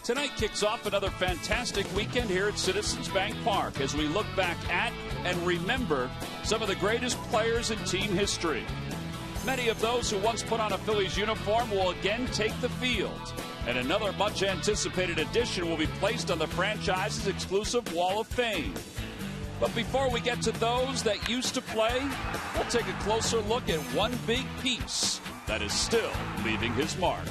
Tonight kicks off another fantastic weekend here at Citizens Bank Park as we look back at and remember some of the greatest players in team history. Many of those who once put on a Phillies uniform will again take the field. And another much-anticipated addition will be placed on the franchise's exclusive Wall of Fame. But before we get to those that used to play, we'll take a closer look at one big piece that is still leaving his mark.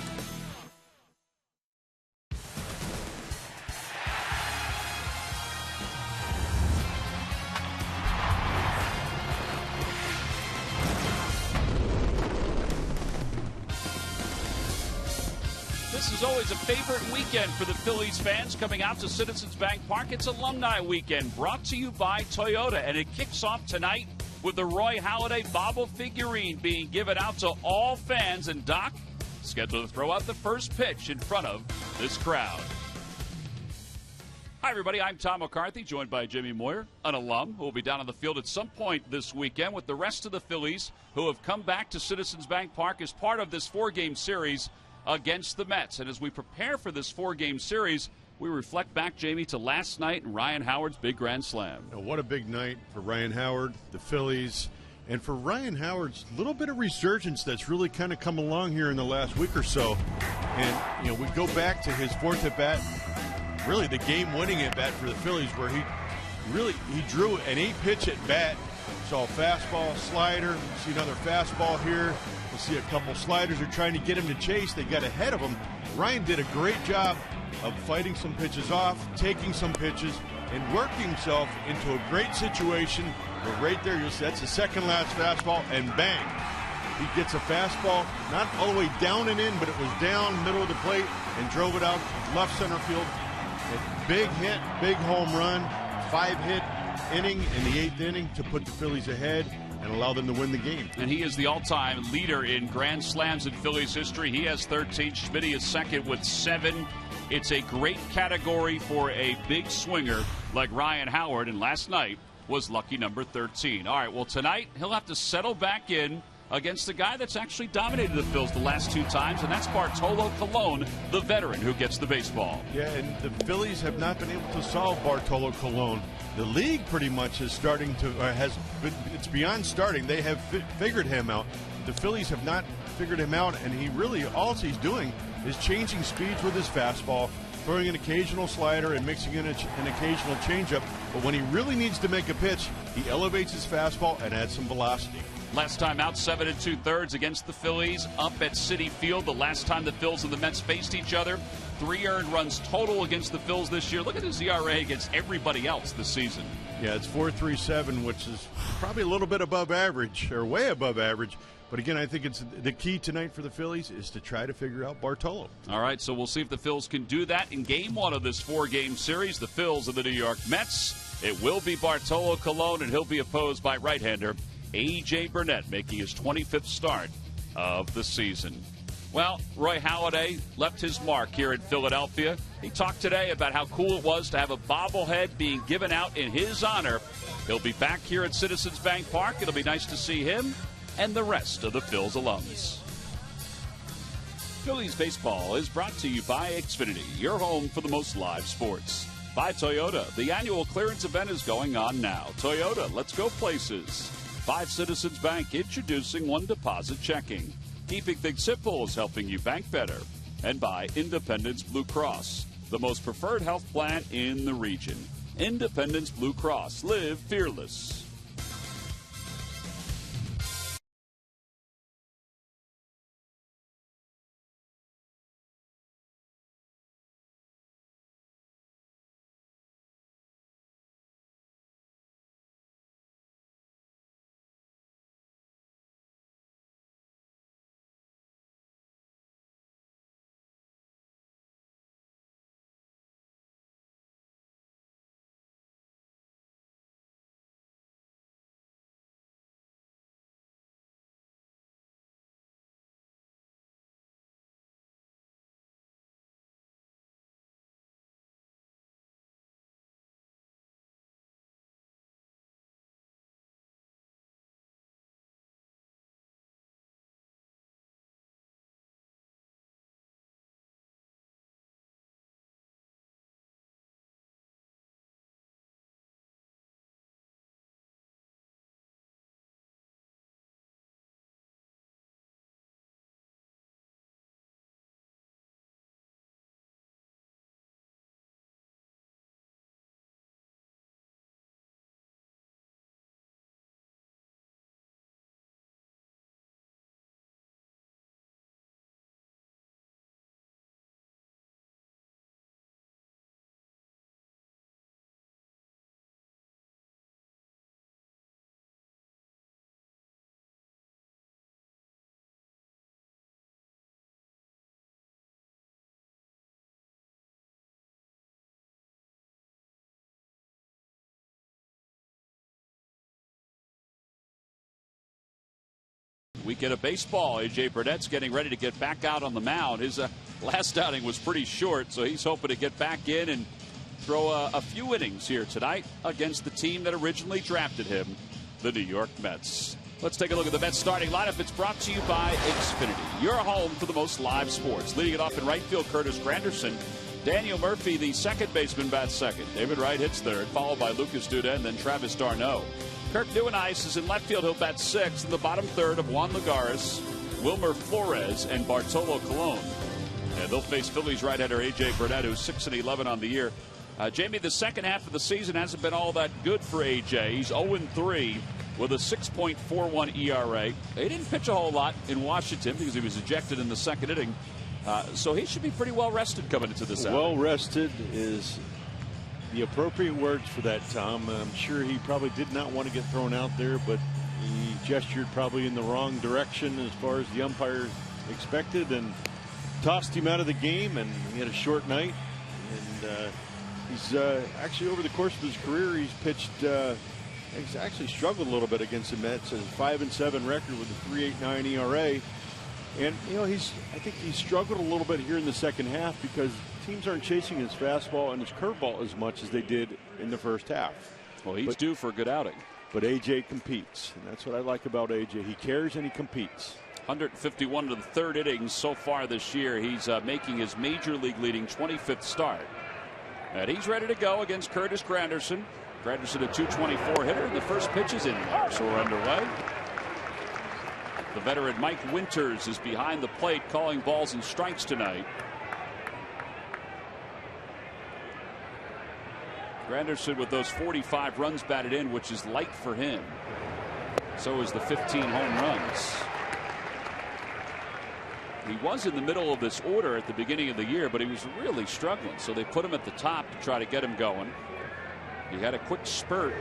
This is always a favorite weekend for the Phillies fans coming out to Citizens Bank Park. It's Alumni Weekend brought to you by Toyota, and it kicks off tonight with the Roy Halladay bobble figurine being given out to all fans, and Doc scheduled to throw out the first pitch in front of this crowd. Hi, everybody. I'm Tom McCarthy, joined by Jimmy Moyer, an alum who will be down on the field at some point this weekend with the rest of the Phillies who have come back to Citizens Bank Park as part of this four-game series against the Mets. And as we prepare for this four-game series, we reflect back, Jamie, to last night and Ryan Howard's big grand slam. What a big night for Ryan Howard, the Phillies, and for Ryan Howard's little bit of resurgence that's really kind of come along here in the last week or so. And, we go back to his fourth at-bat, really the game-winning at-bat for the Phillies, where he drew an 8-pitch at-bat. Saw a fastball, slider, see another fastball here. We'll see a couple sliders. They're trying to get him to chase. They got ahead of him. Ryan did a great job of fighting some pitches off, taking some pitches, and working himself into a great situation. But right there, you'll see that's the second last fastball, and bang. He gets a fastball, not all the way down and in, but it was down, middle of the plate, and drove it out left center field. A big hit, big home run, 5-hit inning in the 8th inning to put the Phillies ahead and allow them to win the game. And he is the all-time leader in grand slams in Phillies history. He has 13. Schmitty is second with 7. It's a great category for a big swinger like Ryan Howard, and last night was lucky number 13. All right, well, tonight he'll have to settle back in against a guy that's actually dominated the Phils the last 2 times, and that's Bartolo Colon, the veteran who gets the baseball. Yeah, and the Phillies have not been able to solve Bartolo Colon. The league pretty much is starting to, it's beyond starting. They have figured him out. The Phillies have not figured him out, and all he's doing is changing speeds with his fastball, throwing an occasional slider and mixing in an occasional changeup. But when he really needs to make a pitch, he elevates his fastball and adds some velocity. Last time out, 7 2/3 against the Phillies up at Citi Field. The last time the Phils and the Mets faced each other, 3 earned runs total against the Phils this year. Look at his ERA against everybody else this season. Yeah, it's 4.37, which is probably a little bit above average, or way above average. But again, I think it's the key tonight for the Phillies is to try to figure out Bartolo. All right, so we'll see if the Phils can do that in Game 1 of this 4-game series. The Phils and the New York Mets. It will be Bartolo Colon, and he'll be opposed by right-hander A.J. Burnett, making his 25th start of the season. Well, Roy Halladay left his mark here in Philadelphia. He talked today about how cool it was to have a bobblehead being given out in his honor. He'll be back here at Citizens Bank Park. It'll be nice to see him and the rest of the Phils alums. Phillies baseball is brought to you by Xfinity, your home for the most live sports. By Toyota, the annual clearance event is going on now. Toyota, let's go places. By Citizens Bank, introducing One Deposit Checking. Keeping things simple is helping you bank better. And by Independence Blue Cross, the most preferred health plan in the region. Independence Blue Cross. Live fearless. weekend of baseball. A.J. Burnett's getting ready to get back out on the mound. His last outing was pretty short, so he's hoping to get back in and throw a few innings here tonight against the team that originally drafted him, the New York Mets. Let's take a look at the Mets starting lineup. It's brought to you by Xfinity, your home for the most live sports. Leading it off in right field, Curtis Granderson. Daniel Murphy, the second baseman, bats second. David Wright hits third, followed by Lucas Duda and then Travis d'Arnaud. Kirk Nieuwenhuis is in left field. He'll bat sixth. In the bottom third of Juan Lagares, Wilmer Flores, and Bartolo Colon. And they'll face Phillies right-hander A.J. Burnett, who's 6-11 on the year. Jamie, the second half of the season hasn't been all that good for A.J. He's 0-3 with a 6.41 ERA. They didn't pitch a whole lot in Washington because he was ejected in the second inning. So he should be pretty well rested coming into this outing. Well rested is the appropriate words for that, Tom. I'm sure he probably did not want to get thrown out there, but he gestured probably in the wrong direction as far as the umpire expected and tossed him out of the game, and he had a short night. And he's actually, over the course of his career, he's pitched. He's actually struggled a little bit against the Mets. A 5-7 record with a 3.89 ERA. And, you know, I think he struggled a little bit here in the second half because teams aren't chasing his fastball and his curveball as much as they did in the first half. Well, he's due for a good outing. But A.J. competes, and that's what I like about A.J. He cares and he competes. 151 to the third innings so far this year. He's making his major league leading 25th start. And he's ready to go against Curtis Granderson. Granderson, a 224 hitter. The first pitch is in there, so we're underway. The veteran Mike Winters is behind the plate calling balls and strikes tonight. Granderson with those 45 runs batted in, which is light for him. So is the 15 home runs. He was in the middle of this order at the beginning of the year, but he was really struggling. So they put him at the top to try to get him going. He had a quick spurt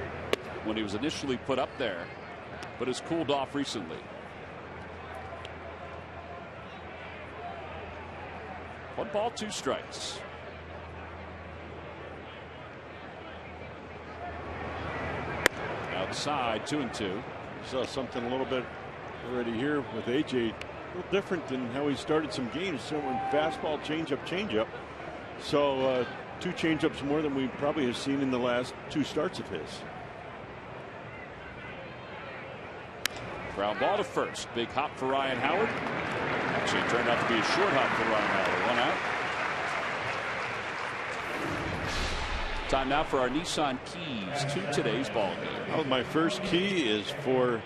when he was initially put up there, but has cooled off recently. 1 ball, 2 strikes. Outside, 2-2. Saw something a little bit already here with A.J. A little different than how he started some games. So when fastball, changeup. So 2 changeups more than we probably have seen in the last 2 starts of his. Ground ball to first. Big hop for Ryan Howard. Actually, it turned out to be a short hop for Ryan Howard. 1 out. Time now for our Nissan keys to today's ball game. Well, my first key is for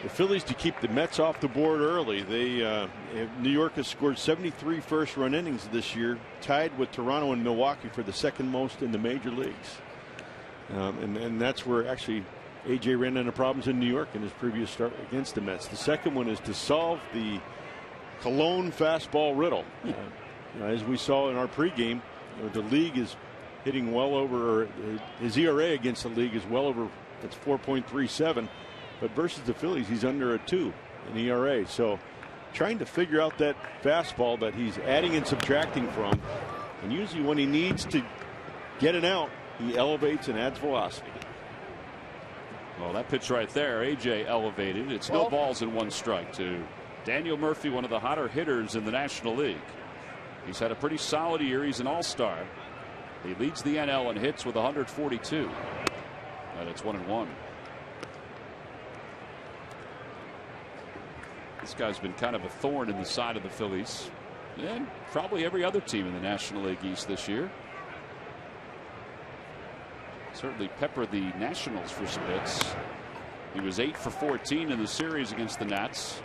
the Phillies to keep the Mets off the board early. New York has scored 73 first-run innings this year, tied with Toronto and Milwaukee for the second most in the major leagues. And that's where actually A.J. ran into problems in New York in his previous start against the Mets. The second one is to solve the Colon fastball riddle. As we saw in our pregame, the league is hitting well over, or his ERA against the league is well over, it's 4.37. But versus the Phillies, he's under a 2 in ERA. So trying to figure out that fastball that he's adding and subtracting from. And usually when he needs to get it out, he elevates and adds velocity. Well, that pitch right there, A.J. elevated. It's no balls and 1 strike to Daniel Murphy, one of the hotter hitters in the National League. He's had a pretty solid year. He's an all-star. He leads the NL in hits with 142. And it's 1-1. This guy's been kind of a thorn in the side of the Phillies and probably every other team in the National League East this year. Certainly peppered the Nationals for some hits. He was 8 for 14 in the series against the Nats.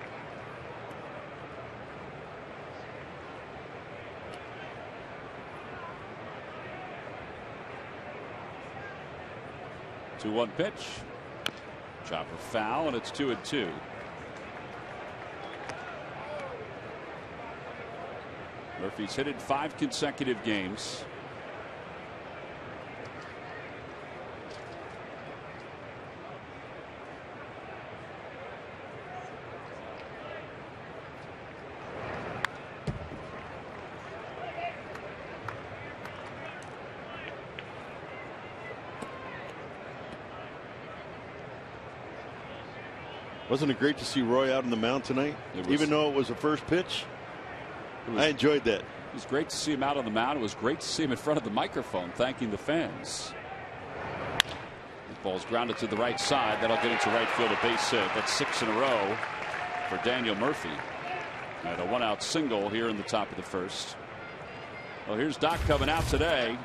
The 2-1 pitch. Chopper foul, and it's 2-2. Murphy's hit in 5 consecutive games. Wasn't it great to see Roy out on the mound tonight? Even though it was the first pitch, I enjoyed that. It was great to see him out on the mound. It was great to see him in front of the microphone thanking the fans. The ball's grounded to the right side. That'll get into right field, a base hit. That's 6 in a row for Daniel Murphy. And a 1-out single here in the top of the first. Well, here's Doc coming out today,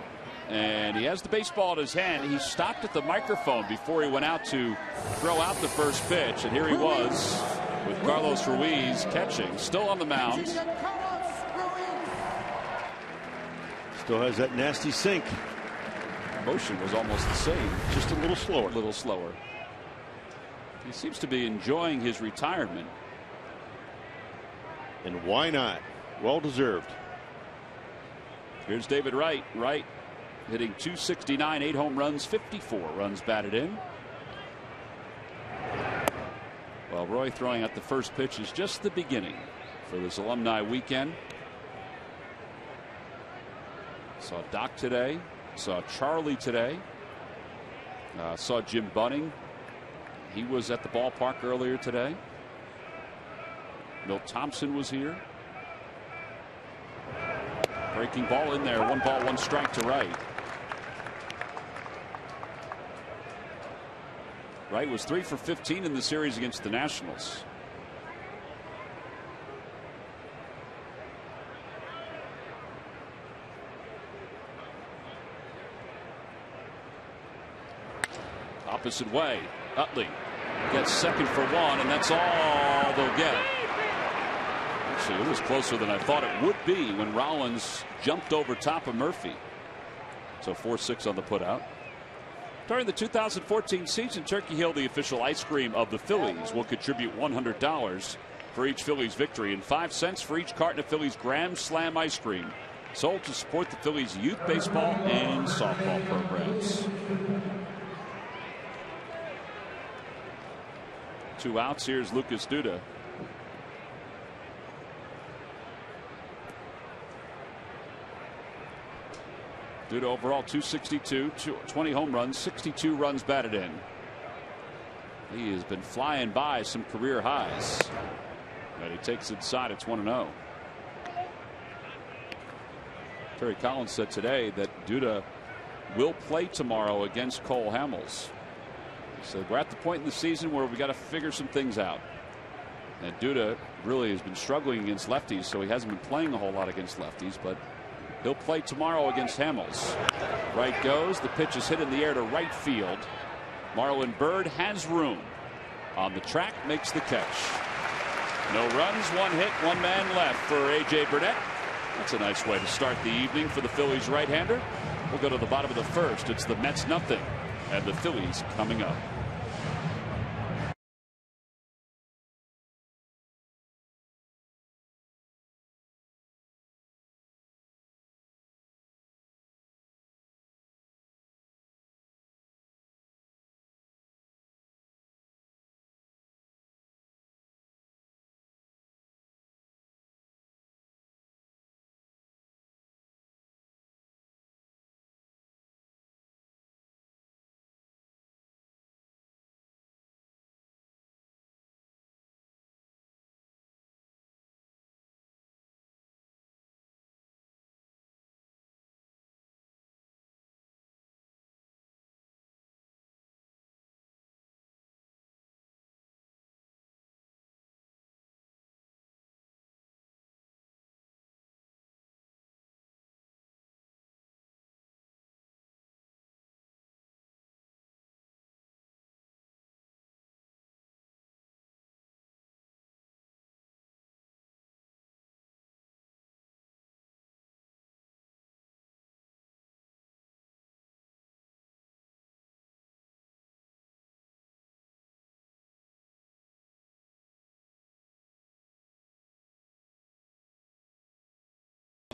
and he has the baseball in his hand. He stopped at the microphone before he went out to throw out the first pitch, and here he was with Carlos Ruiz catching, still on the mound. Still has that nasty sink. Motion was almost the same, just a little slower. A little slower. He seems to be enjoying his retirement. And why not? Well deserved. Here's David Wright. Wright hitting .269, 8 home runs, 54 runs batted in. Well, Roy throwing out the first pitch is just the beginning for this alumni weekend. Saw Doc today, saw Charlie today, saw Jim Bunning. He was at the ballpark earlier today. Milt Thompson was here. Breaking ball in there. 1 ball, 1 strike to Wright. Wright was 3 for 15 in the series against the Nationals. Opposite way. Utley gets second for 1, and that's all they'll get. Actually, it was closer than I thought it would be when Rollins jumped over top of Murphy. So 4-6 on the putout. During the 2014 season, Turkey Hill, the official ice cream of the Phillies, will contribute $100 for each Phillies victory and 5 cents for each carton of Phillies Grand Slam ice cream, sold to support the Phillies youth baseball and softball programs. 2 outs. Here's Lucas Duda. Duda overall .262, 20 home runs, 62 runs batted in. He has been flying by some career highs. But he takes inside. It's 1-0. Terry Collins said today that Duda will play tomorrow against Cole Hamels. He said we're at the point in the season where we got to figure some things out. And Duda really has been struggling against lefties, so he hasn't been playing a whole lot against lefties, but he'll play tomorrow against Hamels. Right goes. The pitch is hit in the air to right field. Marlon Byrd has room. On the track, makes the catch. No runs, 1 hit, 1 man left for A.J. Burnett. That's a nice way to start the evening for the Phillies right-hander. We'll go to the bottom of the first. It's the Mets nothing, and the Phillies coming up.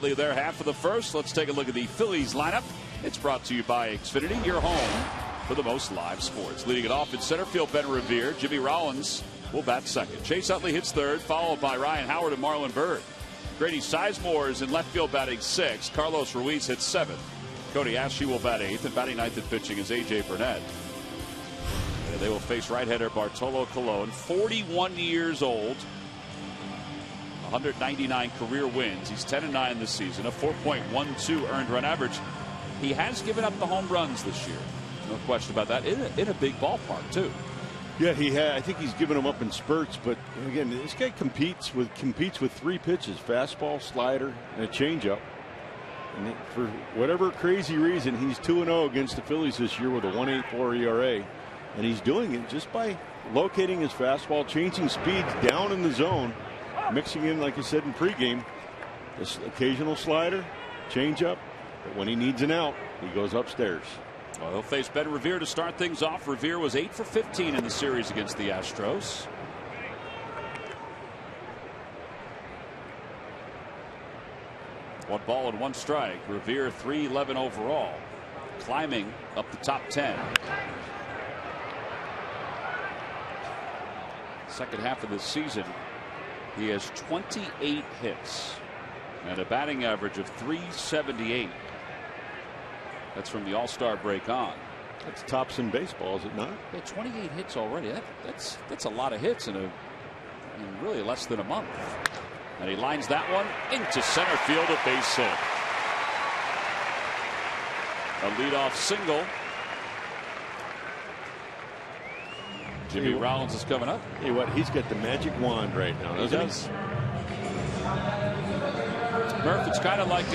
Their half of the first. Let's take a look at the Phillies lineup. It's brought to you by Xfinity, your home for the most live sports. Leading it off in center field, Ben Revere. Jimmy Rollins will bat second. Chase Utley hits third, followed by Ryan Howard and Marlon Byrd. Grady Sizemore is in left field batting 6th. Carlos Ruiz hits 7th. Cody Ashley will bat 8th, and batting 9th and pitching is A.J. Burnett. And They will face right-hander Bartolo Colon, 41 years old, 199 career wins. He's 10-9 this season, a 4.12 earned run average. He has given up the home runs this year. No question about that. In a big ballpark, too. Yeah, he had. I think he's given them up in spurts, but again, this guy competes with 3 pitches: fastball, slider, and a changeup. And for whatever crazy reason, he's 2-0 against the Phillies this year with a 1.84 ERA, and he's doing it just by locating his fastball, changing speeds down in the zone, mixing in, like I said in pregame, this occasional slider, changeup. But when he needs an out, he goes upstairs. Well, he'll face Ben Revere to start things off. Revere was 8 for 15 in the series against the Astros. One ball and 1 strike. Revere 311 overall, climbing up the top 10. Second half of the season, he has 28 hits and a batting average of .378. That's from the All-Star break on. That's tops in baseball, is it not? Yeah, 28 hits already. That's a lot of hits in really less than a month. And he lines that one into center field, a base hit. A leadoff single. Jimmy Rollins is coming up. Hey, what? He's got the magic wand right now, doesn't he? Murph, it's kind of like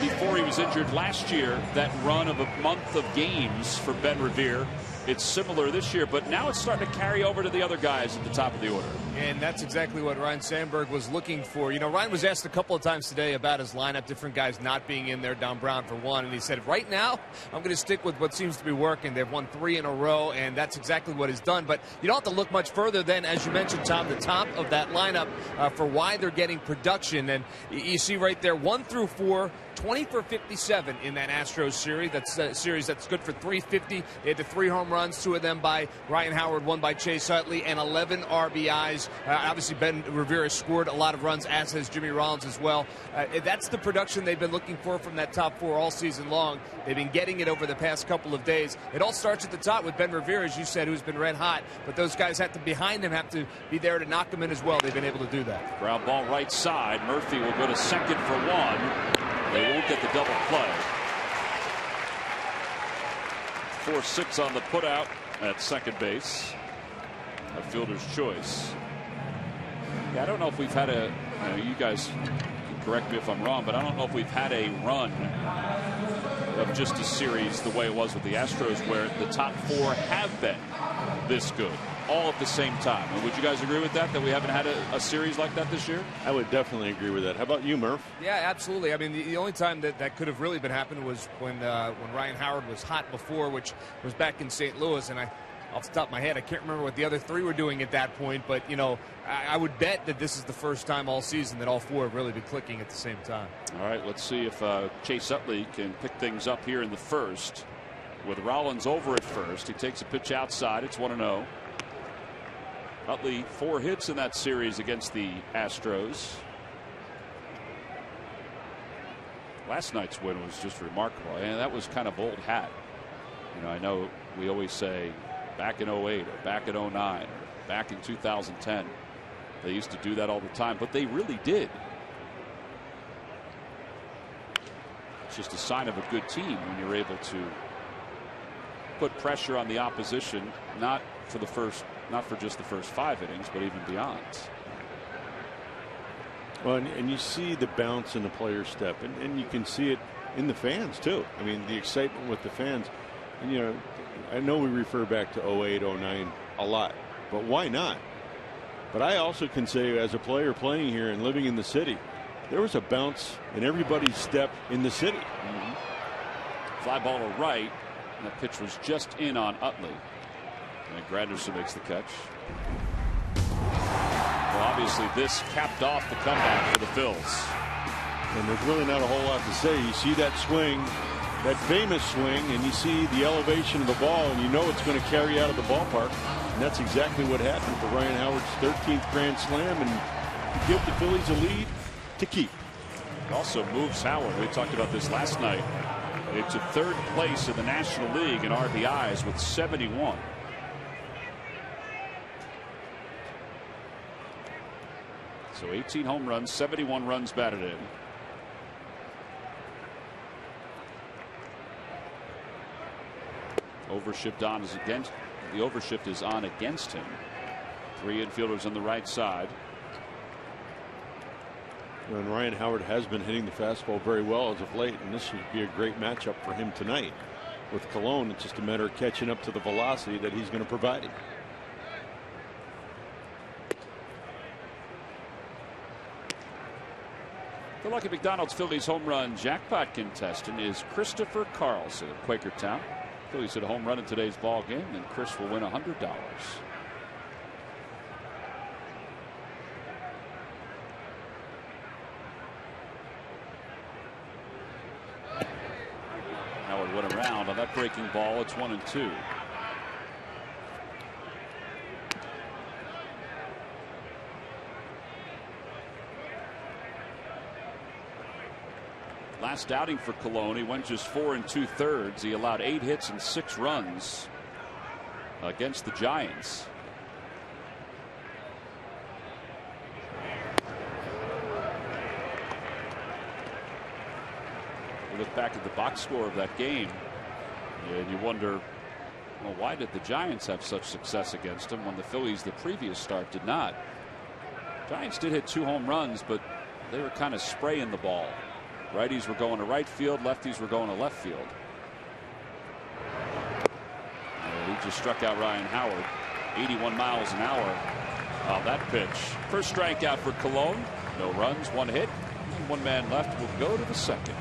before he was injured last year, that run of a month of games for Ben Revere. It's similar this year, but now it's starting to carry over to the other guys at the top of the order. And that's exactly what Ryan Sandberg was looking for. You know, Ryan was asked a couple of times today about his lineup, different guys not being in there, Don Brown for one, and he said, right now, I'm going to stick with what seems to be working. They've won 3 in a row, and that's exactly what he's done. But you don't have to look much further than, as you mentioned, Tom, the top of that lineup for why they're getting production. And you see right there, 1 through 4, 20 for 57 in that Astros series. That's a series that's good for 350. They had the 3 home runs, 2 of them by Ryan Howard, 1 by Chase Utley, and 11 RBIs. Obviously, Ben Revere scored a lot of runs, as has Jimmy Rollins as well. That's the production they've been looking for from that top 4 all season long. They've been getting it over the past couple of days. It all starts at the top with Ben Revere, as you said, who's been red hot. But those guys behind him have to be there to knock him in as well. They've been able to do that. Ground ball right side. Murphy will go to second for 1. They won't get the double play. 4-6 on the putout at second base. A fielder's choice. Yeah, I don't know if we've had you guys can correct me if I'm wrong, but I don't know if we've had a run of just a series the way it was with the Astros, where the top 4 have been this good all at the same time. And would you guys agree with that we haven't had a series like that this year? I would definitely agree with that. How about you, Murph? Yeah, absolutely. I mean, the only time that could have really been happening was when Ryan Howard was hot before, which was back in St. Louis. And off the top of my head, I can't remember what the other 3 were doing at that point. But, you know, I would bet that this is the first time all season that all 4 have really been clicking at the same time. All right, let's see if Chase Utley can pick things up here in the first. With Rollins over at first, he takes a pitch outside. It's 1-0. Utley 4 hits in that series against the Astros. Last night's win was just remarkable, and that was kind of old hat. You know, I know we always say back in 08 or back in 09 or back in 2010. They used to do that all the time, but they really did. It's just a sign of a good team when you're able to put pressure on the opposition, not for just the first 5 innings, but even beyond. Well, and you see the bounce in the player's step, and you can see it in the fans too. I mean, the excitement with the fans. And you know, I know we refer back to 08, 09 a lot, but why not? But I also can say, as a player playing here and living in the city, there was a bounce in everybody's step in the city. Fly ball to right. And that pitch was just in on Utley. And Granderson makes the catch. Well, obviously this capped off the comeback for the Phils. And there's really not a whole lot to say. You see that swing, that famous swing, and you see the elevation of the ball, and you know it's going to carry out of the ballpark. And that's exactly what happened for Ryan Howard's 13th grand slam, and to give the Phillies a lead to keep. It also moves Howard. We talked about this last night. It's a 3rd place in the National League in RBIs with 71. So 18 home runs, 71 runs batted in. Overshift on is against. The overshift is on against him. 3 infielders on the right side. And Ryan Howard has been hitting the fastball very well as of late, and this should be a great matchup for him tonight. With Cologne, it's just a matter of catching up to the velocity that he's going to provide him. The Lucky McDonald's Phillies home run jackpot contestant is Christopher Carlson of Quakertown. Phillies hit a home run in today's ball game, and Chris will win $100. Howard went around on that breaking ball. It's 1-2. Last outing for Cologne, he went just 4 2/3. He allowed 8 hits and 6 runs against the Giants. You look back at the box score of that game, and you wonder, well, why did the Giants have such success against him when the Phillies the previous start did not? Giants did hit 2 home runs, but they were kind of spraying the ball. Righties were going to right field, lefties were going to left field. He just struck out Ryan Howard, 81 miles an hour on that pitch. First strikeout for Cologne. No runs, 1 hit. And 1 man left will go to the second.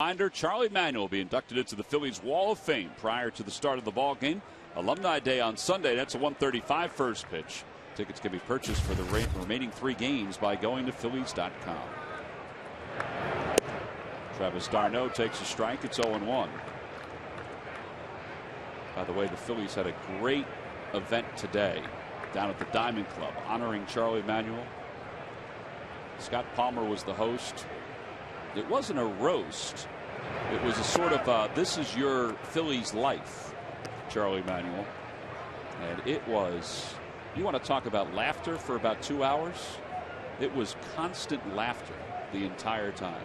Reminder, Charlie Manuel will be inducted into the Phillies Wall of Fame prior to the start of the ball game. Alumni Day on Sunday. That's a 1:35 first pitch. Tickets can be purchased for the remaining 3 games by going to Phillies.com. Travis d'Arnaud takes a strike. It's 0-1. By the way, the Phillies had a great event today down at the Diamond Club honoring Charlie Manuel. Scott Palmer was the host. It wasn't a roast. It was a sort of this is your Phillies life, Charlie Manuel. And it was, you want to talk about laughter for about 2 hours? It was constant laughter the entire time.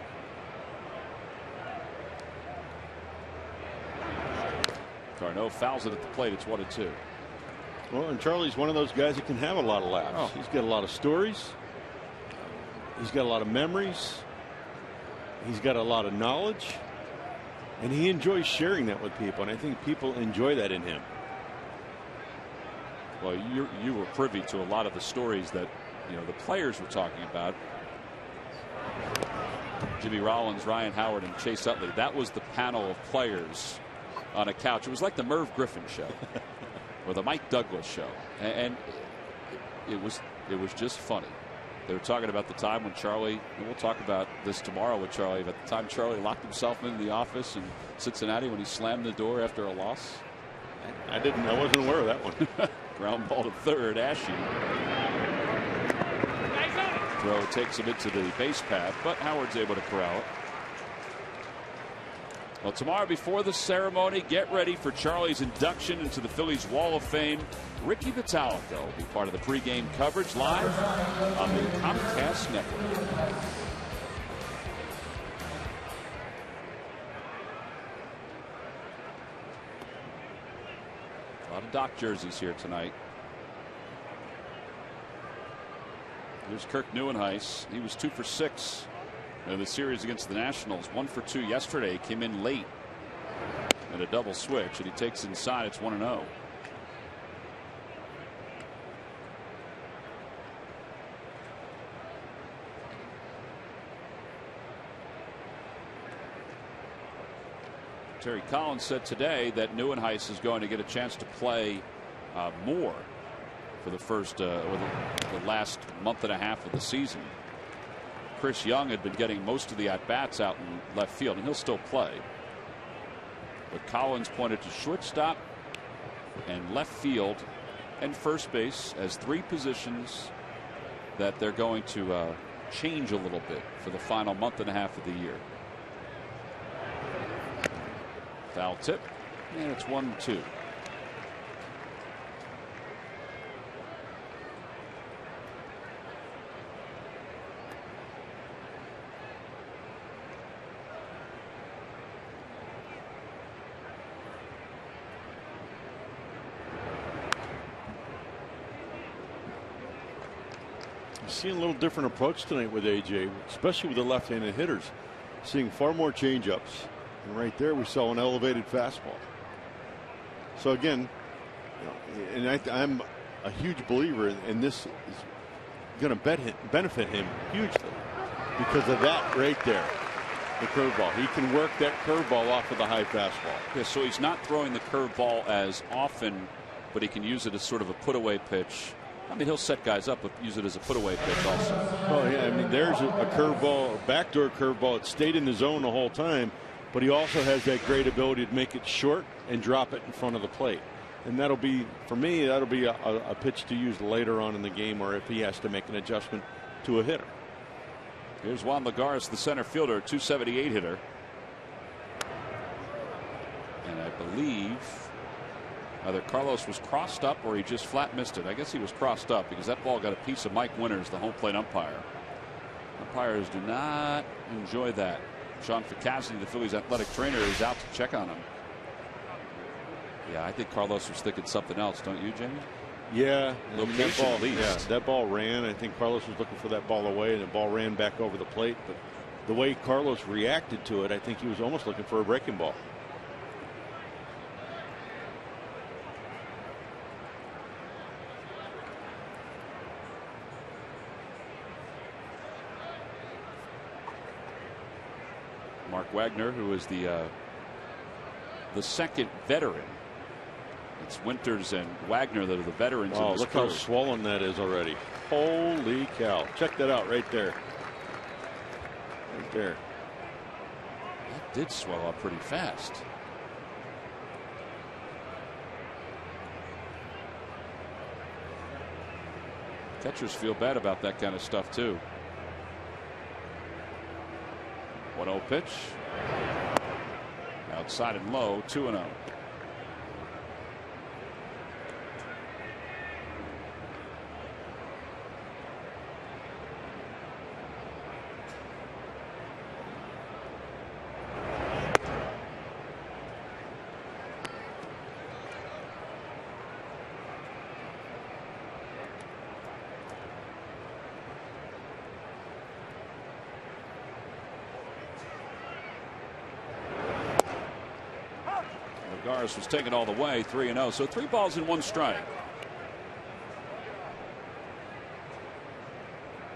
d'Arnaud fouls it at the plate. It's 1-2. Well, and Charlie's one of those guys that can have a lot of laughs. Oh. He's got a lot of stories. He's got a lot of memories. He's got a lot of knowledge. And he enjoys sharing that with people. And I think people enjoy that in him. Well, you were privy to a lot of the stories that, you know, the players were talking about. Jimmy Rollins, Ryan Howard, and Chase Utley. That was the panel of players on a couch. It was like the Merv Griffin show or the Mike Douglas show, and it was just funny. They were talking about the time when Charlie, and we'll talk about this tomorrow with Charlie, but the time Charlie locked himself into the office in Cincinnati when he slammed the door after a loss. I wasn't aware of that one. Ground ball to third. Ashe. Throw takes him into the base path, but Howard's able to corral it. Well, tomorrow before the ceremony, get ready for Charlie's induction into the Phillies Wall of Fame. Ricky Vitalico will be part of the pregame coverage live on the Comcast Network. A lot of Doc jerseys here tonight. Here's Kirk Neuenhuis. He was 2 for 6 in the series against the Nationals. 1 for 2 yesterday. He came in late and a double switch, and he takes inside. It's 1-0. Terry Collins said today that Neuenhuis is going to get a chance to play more for the first or the last month and a half of the season. Chris Young had been getting most of the at-bats out in left field, and he'll still play. But Collins pointed to shortstop and left field and first base as 3 positions that they're going to change a little bit for the final month and a half of the year. Foul tip, and it's 1-2. Seeing a little different approach tonight with AJ, especially with the left-handed hitters. Seeing far more changeups, and right there we saw an elevated fastball. So again, and I'm a huge believer in this is going to benefit him hugely because of that right there, the curveball. He can work that curveball off of the high fastball. Yeah, so he's not throwing the curveball as often, but he can use it as sort of a put-away pitch. I mean, he'll set guys up, but use it as a put-away pitch also. Oh, yeah. I mean, there's a curveball, a backdoor curveball. It stayed in the zone the whole time, but he also has that great ability to make it short and drop it in front of the plate. And that'll be, for me, that'll be a pitch to use later on in the game, or if he has to make an adjustment to a hitter. Here's Juan Lagares, the center fielder, 278 hitter. And I believe either Carlos was crossed up or he just flat missed it. I guess he was crossed up because that ball got a piece of Mike Winters, the home plate umpire. Umpires do not enjoy that. Sean Ficazzi, the Phillies athletic trainer, is out to check on him. Yeah, I think Carlos was thinking something else, don't you, Jamie? Yeah, location at least. Yeah, that ball ran. I think Carlos was looking for that ball away, and the ball ran back over the plate. But the way Carlos reacted to it, I think he was almost looking for a breaking ball. Mark Wagner, who is the second veteran. It's Winters and Wagner that are the veterans. Oh, in this look crew. how swollen that is already. Holy cow. Check that out right there. Right there. That did swell up pretty fast. Catchers feel bad about that kind of stuff too. 1-0 pitch. Outside and low, 2-0. Was taken all the way, 3-0. So 3 balls and 1 strike.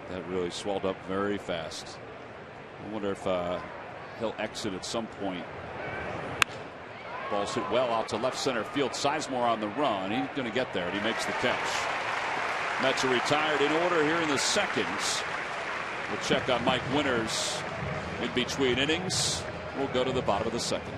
That really swelled up very fast. I wonder if he'll exit at some point. Ball's hit well out to left center field. Sizemore on the run. He's going to get there, and he makes the catch. Mets are retired in order here in the second. We'll check on Mike Winters in between innings. We'll go to the bottom of the second.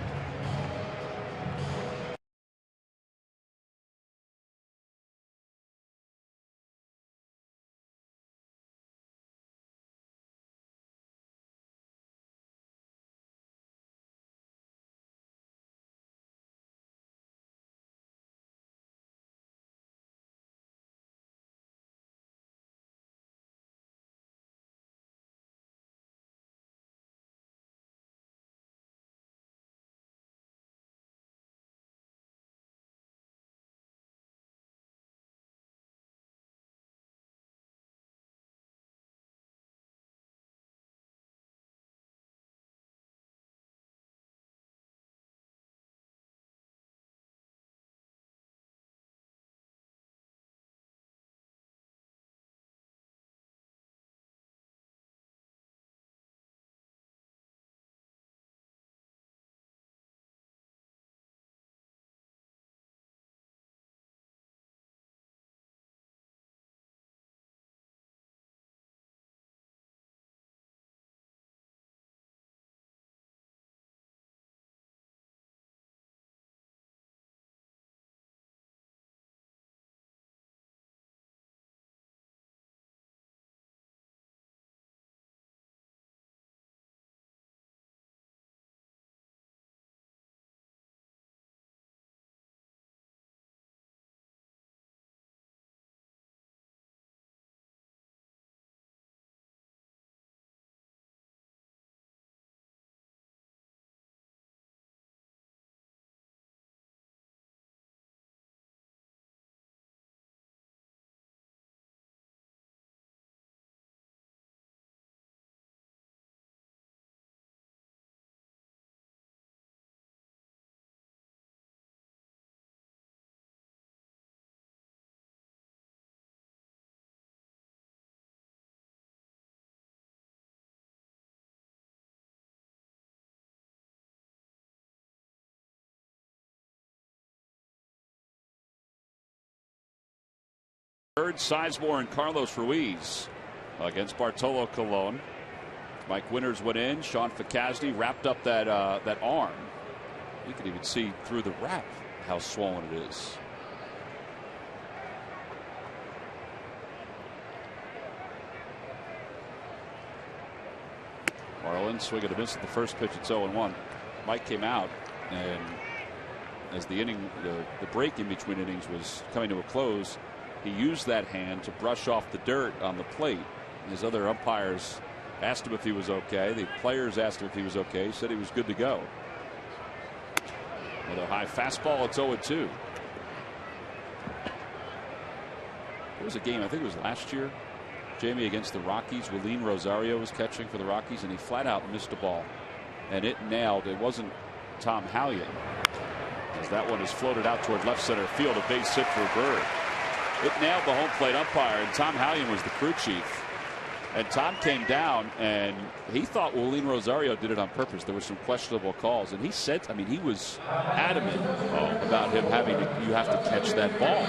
Third, Sizemore and Carlos Ruiz against Bartolo Colon. Mike Winters went in. Sean Ficasni wrapped up that arm. You can even see through the wrap how swollen it is. Marlins swing and a miss at the first pitch. It's 0-1. Mike came out, and as the break in between innings was coming to a close, he used that hand to brush off the dirt on the plate. His other umpires asked him if he was okay. The players asked him if he was okay. He said he was good to go. Another high fastball. It's 0-2. There was a game, I think it was last year, Jamie, against the Rockies. Willeen Rosario was catching for the Rockies, and he flat out missed a ball. And it nailed. It wasn't Tom Hallion, as that one is floated out toward left center field. A base hit for Bird. It nailed the home plate umpire, and Tom Hallion was the crew chief. And Tom came down, and he thought Willeen Rosario did it on purpose. There were some questionable calls, and he said, I mean, he was adamant about him having to, you have to catch that ball.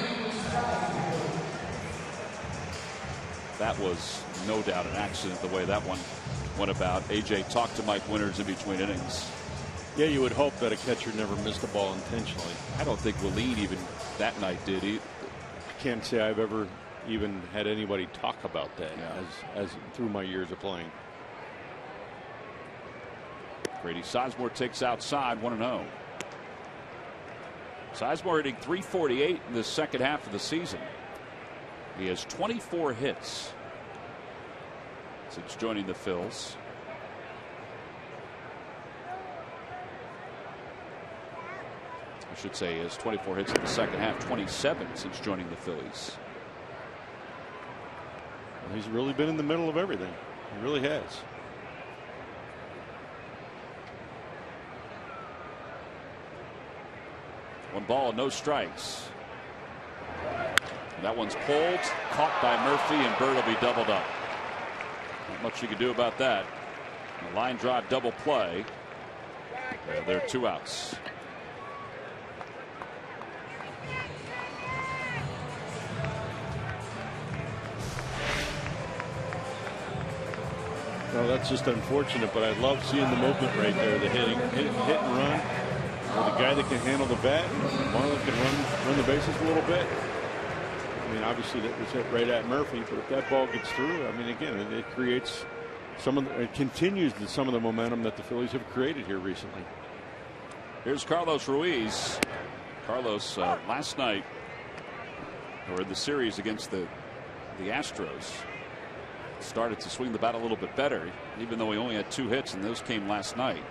That was no doubt an accident, the way that one went about. AJ talked to Mike Winters in between innings. Yeah, you would hope that a catcher never missed a ball intentionally. I don't think Willeen even that night did. I can't say I've ever even had anybody talk about that as through my years of playing. Grady Sizemore takes outside 1-0. Sizemore hitting .348 in the second half of the season. He has 24 hits since joining the Phils. I should say he has 24 hits in the second half, 27 since joining the Phillies. Well, he's really been in the middle of everything. He really has. One ball, no strikes. And that one's pulled, caught by Murphy, and Bird will be doubled up. Not much you can do about that. A line drive double play. There are 2 outs. Well, that's just unfortunate, but I love seeing the movement right there, the hit and run. With a guy that can handle the bat, Marlon can run the bases a little bit. I mean, obviously that was hit right at Murphy, but if that ball gets through, I mean, again, it creates it continues some of the momentum that the Phillies have created here recently. Here's Carlos Ruiz. Carlos last night, or in the series against the Astros, started to swing the bat a little bit better, even though he only had 2 hits, and those came last night.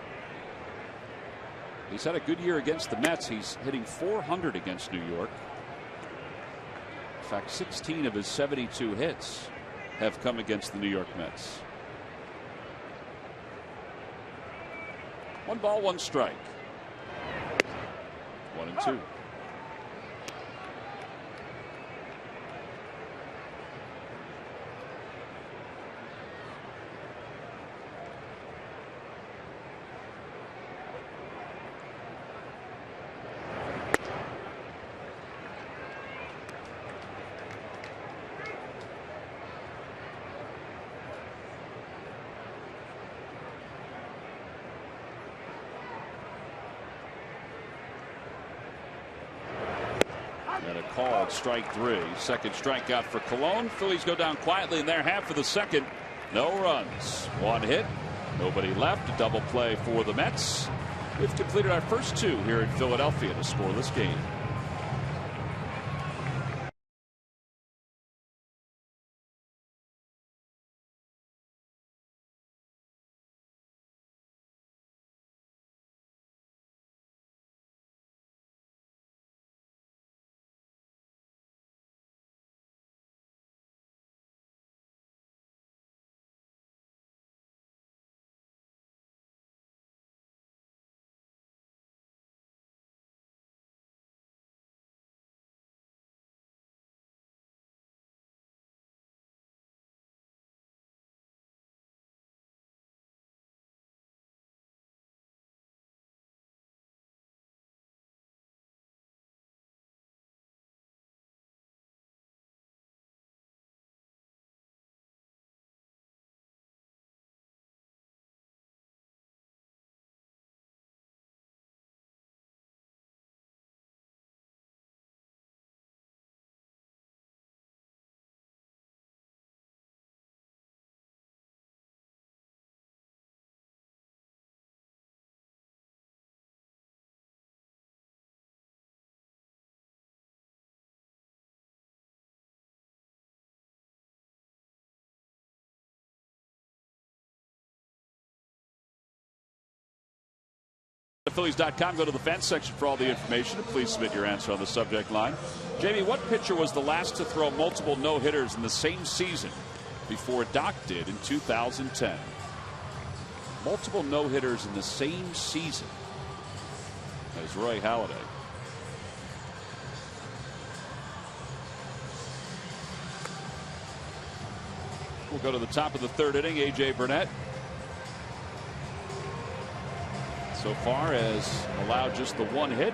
He's had a good year against the Mets. He's hitting .400 against New York. In fact, 16 of his 72 hits have come against the New York Mets. 1 ball, 1 strike. 1-2. Called strike 3. Second strikeout for Cologne. Phillies go down quietly in their half of the second. No runs. 1 hit. Nobody left. A double play for the Mets. We've completed our first 2 here in Philadelphia to scoreless game. Phillies.com. Go to the fence section for all the information, and please submit your answer on the subject line. Jamie, what pitcher was the last to throw multiple no-hitters in the same season before Doc did in 2010? Multiple no-hitters in the same season as Roy Halladay. We'll go to the top of the 3rd inning. A.J. Burnett so far has allowed just the 1 hit.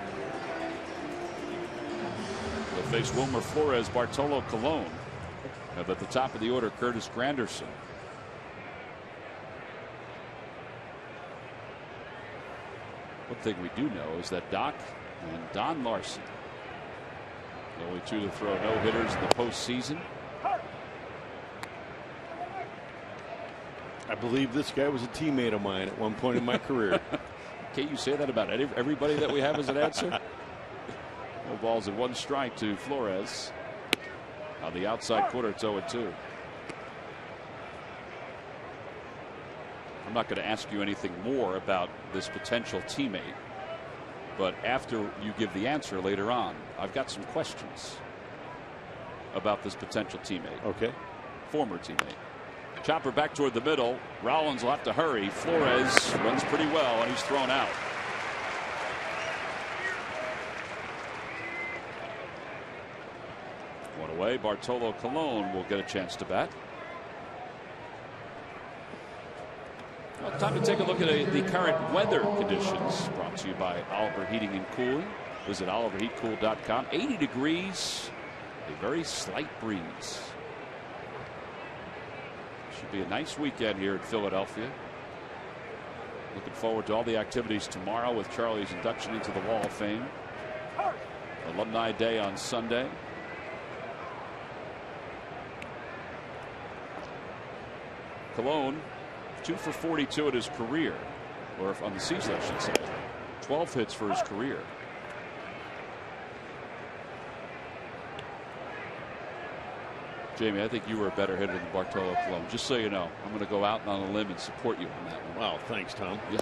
They'll face Wilmer Flores, Bartolo Colon. And at the top of the order, Curtis Granderson. One thing we do know is that Doc and Don Larson, the only 2 to throw no hitters in the postseason. I believe this guy was a teammate of mine at one point in my career. Can't you say that about everybody that we have as an answer? No balls and 1 strike to Flores. On the outside corner, it's 0-2. I'm not going to ask you anything more about this potential teammate, but after you give the answer later on, I've got some questions about this potential teammate. Okay. Former teammate. Chopper back toward the middle. Rollins will have to hurry. Flores runs pretty well, and he's thrown out. One away. Bartolo Colon will get a chance to bat. Well, time to take a look at the current weather conditions, brought to you by Oliver Heating and Cooling. Visit oliverheatcool.com. 80 degrees, a very slight breeze. Should be a nice weekend here in Philadelphia. Looking forward to all the activities tomorrow with Charlie's induction into the Wall of Fame. Alumni Day on Sunday. Cologne, 2 for 42 in his career, or on the season, I should say. 12 hits for his career. Jamie, I think you were a better hitter than Bartolo Colon. Just so you know, I'm going to go out on a limb and support you on that one. Wow, thanks, Tom. Yeah.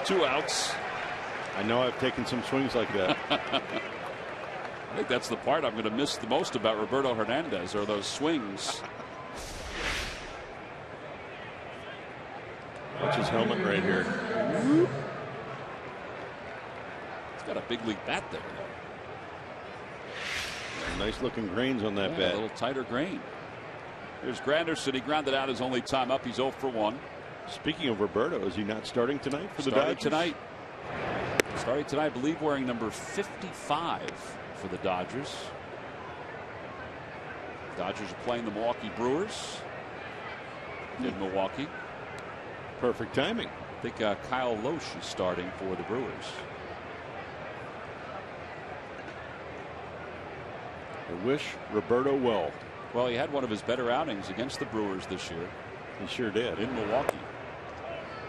2 outs. I know I've taken some swings like that. I think that's the part I'm going to miss the most about Roberto Hernandez, are those swings. Watch his helmet right here. He's got a big league bat there. Nice looking grains on that bat. A little tighter grain. Here's Granderson. He grounded out his only time up. He's 0 for 1. Speaking of Roberto, is he not starting tonight for the Starting Dodgers? Starting tonight, I believe, wearing number 55 for the Dodgers. Dodgers are playing the Milwaukee Brewers in Milwaukee. Perfect timing. I think Kyle Loesch is starting for the Brewers. I wish Roberto well. Well, he had one of his better outings against the Brewers this year. He sure did. In Milwaukee.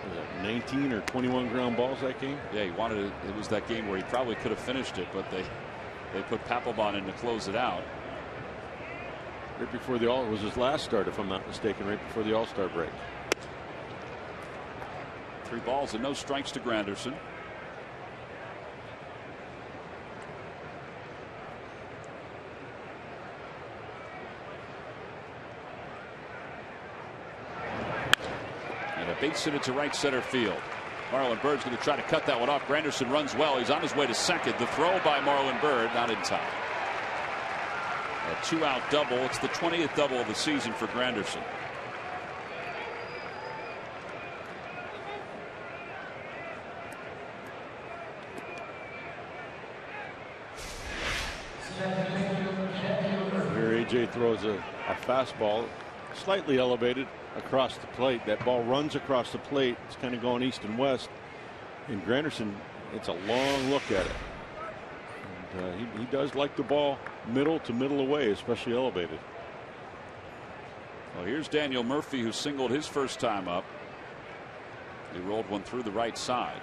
Was it 19 or 21 ground balls that game? Yeah, he wanted it. It was that game where he probably could have finished it, but they put Papelbon in to close it out. Right before it was his last start, if I'm not mistaken, right before the All-Star break. 3 balls and no strikes to Granderson. And a base hit to right center field. Marlon Byrd's going to try to cut that one off. Granderson runs well. He's on his way to second. The throw by Marlon Byrd not in time. A 2-out double. It's the 20th double of the season for Granderson. Here AJ throws a fastball slightly elevated across the plate. That ball runs across the plate. It's kind of going east and west. And Granderson, it's a long look at it. And he does like the ball middle to middle away, especially elevated. Well, here's Daniel Murphy, who singled his first time up. He rolled one through the right side.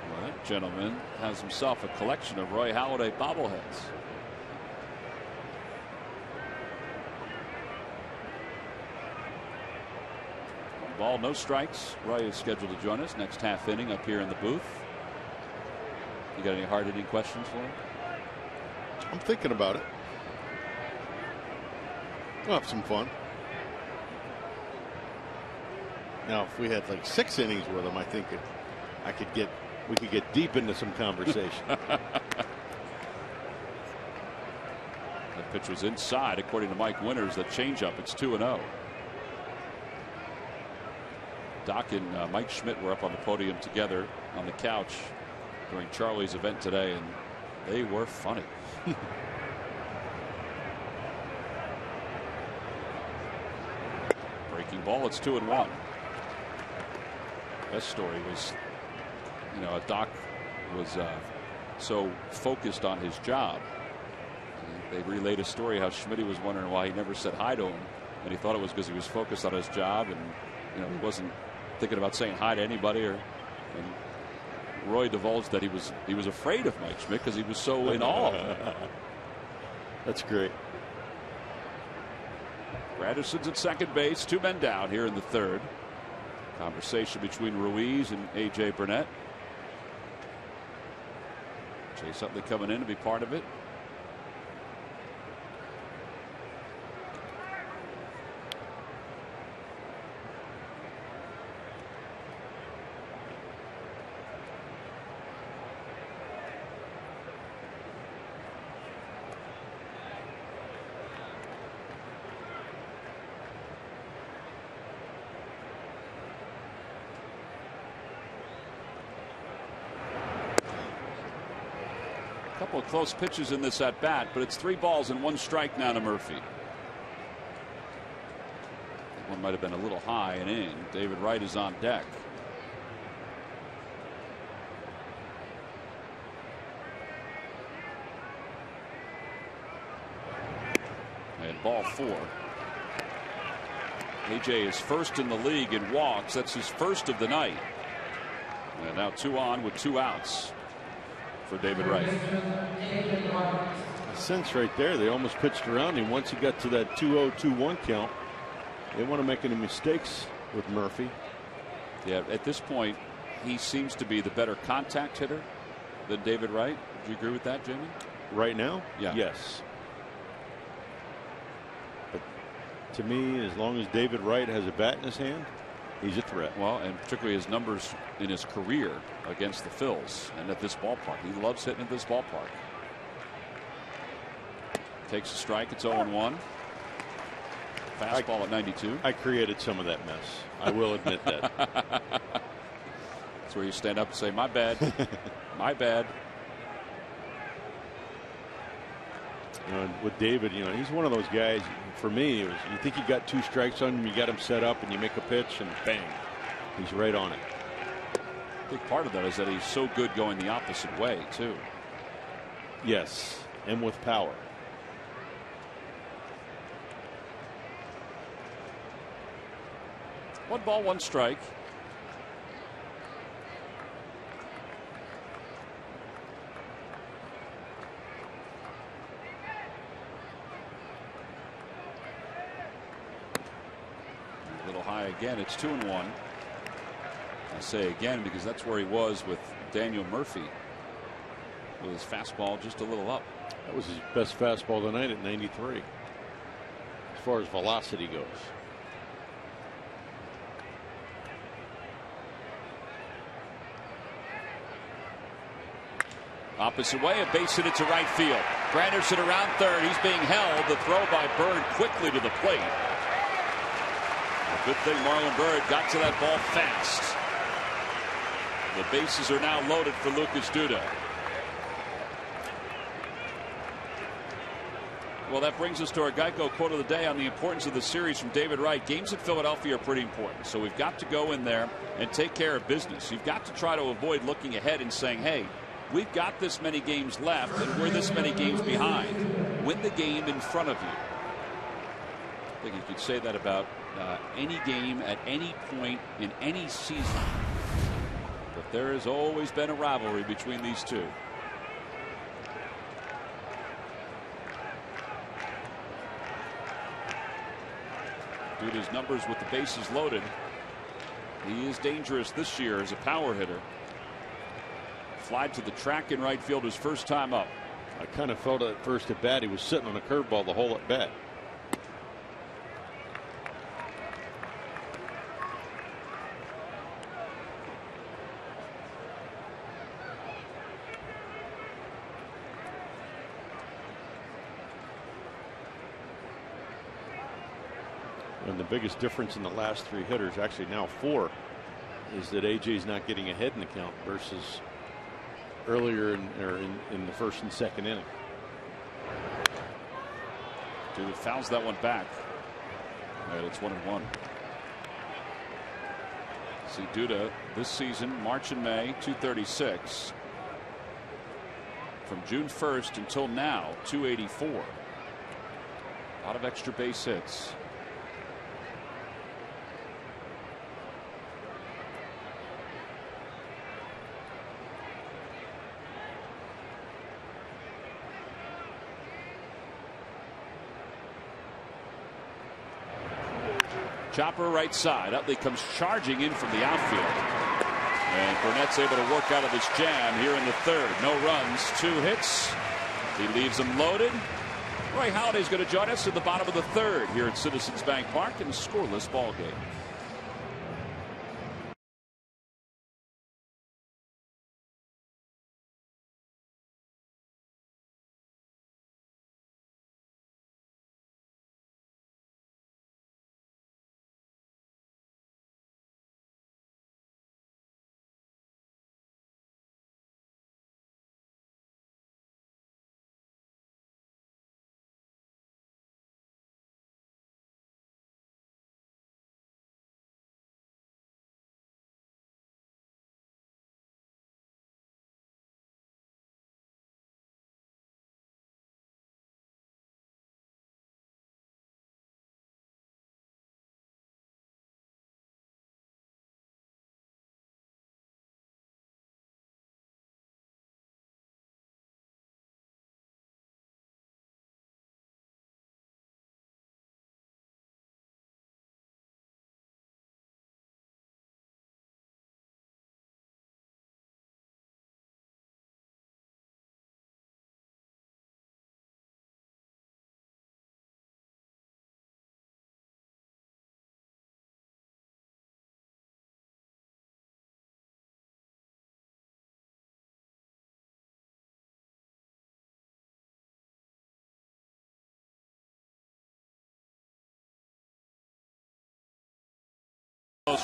Well, that gentleman has himself a collection of Roy Halladay bobbleheads. Ball, no strikes. Roy is scheduled to join us next half inning up here in the booth. You got any hard hitting questions for him? I'm thinking about it. We'll have some fun. Now, if we had like 6 innings with him, I think we could get deep into some conversation. That pitch was inside, according to Mike Winters. The changeup. It's 2-0. Doc and Mike Schmidt were up on the podium together on the couch during Charlie's event today, and they were funny. Breaking ball. It's 2-1. Best story was, Doc was so focused on his job. They relayed a story how Schmidt was wondering why he never said hi to him, and he thought it was because he was focused on his job, and he wasn't thinking about saying hi to anybody. And Roy divulged that he was afraid of Mike Schmidt because he was so in awe of him. That's great. Granderson's at second base. 2 men down here in the third. Conversation between Ruiz and A.J. Burnett. Chase Utley coming in to be part of it. Couple of close pitches in this at bat, but it's 3 balls and 1 strike now to Murphy. One might have been a little high and in. David Wright is on deck. And ball 4. AJ is first in the league in walks. That's his first of the night. And now 2 on with 2 outs for David Wright. A sense right there. They almost pitched around him once he got to that 2-0, 2-1 count. They don't want to make any mistakes with Murphy. Yeah, at this point, he seems to be the better contact hitter than David Wright. Do you agree with that, Jamie? Right now? Yeah. Yes. But to me, as long as David Wright has a bat in his hand, he's a threat. Well, and particularly his numbers in his career against the Phils and at this ballpark. He loves hitting at this ballpark. Takes a strike. It's 0-1. Fastball at 92. I created some of that mess. I will admit that. That's where you stand up and say, my bad. My bad. You know, with David, you know, he's one of those guys. For me, it was, you think you got 2 strikes on him, you got him set up, and you make a pitch, and bang, he's right on it. A big part of that is that he's so good going the opposite way, too. Yes, and with power. One ball, 1 strike. A little high again. It's 2-1. I say again because that's where he was with Daniel Murphy, with his fastball just a little up. That was his best fastball tonight at 93 as far as velocity goes. Opposite way, a base hit to right field. Granderson around third. He's being held. The throw by Bird quickly to the plate. A good thing Marlon Bird got to that ball fast. The bases are now loaded for Lucas Duda. Well, that brings us to our Geico quote of the day on the importance of the series from David Wright. Games at Philadelphia are pretty important, so we've got to go in there and take care of business. You've got to try to avoid looking ahead and saying, hey, we've got this many games left and we're this many games behind. Win the game in front of you. I think you could say that about any game at any point in any season. But there has always been a rivalry between these two. Duda's numbers with the bases loaded. He is dangerous this year as a power hitter. Fly to the track in right field his first time up. I kind of felt at first at bat he was sitting on a curveball the whole at bat. And the biggest difference in the last 3 hitters, actually now 4, is that AJ's not getting ahead in the count versus earlier in the first and second inning. Duda fouls that one back. And it's 1-1. See Duda this season, March and May, 236. From June 1st until now, 284. A lot of extra base hits. Chopper right side. Utley comes charging in from the outfield. And Burnett's able to work out of this jam here in the third. No runs, 2 hits. He leaves them loaded. Roy Halladay's going to join us at the bottom of the third here at Citizens Bank Park in a scoreless ball game.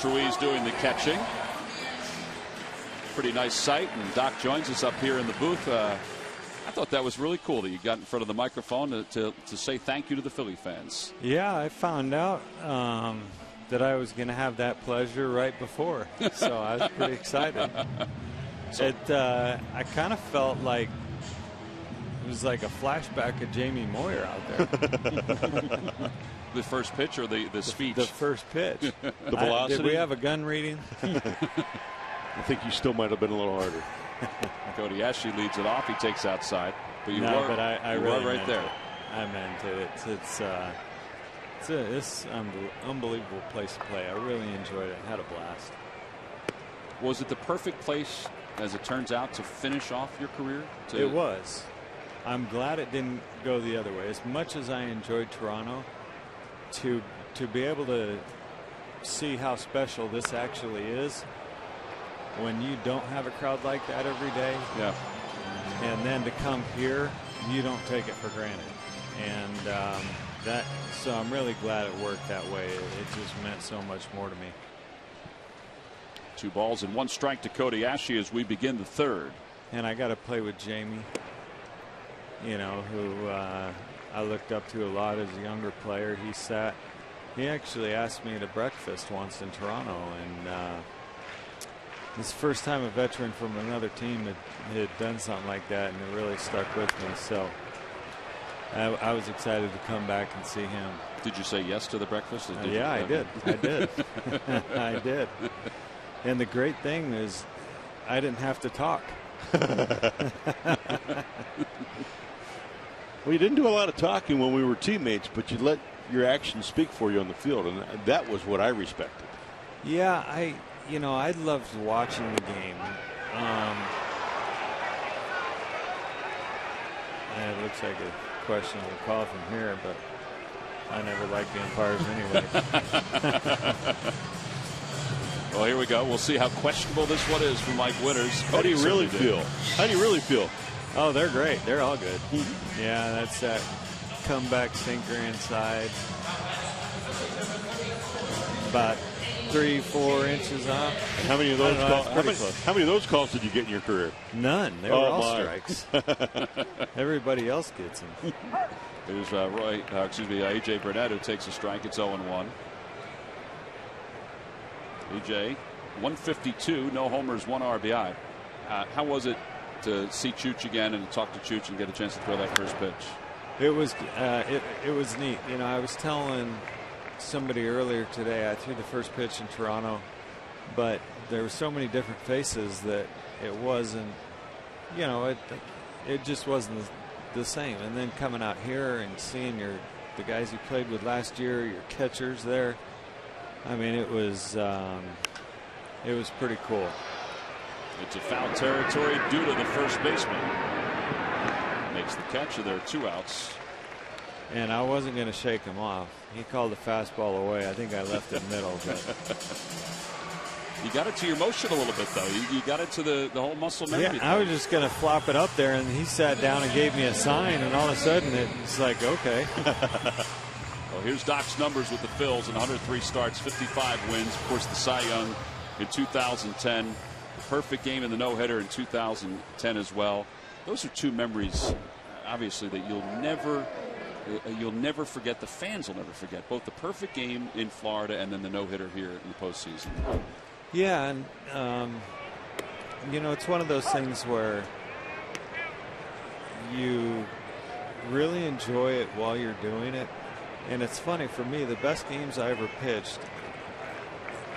Ruiz doing the catching. Pretty nice sight, and Doc joins us up here in the booth. I thought that was really cool that you got in front of the microphone to say thank you to the Philly fans. Yeah, I found out that I was going to have that pleasure right before, so I was pretty excited. I kind of felt like it was like a flashback of Jamie Moyer out there. The first pitch or the speech? The first pitch. The velocity? Did we have a gun reading? I think you still might have been a little harder. Cody Ashley leads it off. He takes outside. But you no, were, but I you really were right there. I meant it. It's an unbelievable place to play. I really enjoyed it. I had a blast. Was it the perfect place, as it turns out, to finish off your career? It was. I'm glad it didn't go the other way. As much as I enjoyed Toronto, to be able to see how special this actually is when you don't have a crowd like that every day. Yeah. And then to come here, you don't take it for granted. And so I'm really glad it worked that way. It just meant so much more to me. 2 balls and 1 strike to Cody Ashley as we begin the third. And I got to play with Jamie, you know, who I looked up to a lot as a younger player. He actually asked me to breakfast once in Toronto, and it's the first time a veteran from another team had done something like that, and it really stuck with me. So I was excited to come back and see him. Did you say yes to the breakfast? Yeah, I did. I did. And the great thing is I didn't have to talk. Well, you didn't do a lot of talking when we were teammates, but you let your actions speak for you on the field, and that was what I respected. Yeah, I loved watching the game. And it looks like a questionable call from here, but I never liked the umpires anyway. Well, here we go. We'll see how questionable this one is for Mike Winters. How do you really feel? How do you really feel? Oh, they're great. They're all good. Yeah, that's that comeback sinker inside. About 3-4 inches off. And how many of those calls? How many of those calls did you get in your career? None. They were all strikes. Everybody else gets them. Here's A.J. Burnett, who takes a strike. It's 0-1. A.J. 152, no homers, 1 RBI. How was it to see Chooch again and to talk to Chooch and get a chance to throw that first pitch? It was neat. You know, I was telling somebody earlier today I threw the first pitch in Toronto, but there were so many different faces that it wasn't, you know, it just wasn't the same. And then coming out here and seeing the guys you played with last year, your catchers there, I mean, it was pretty cool. It's a foul territory due to the first baseman. Makes the catch, and there are 2 outs. And I wasn't going to shake him off. He called the fastball away. I think I left it middle. But you got it to your motion a little bit, though. You got it to the whole muscle memory. Yeah, I was just going to flop it up there, and he sat down and gave me a sign, and all of a sudden it's like, okay. Well, here's Doc's numbers with the Phils in 103 starts, 55 wins. Of course, the Cy Young in 2010. The perfect game in the no-hitter in 2010 as well. Those are 2 memories, obviously, that you'll never forget. The fans will never forget. Both the perfect game in Florida and then the no-hitter here in the postseason. Yeah, and you know, it's one of those things where you really enjoy it while you're doing it. And it's funny, for me, the best games I ever pitched,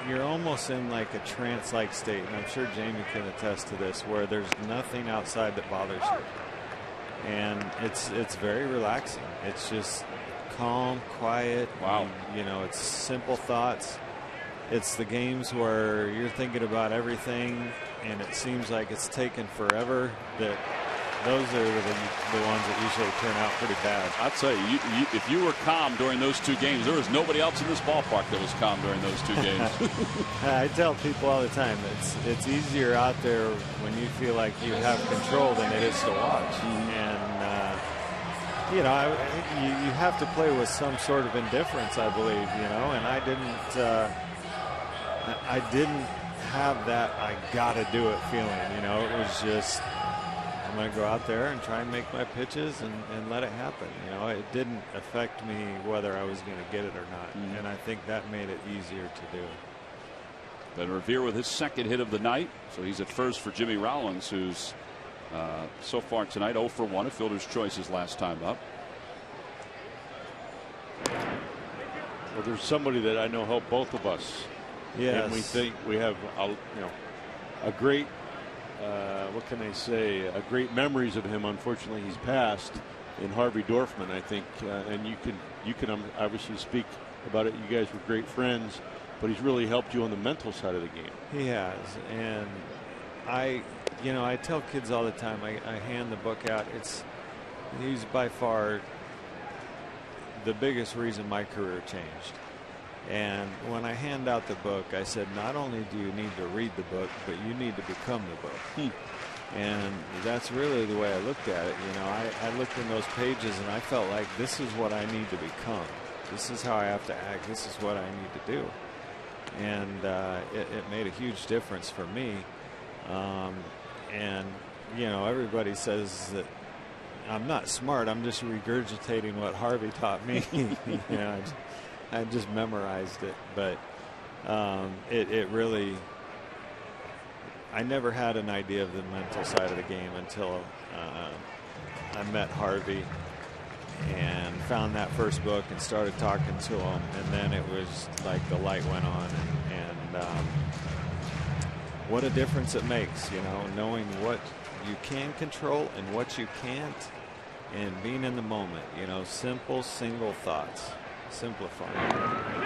you're almost in like a trance-like state, and I'm sure Jamie can attest to this, where there's nothing outside that bothers you. And it's very relaxing. It's just calm, quiet. Wow. You know, it's simple thoughts. It's the games where you're thinking about everything, and it seems like it's taken forever. Those are the ones that usually turn out pretty bad. I'll tell you, if you were calm during those 2 games, there was nobody else in this ballpark that was calm during those 2 games. I tell people all the time, it's easier out there when you feel like you have control than it is to watch. And you know, you have to play with some sort of indifference, I believe. You know, and I didn't. I didn't have that I gotta do it feeling. You know, it was just, I'm going to go out there and try and make my pitches and let it happen. You know, it didn't affect me whether I was going to get it or not. And I think that made it easier to do. Ben Revere with his second hit of the night. So he's at first for Jimmy Rollins, who's so far tonight 0 for 1 at fielder's choices last time up. Well, there's somebody that I know helped both of us. Yes. And we think we have a great what can I say, great memories of him. Unfortunately, he's passed, in Harvey Dorfman, I think, and you can obviously speak about it. You guys were great friends, but he's really helped you on the mental side of the game. He has, and I tell kids all the time, I hand the book out. He's by far the biggest reason my career changed. And when I hand out the book, I said, not only do you need to read the book, but you need to become the book. And that's really the way I looked at it. You know, I looked in those pages and I felt like this is what I need to become. This is how I have to act. This is what I need to do. And it made a huge difference for me. And, you know, everybody says that I'm not smart. I'm just regurgitating what Harvey taught me. You know, I just memorized it. But it really, I never had an idea of the mental side of the game until I met Harvey and found that first book and started talking to him, and then it was like the light went on, and what a difference it makes, you know, knowing what you can control and what you can't, and being in the moment, you know, simple single thoughts, simplifying.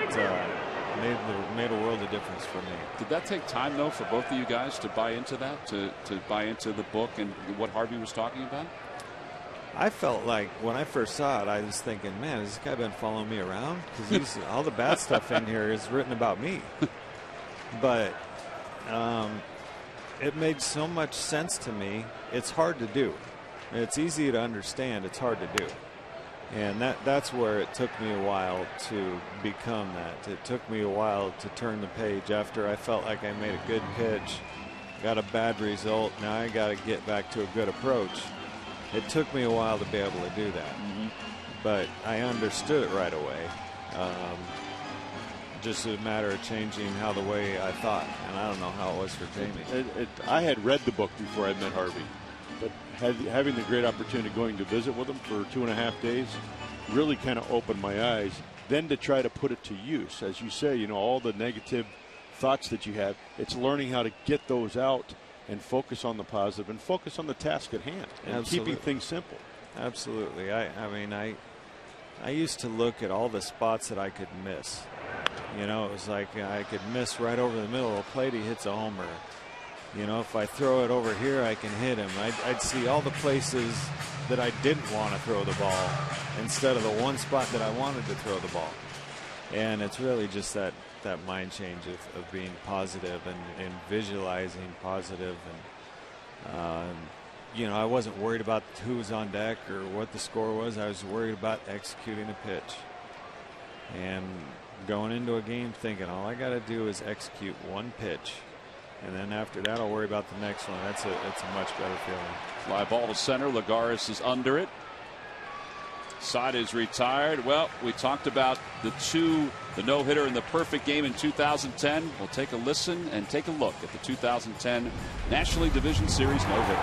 It made a world of difference for me. Did that take time, though, for both of you guys to buy into that, to buy into the book and what Harvey was talking about? I felt like when I first saw it, I was thinking, man, has this guy been following me around? Because all the bad stuff in here is written about me. But it made so much sense to me. It's hard to do. It's easy to understand. It's hard to do. And that's where it took me a while to become that. It took me a while to turn the page after I felt like I made a good pitch, got a bad result. Now I got to get back to a good approach. It took me a while to be able to do that. But I understood it right away. Just a matter of changing how the way I thought. And I don't know how it was for Jamie. I had read the book before I met Harvey. But having the great opportunity going to visit with him for 2.5 days really kind of opened my eyes. Then to try to put it to use, as you say, you know, all the negative thoughts that you have, it's learning how to get those out and focus on the positive and focus on the task at hand and keeping things simple. Absolutely. I mean, I used to look at all the spots that I could miss. You know, it was like I could miss right over the middle of the plate. He hits a homer. You know, if I throw it over here, I can hit him. I'd see all the places that I didn't want to throw the ball instead of the one spot that I wanted to throw the ball. And it's really just that mind change of being positive and visualizing positive. And, you know, I wasn't worried about who was on deck or what the score was. I was worried about executing a pitch. And going into a game thinking all I got to do is execute one pitch. And then after that, I'll worry about the next one. It's a much better feeling. Fly ball to center. Lagares is under it. Side is retired. Well, we talked about the no-hitter and the perfect game in 2010. We'll take a listen and take a look at the 2010 National League Division Series no-hitter.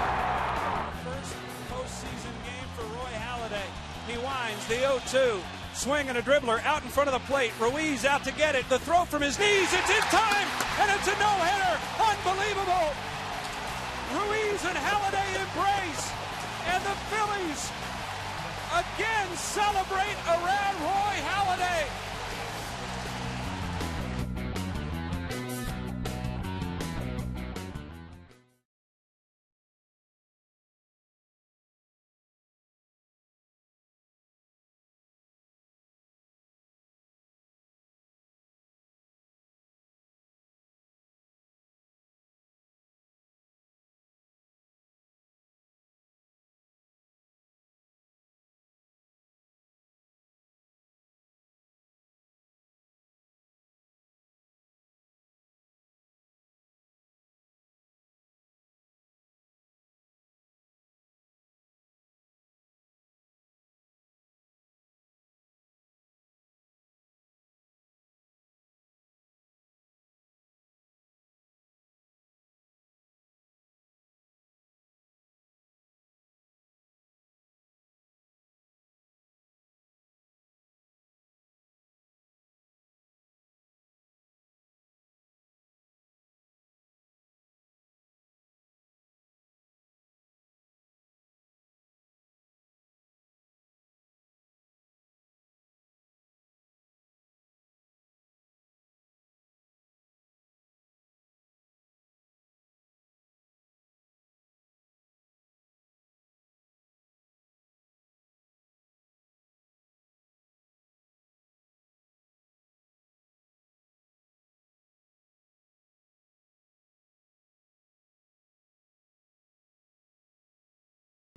First postseason game for Roy Halladay. He winds the 0-2. Swing and a dribbler out in front of the plate. Ruiz out to get it. The throw from his knees. It's in time, and it's a no-hitter. Unbelievable. Ruiz and Halladay embrace, and the Phillies again celebrate around Roy Halladay.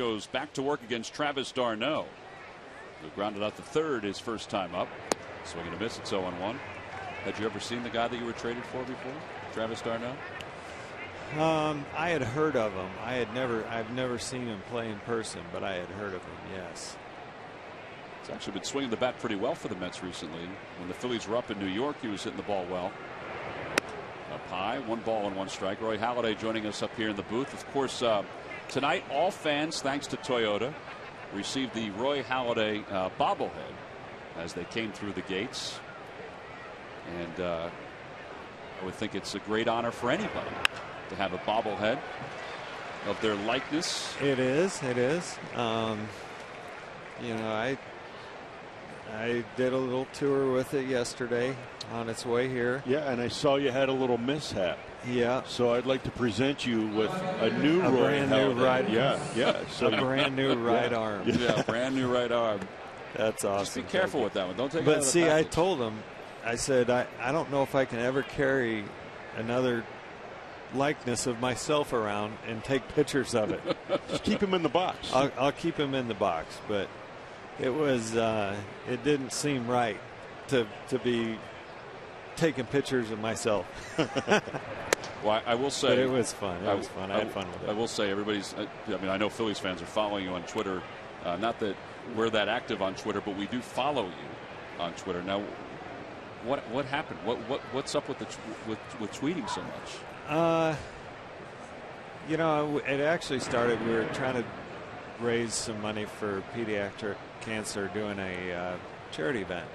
Goes back to work against Travis d'Arnaud. Who grounded out the third his first time up. Swing and a miss. It's 0-1. Had you ever seen the guy that you were traded for before, Travis d'Arnaud? I had heard of him. I've never seen him play in person, but I had heard of him. Yes. He's actually been swinging the bat pretty well for the Mets recently. When the Phillies were up in New York, he was hitting the ball well. Up high, 1 ball and 1 strike. Roy Halladay joining us up here in the booth. Of course, tonight, all fans, thanks to Toyota, received the Roy Halladay bobblehead as they came through the gates. And I would think it's a great honor for anybody to have a bobblehead of their likeness. It is. It is. You know, I did a little tour with it yesterday on its way here. Yeah, and I saw you had a little mishap. Yeah. So I'd like to present you with a new brand new right. Yeah. So a brand new right arm. Yeah, brand new right arm. That's awesome. Just be careful with that one. Don't take it out But of the see, package. I told him, I said, I don't know if I can ever carry another likeness of myself around and take pictures of it. just keep him in the box. I'll keep him in the box, but it was it didn't seem right to be taking pictures of myself. Well, I will say, but it was fun. It was fun. I had fun with it. I will say, everybody's. I mean, I know Phillies fans are following you on Twitter. Not that we're that active on Twitter, but we do follow you on Twitter. Now, what happened? What's up with with tweeting so much? You know, it actually started. We were trying to raise some money for pediatric cancer, doing a charity event,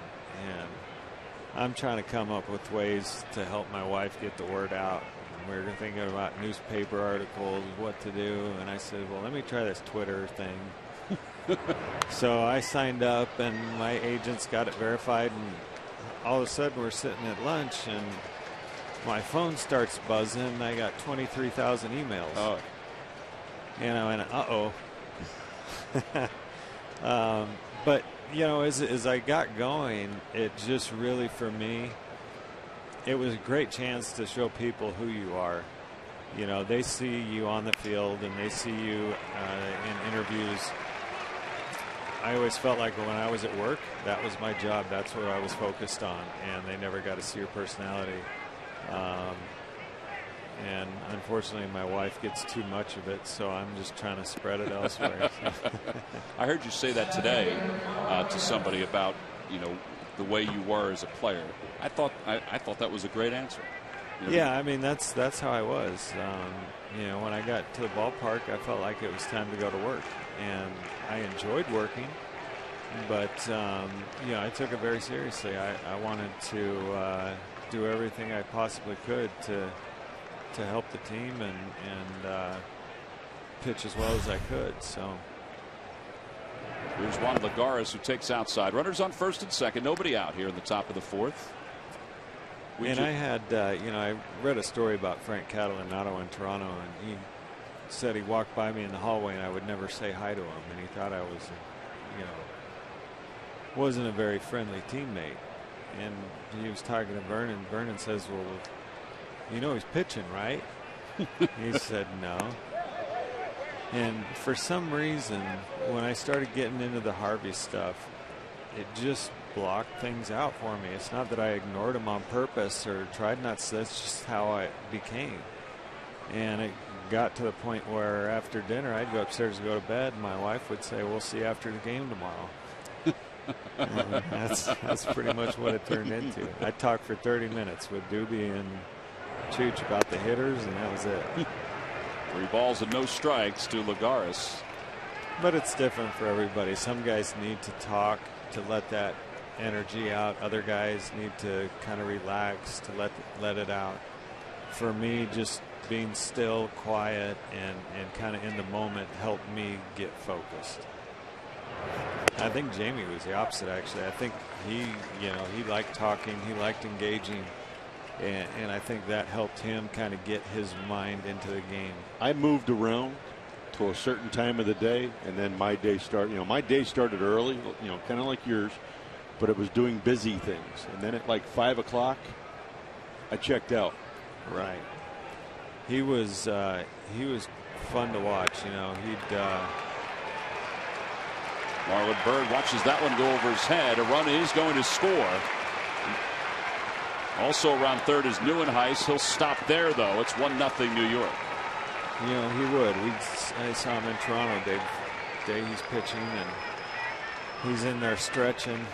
and I'm trying to come up with ways to help my wife get the word out. And we were thinking about newspaper articles, what to do, and I said, well, let me try this Twitter thing. So I signed up, and my agents got it verified, and all of a sudden we're sitting at lunch, and my phone starts buzzing, and I got 23,000 emails. Oh. And I went, uh-oh. But, you know, as I got going, it just really, for me, it was a great chance to show people who you are. You know, they see you on the field, and they see you in interviews. I always felt like when I was at work, that was my job. That's what I was focused on, and they never got to see your personality. And unfortunately, my wife gets too much of it, so I'm just trying to spread it elsewhere. I heard you say that today to somebody about, you know, the way you were as a player. I thought that was a great answer. You know? Yeah, I mean, that's how I was. You know, when I got to the ballpark, I felt like it was time to go to work, and I enjoyed working, but you know, I took it very seriously. I wanted to do everything I possibly could to help the team and pitch as well as I could. So here's Juan Lagares, who takes outside. Runners on first and second. Nobody out here in the top of the fourth. I had, you know, I read a story about Frank Catalinato in Toronto, and he said he walked by me in the hallway and I would never say hi to him, and he thought I was, you know, wasn't a very friendly teammate. And he was talking to Vernon. Vernon says, well, you know he's pitching, right? He said no. And for some reason, when I started getting into the Harvey stuff, it just blocked things out for me. It's not that I ignored him on purpose or tried not to. That's just how I became. And it got to the point where after dinner, I'd go upstairs to go to bed, and my wife would say, we'll see you after the game tomorrow. And that's pretty much what it turned into. I talked for 30 minutes with Doobie and Chooch about the hitters, and that was it. 3 balls and no strikes to Lagares. But it's different for everybody. Some guys need to talk to let that energy out. Other guys need to kind of relax to let it out. For me, just being still, quiet, and kind of in the moment helped me get focused. I think Jamie was the opposite, actually. I think he liked talking, he liked engaging, and I think that helped him kind of get his mind into the game. I moved around to a certain time of the day, and then my day started. You know, my day started early, you know, kind of like yours, but it was doing busy things. And then at like 5 o'clock, I checked out. Right. He was fun to watch. You know, Marlon Byrd watches that one go over his head. A run is going to score. Also around third is Neuenhuis. He'll stop there, though. It's 1-0 New York. You know, he would. I saw him in Toronto. Day he's pitching, and he's in there stretching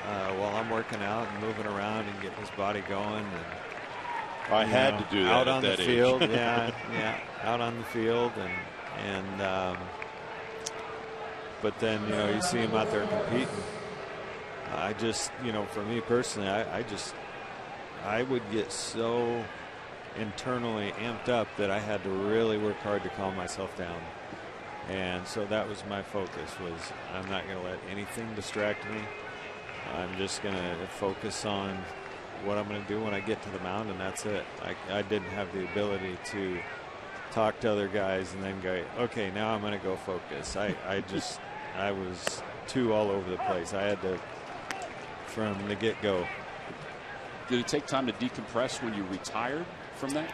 while I'm working out and moving around and getting his body going. And I had to do that out at on that the age. field. Yeah, out on the field, but then you see him out there competing. I just, for me personally, I would get so internally amped up that I had to really work hard to calm myself down. And so that was my focus, was I'm not going to let anything distract me. I'm just going to focus on what I'm going to do when I get to the mound, and that's it. I didn't have the ability to talk to other guys and then go, okay, now I'm going to go focus. I was too all over the place. I had to, from the get-go. Did it take time to decompress when you retired from that?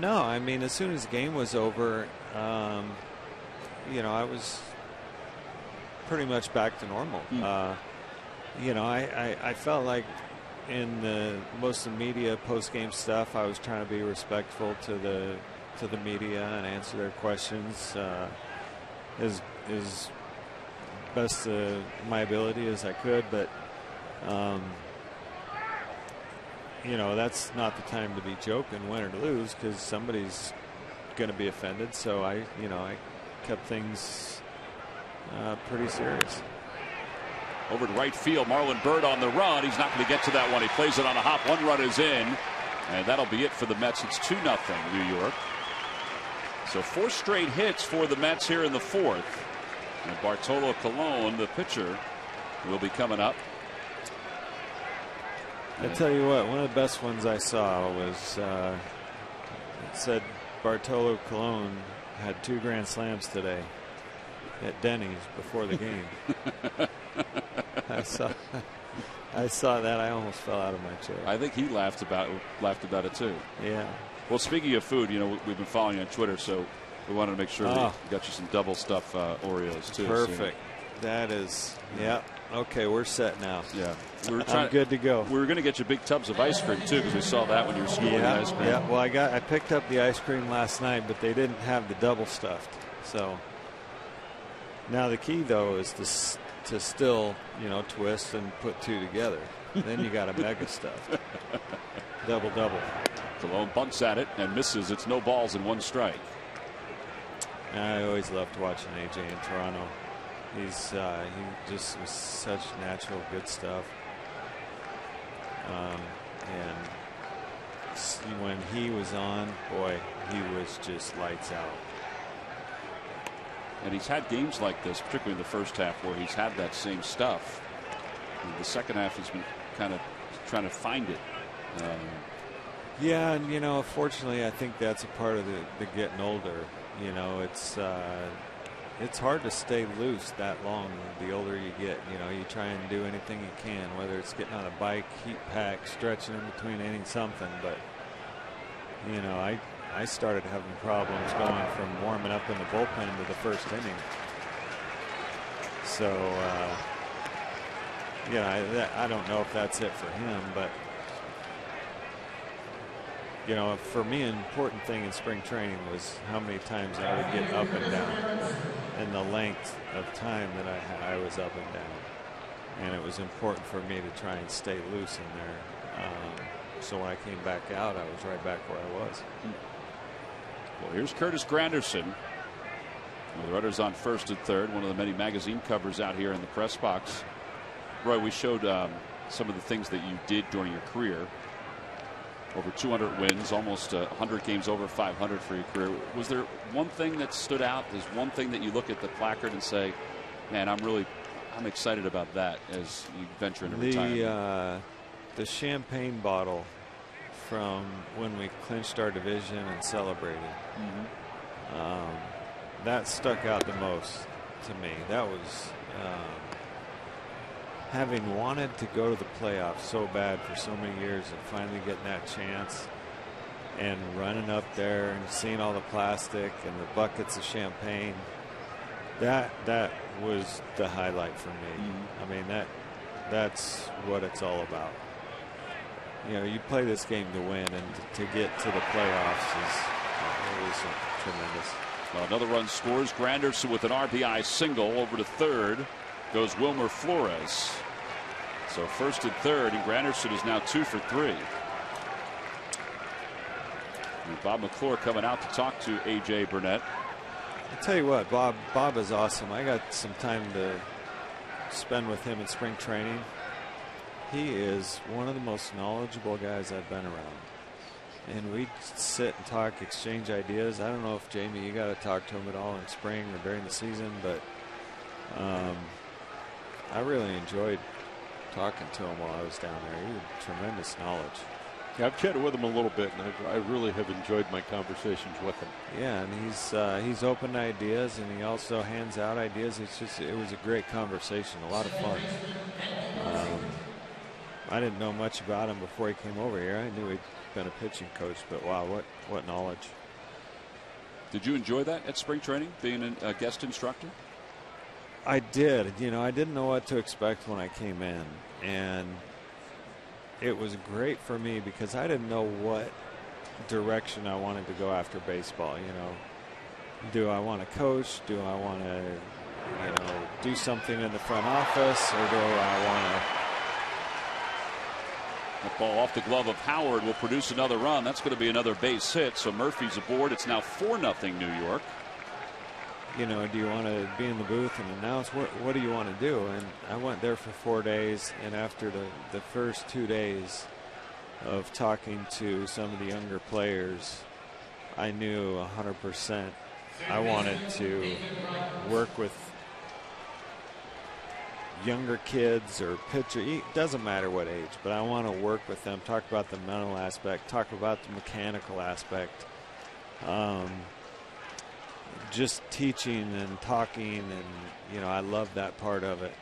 No, I mean, as soon as the game was over, I was pretty much back to normal. I felt like in most of the media post-game stuff, I was trying to be respectful to the media and answer their questions as best of my ability as I could, but that's not the time to be joking, win or lose, because somebody's going to be offended. So I kept things pretty serious. Over to right field, Marlon Byrd on the run. He's not going to get to that one. He plays it on a hop. One run is in, and that'll be it for the Mets. It's 2-0 New York. So 4 straight hits for the Mets here in the fourth. And Bartolo Colon, the pitcher, will be coming up. I tell you what, one of the best ones I saw was it said Bartolo Colon had 2 grand slams today at Denny's before the game. I saw that. I almost fell out of my chair. I think he laughed about it too. Yeah. Well, speaking of food, we've been following you on Twitter, so we wanted to make sure that we got you some double stuff Oreos too. Perfect. So. That is, yeah. Okay, we're set now. Yeah. I'm good to go. We were going to get you big tubs of ice cream too, because we saw that when you were schooling the ice cream. Yeah. Well, I picked up the ice cream last night, but they didn't have the double stuffed. So now the key though is to still twist and put 2 together. Then you got a mega stuff. Double. Colon bunts at it and misses. It's no balls and 1 strike. I always loved watching AJ in Toronto. He just was such natural good stuff. And when he was on, boy, he was just lights out. And he's had games like this, particularly in the first half, where he's had that same stuff. In the second half, he's been kind of trying to find it. Yeah, and fortunately, I think that's a part of the getting older. It's hard to stay loose that long the older you get. You try and do anything you can, whether it's getting on a bike, heat pack, stretching in between innings, something. But I started having problems going from warming up in the bullpen to the first inning. So I don't know if that's it for him, but for me, an important thing in spring training was how many times I would get up and down, and the length of time that I was up and down. And it was important for me to try and stay loose in there. So when I came back out, I was right back where I was. Well, here's Curtis Granderson. With the runners on first and third, one of the many magazine covers out here in the press box. Roy, we showed some of the things that you did during your career. Over 200 wins, almost 100 games over 500 for your career. Was there one thing that stood out? There's one thing that you look at the placard and say, man, I'm excited about that as you venture into retirement. The champagne bottle from when we clinched our division and celebrated. That stuck out the most to me. That was having wanted to go to the playoffs so bad for so many years and finally getting that chance and running up there and seeing all the plastic and the buckets of champagne. That was the highlight for me. I mean, that's what it's all about. You know, you play this game to win, and to get to the playoffs is tremendous. Well, another run scores. Granderson with an RBI single. Over to third goes Wilmer Flores. So first and third, and Granderson is now 2 for 3. And Bob McClure coming out to talk to A.J. Burnett. I'll tell you what, Bob is awesome. I got some time to spend with him in spring training. He is one of the most knowledgeable guys I've been around. And we sit and talk, exchange ideas. I don't know if, Jamie, you got to talk to him at all in spring or during the season, but I really enjoyed talking to him while I was down there. He had tremendous knowledge. Yeah, I've chatted with him a little bit, and I really have enjoyed my conversations with him. Yeah, and he's open to ideas, and he also hands out ideas. It was a great conversation, a lot of fun. I didn't know much about him before he came over here. I knew he'd been a pitching coach, but wow, what knowledge. Did you enjoy that at spring training, being a guest instructor? I did. You know, I didn't know what to expect when I came in, and it was great for me because I didn't know what direction I wanted to go after baseball. You know, do I want to coach? Do I want to, do something in the front office, or do I want to? That ball off the glove of Howard will produce another run. That's going to be another base hit. So Murphy's aboard. It's now 4-0 New York. You know, do you want to be in the booth and announce what do you want to do? And I went there for 4 days, and after the first 2 days of talking to some of the younger players, I knew 100% I wanted to work with younger kids or pitcher. It doesn't matter what age, but I want to work with them, talk about the mental aspect, talk about the mechanical aspect. Just teaching and talking, and I love that part of it,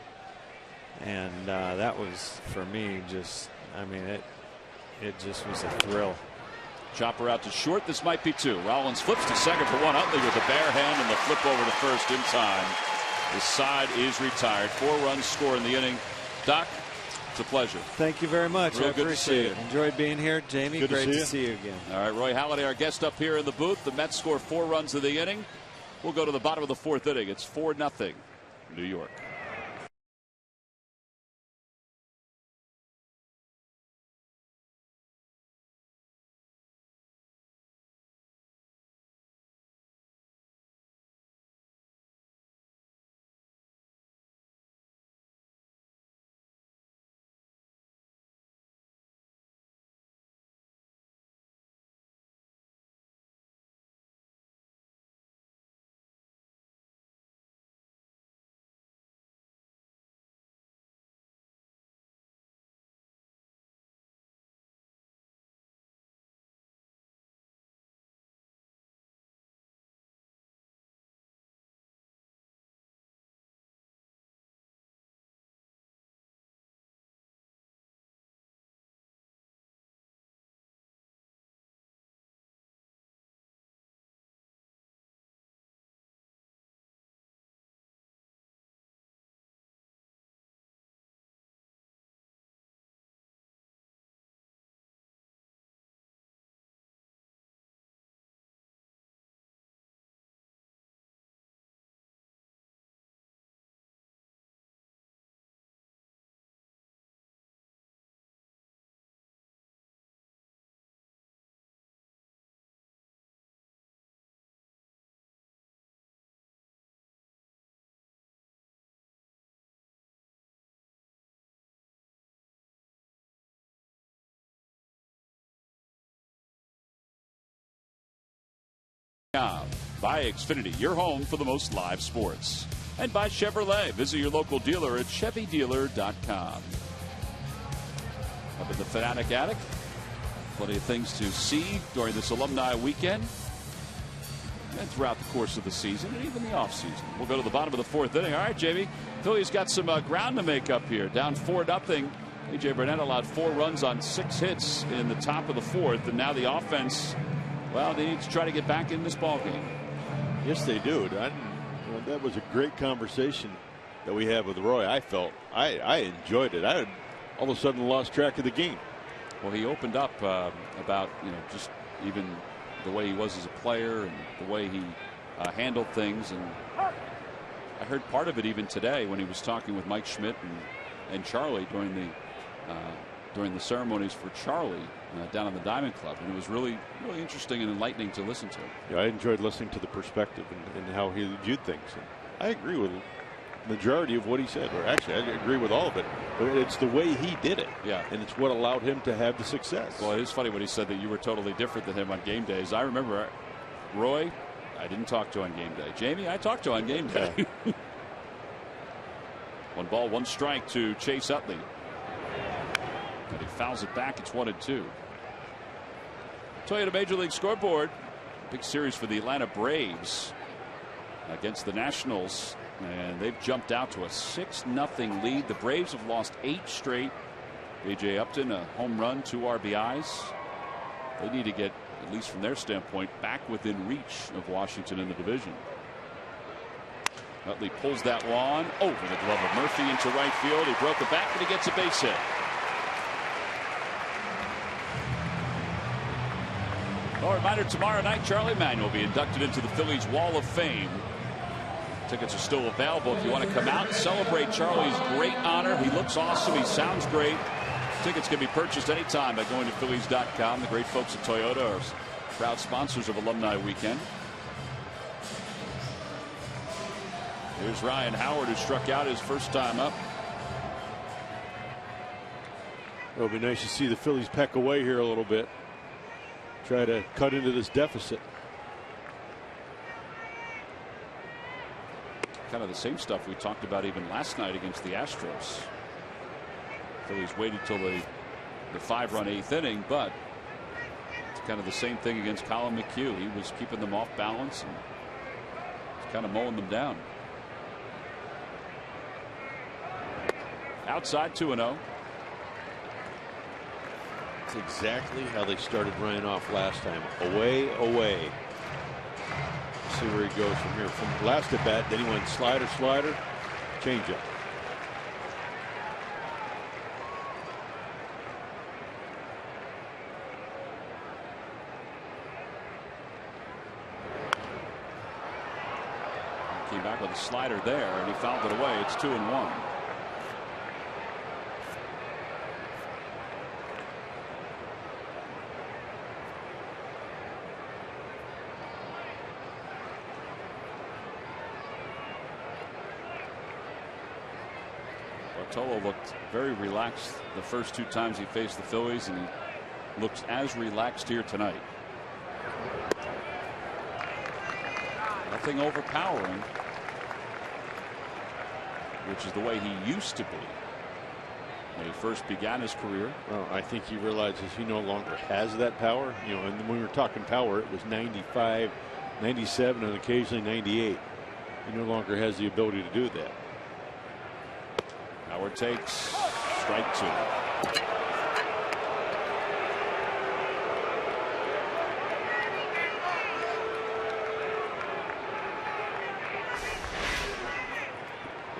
and that was for me it just was a thrill. Chopper out to short. This might be 2. Rollins flips to second for 1. Utley with the bare hand and the flip over to first in time. His side is retired. 4 runs score in the inning. Doc, it's a pleasure. Thank you very much. Real I good appreciate to see it. Enjoyed being here, Jamie. Great to see you again. All right, Roy Halladay, our guest up here in the booth. The Mets score 4 runs in the inning. We'll go to the bottom of the 4th inning. It's 4-0 New York. By Xfinity, your home for the most live sports. And by Chevrolet. Visit your local dealer at ChevyDealer.com. Up in the Fanatic Attic, plenty of things to see during this alumni weekend and throughout the course of the season and even the offseason. We'll go to the bottom of the 4th inning. All right, Jamie, Phillies got some ground to make up here. Down 4-0. A.J. Burnett allowed 4 runs on 6 hits in the top of the 4th, and now the offense, well, they need to try to get back in this ballgame. Yes, they do. Well, that was a great conversation that we had with Roy. I felt I enjoyed it. I had all of a sudden lost track of the game. Well, he opened up about just even the way he was as a player and the way he handled things, and I heard part of it even today when he was talking with Mike Schmidt and Charlie during the ceremonies for Charlie down in the Diamond Club, and it was really interesting and enlightening to listen to. Yeah, I enjoyed listening to the perspective and how he viewed things. And I agree with the majority of what he said, or actually I agree with all of it, but it's the way he did it. Yeah, and it's what allowed him to have the success. Well, it is funny when he said that you were totally different than him on game days. I remember Roy, I didn't talk to on game day. Jamie, I talked to on game day. Yeah. 1 ball, 1 strike to Chase Utley. And he fouls it back. It's 1-2. Toyota Major League Scoreboard. Big series for the Atlanta Braves against the Nationals. And they've jumped out to a 6-0 lead. The Braves have lost 8 straight. A.J. Upton, a home run, 2 RBIs. They need to get, at least from their standpoint, back within reach of Washington in the division. Utley pulls that one over the glove of Murphy into right field. He broke the back, but he gets a base hit. Well, reminder, tomorrow night, Charlie Manuel will be inducted into the Phillies Wall of Fame. Tickets are still available if you want to come out and celebrate Charlie's great honor. He looks awesome. He sounds great. Tickets can be purchased anytime by going to Phillies.com. The great folks at Toyota are proud sponsors of Alumni Weekend. Here's Ryan Howard, who struck out his first time up. It'll be nice to see the Phillies peck away here a little bit. Try to cut into this deficit. Kind of the same stuff we talked about even last night against the Astros. Phillies waited till the 5-run 8th inning, but it's kind of the same thing against Colin McHugh. He was keeping them off balance and kind of mowing them down. Outside 2-0. That's exactly how they started Ryan off last time. Away, away. See where he goes from here. From last at bat, then he went slider, changeup. Came back with a slider there, and he fouled it away. It's 2-1. Bartolo looked very relaxed the first 2 times he faced the Phillies, and he looks as relaxed here tonight. Nothing overpowering, which is the way he used to be when he first began his career. Well, I think he realizes he no longer has that power. You know, and when we were talking power, it was 95, 97, and occasionally 98. He no longer has the ability to do that. Howard takes strike 2.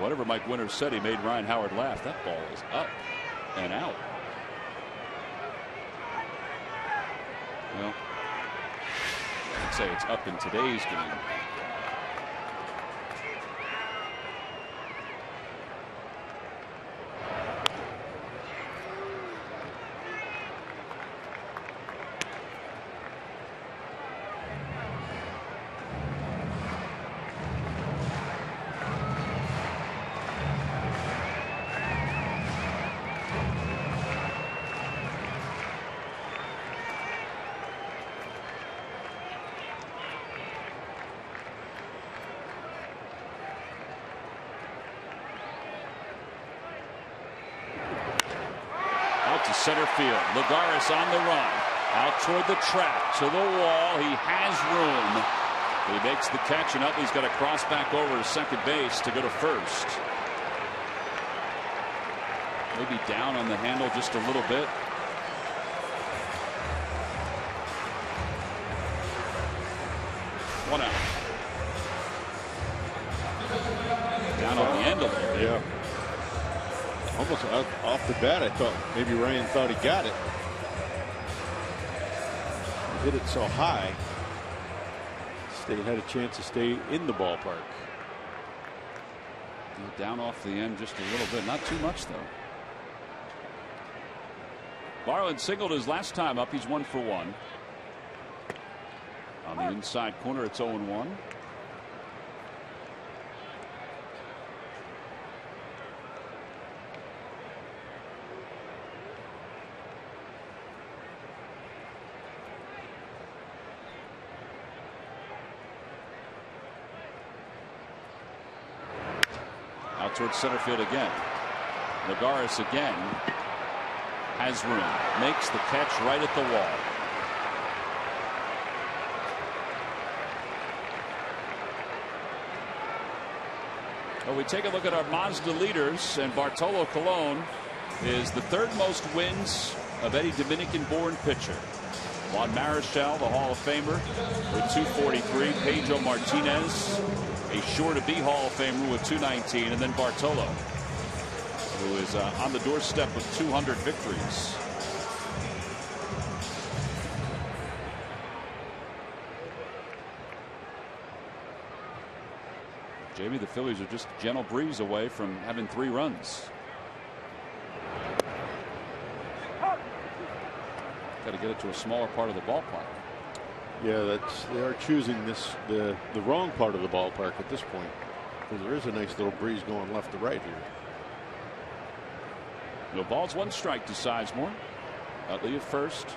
Whatever Mike Winters said, he made Ryan Howard laugh. That ball is up and out. Well, I'd say it's up in today's game. Center field. Lagares on the run. Out toward the track. To the wall. He has room. He makes the catch, and Utley's got to cross back over to second base to go to first. Maybe down on the handle just a little bit. One out. handle it. Yeah. Almost off the bat, I thought maybe Ryan thought he got it. He hit it so high. State had a chance to stay in the ballpark. Down off the end just a little bit. Not too much, though. Marlins singled his last time up. He's 1 for 1. On the inside corner, it's 0-1. Out towards center field again. Nagaris again has room. Makes the catch right at the wall. Well, we take a look at our Mazda leaders, and Bartolo Colon is the 3rd most wins of any Dominican-born pitcher. Juan Marichal, the Hall of Famer, with 243. Pedro Martinez, a sure-to-be Hall of Famer, with 219. And then Bartolo, who is on the doorstep of 200 victories. Jamie, the Phillies are just a gentle breeze away from having 3 runs. Got to get it to a smaller part of the ballpark. Yeah, they are choosing the wrong part of the ballpark at this point, because there is a nice little breeze going left to right here. No balls, 1 strike to Sizemore. Utley at first.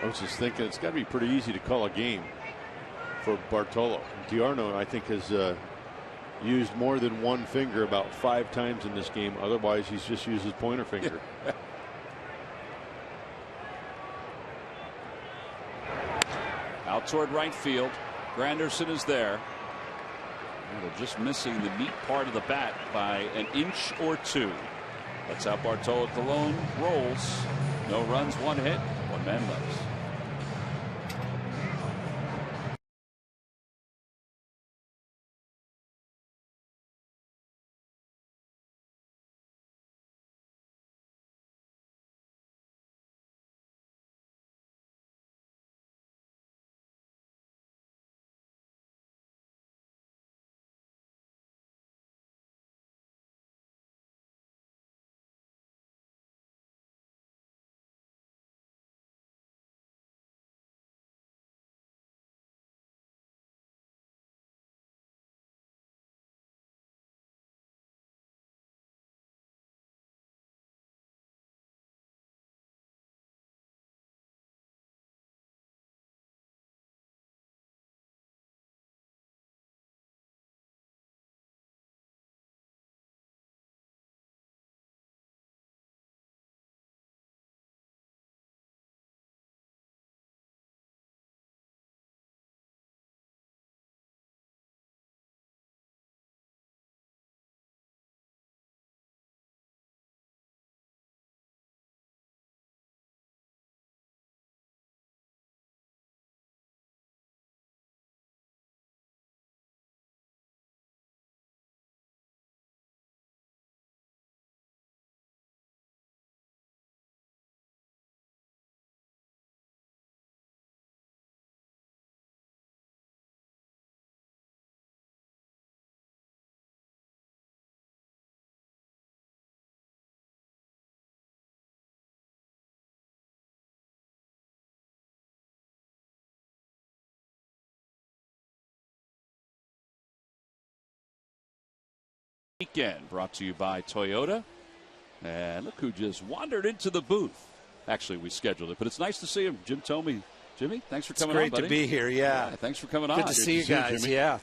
I was just thinking it's got to be pretty easy to call a game for Bartolo. Diarno, I think, has used more than 1 finger about 5 times in this game. Otherwise, he's just used his pointer finger. Out toward right field. Granderson is there. And they're just missing the meat part of the bat by an inch or 2. That's how Bartolo Colon rolls. No runs, 1 hit, 1 man left. Weekend brought to you by Toyota. And look who just wandered into the booth. Actually, we scheduled it, but it's nice to see him. Jim told me. Jimmy, thanks for coming on, buddy. It's great to be here, yeah. Thanks for coming on. Good to see you guys, yeah.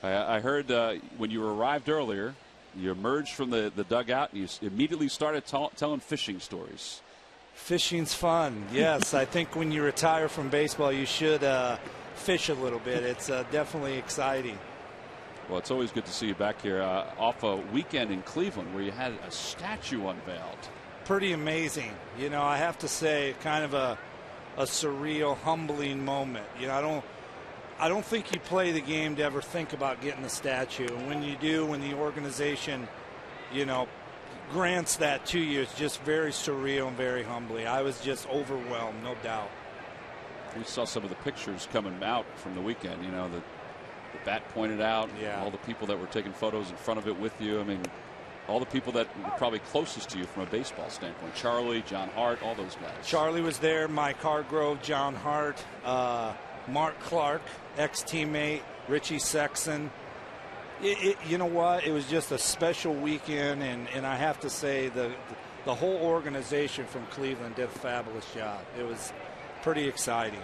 I heard when you arrived earlier, you emerged from the dugout and you immediately started telling fishing stories. Fishing's fun. Yes, I think when you retire from baseball, you should fish a little bit. It's definitely exciting. Well, it's always good to see you back here off a weekend in Cleveland where you had a statue unveiled. Pretty amazing. You know, I have to say, kind of a surreal, humbling moment. You know, I don't think you play the game to ever think about getting a statue. And when you do, when the organization, you know, grants that to you, it's just very surreal and very humbling. I was just overwhelmed, no doubt. We saw some of the pictures coming out from the weekend. You know, the bat pointed out, all the people that were taking photos in front of it with you. I mean, all the people that were probably closest to you from a baseball standpoint. Charlie, John Hart, all those guys. Charlie was there, Mike Hargrove, John Hart, Mark Clark, ex-teammate, Richie Sexton. You know what? It was just a special weekend, and I have to say the whole organization from Cleveland did a fabulous job. It was pretty exciting.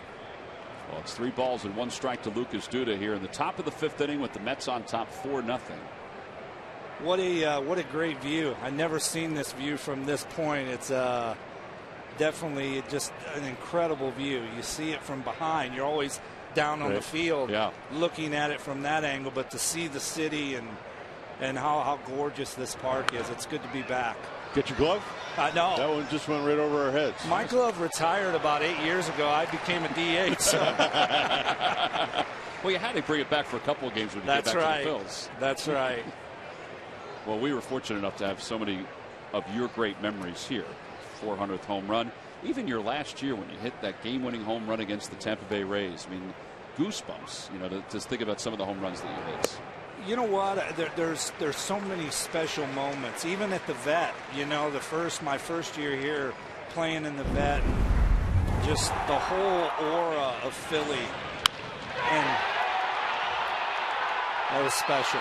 Well, it's 3 balls and 1 strike to Lucas Duda here in the top of the 5th inning with the Mets on top 4-0. What a great view. I've never seen this view from this point. It's definitely just an incredible view. You see it from behind. You're always down on the field looking at it from that angle, but to see the city and how gorgeous this park is, it's good to be back. Get your glove? No. That one just went right over our heads. My glove retired about 8 years ago. I became a DH. So. Well, you had to bring it back for a couple of games when you get back to the Phillies. That's right. Well, we were fortunate enough to have so many of your great memories here. 400th home run. Even your last year when you hit that game-winning home run against the Tampa Bay Rays. I mean, goosebumps, you know, to just think about some of the home runs that you hit. You know what? There's so many special moments. Even at the Vet, you know, my first year here playing in the Vet, just the whole aura of Philly, and that was special.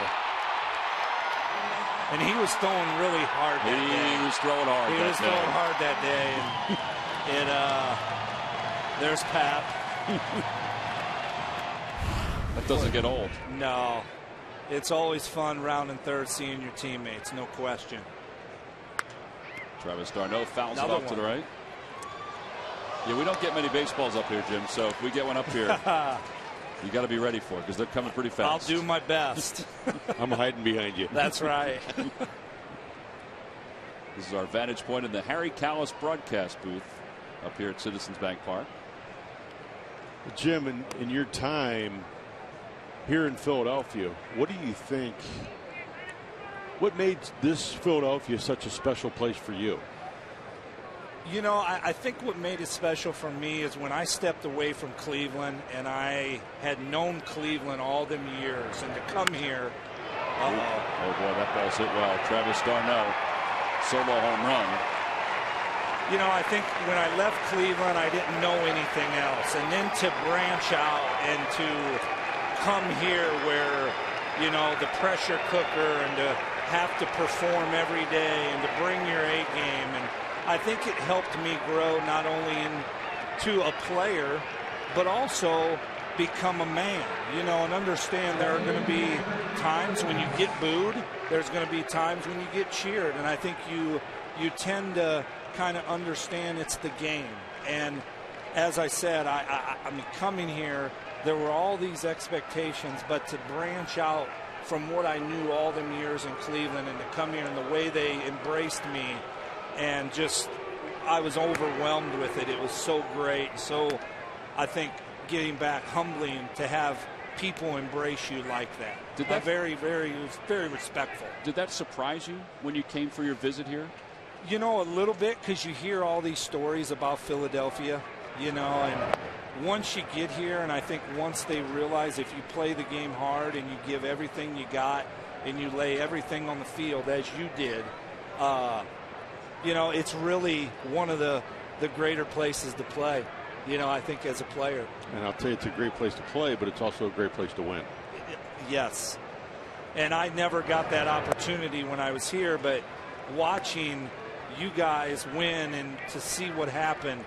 And he was throwing really hard that day. He was throwing hard He was throwing hard that day. And there's Pap. That doesn't get old. No. It's always fun rounding third, seeing your teammates, no question. Travis d'Arnaud fouls it off to the right. Yeah, we don't get many baseballs up here, Jim, so if we get one up here, you got to be ready for it because they're coming pretty fast. I'll do my best. I'm hiding behind you. That's right. This is our vantage point in the Harry Callis broadcast booth up here at Citizens Bank Park. Jim, in your time here in Philadelphia, what do you think, what made this Philadelphia such a special place for you? You know, I think what made it special for me is when I stepped away from Cleveland and I had known Cleveland all them years, and to come here. Oh boy, that ball's hit well. Travis d'Arnaud, solo home run. You know, I think when I left Cleveland, I didn't know anything else, and then to branch out and to come here where, you know, the pressure cooker, and to have to perform every day and to bring your A game, and I think it helped me grow not only into a player but also become a man, you know, and understand there are going to be times when you get booed, there's going to be times when you get cheered, and I think you tend to kind of understand it's the game. And as I said, I mean, coming here, there were all these expectations, but to branch out from what I knew all them years in Cleveland and to come here and the way they embraced me, and just I was overwhelmed with it. It was so great. So I think getting back, humbling to have people embrace you like that. It was very respectful. Did that surprise you when you came for your visit here? You know, a little bit, because you hear all these stories about Philadelphia, you know, and once you get here, and I think once they realize if you play the game hard and you give everything you got and you lay everything on the field as you did, you know, it's really one of the greater places to play, you know, I think, as a player. And I'll tell you, it's a great place to play, but it's also a great place to win. Yes. And I never got that opportunity when I was here, but watching you guys win and to see what happened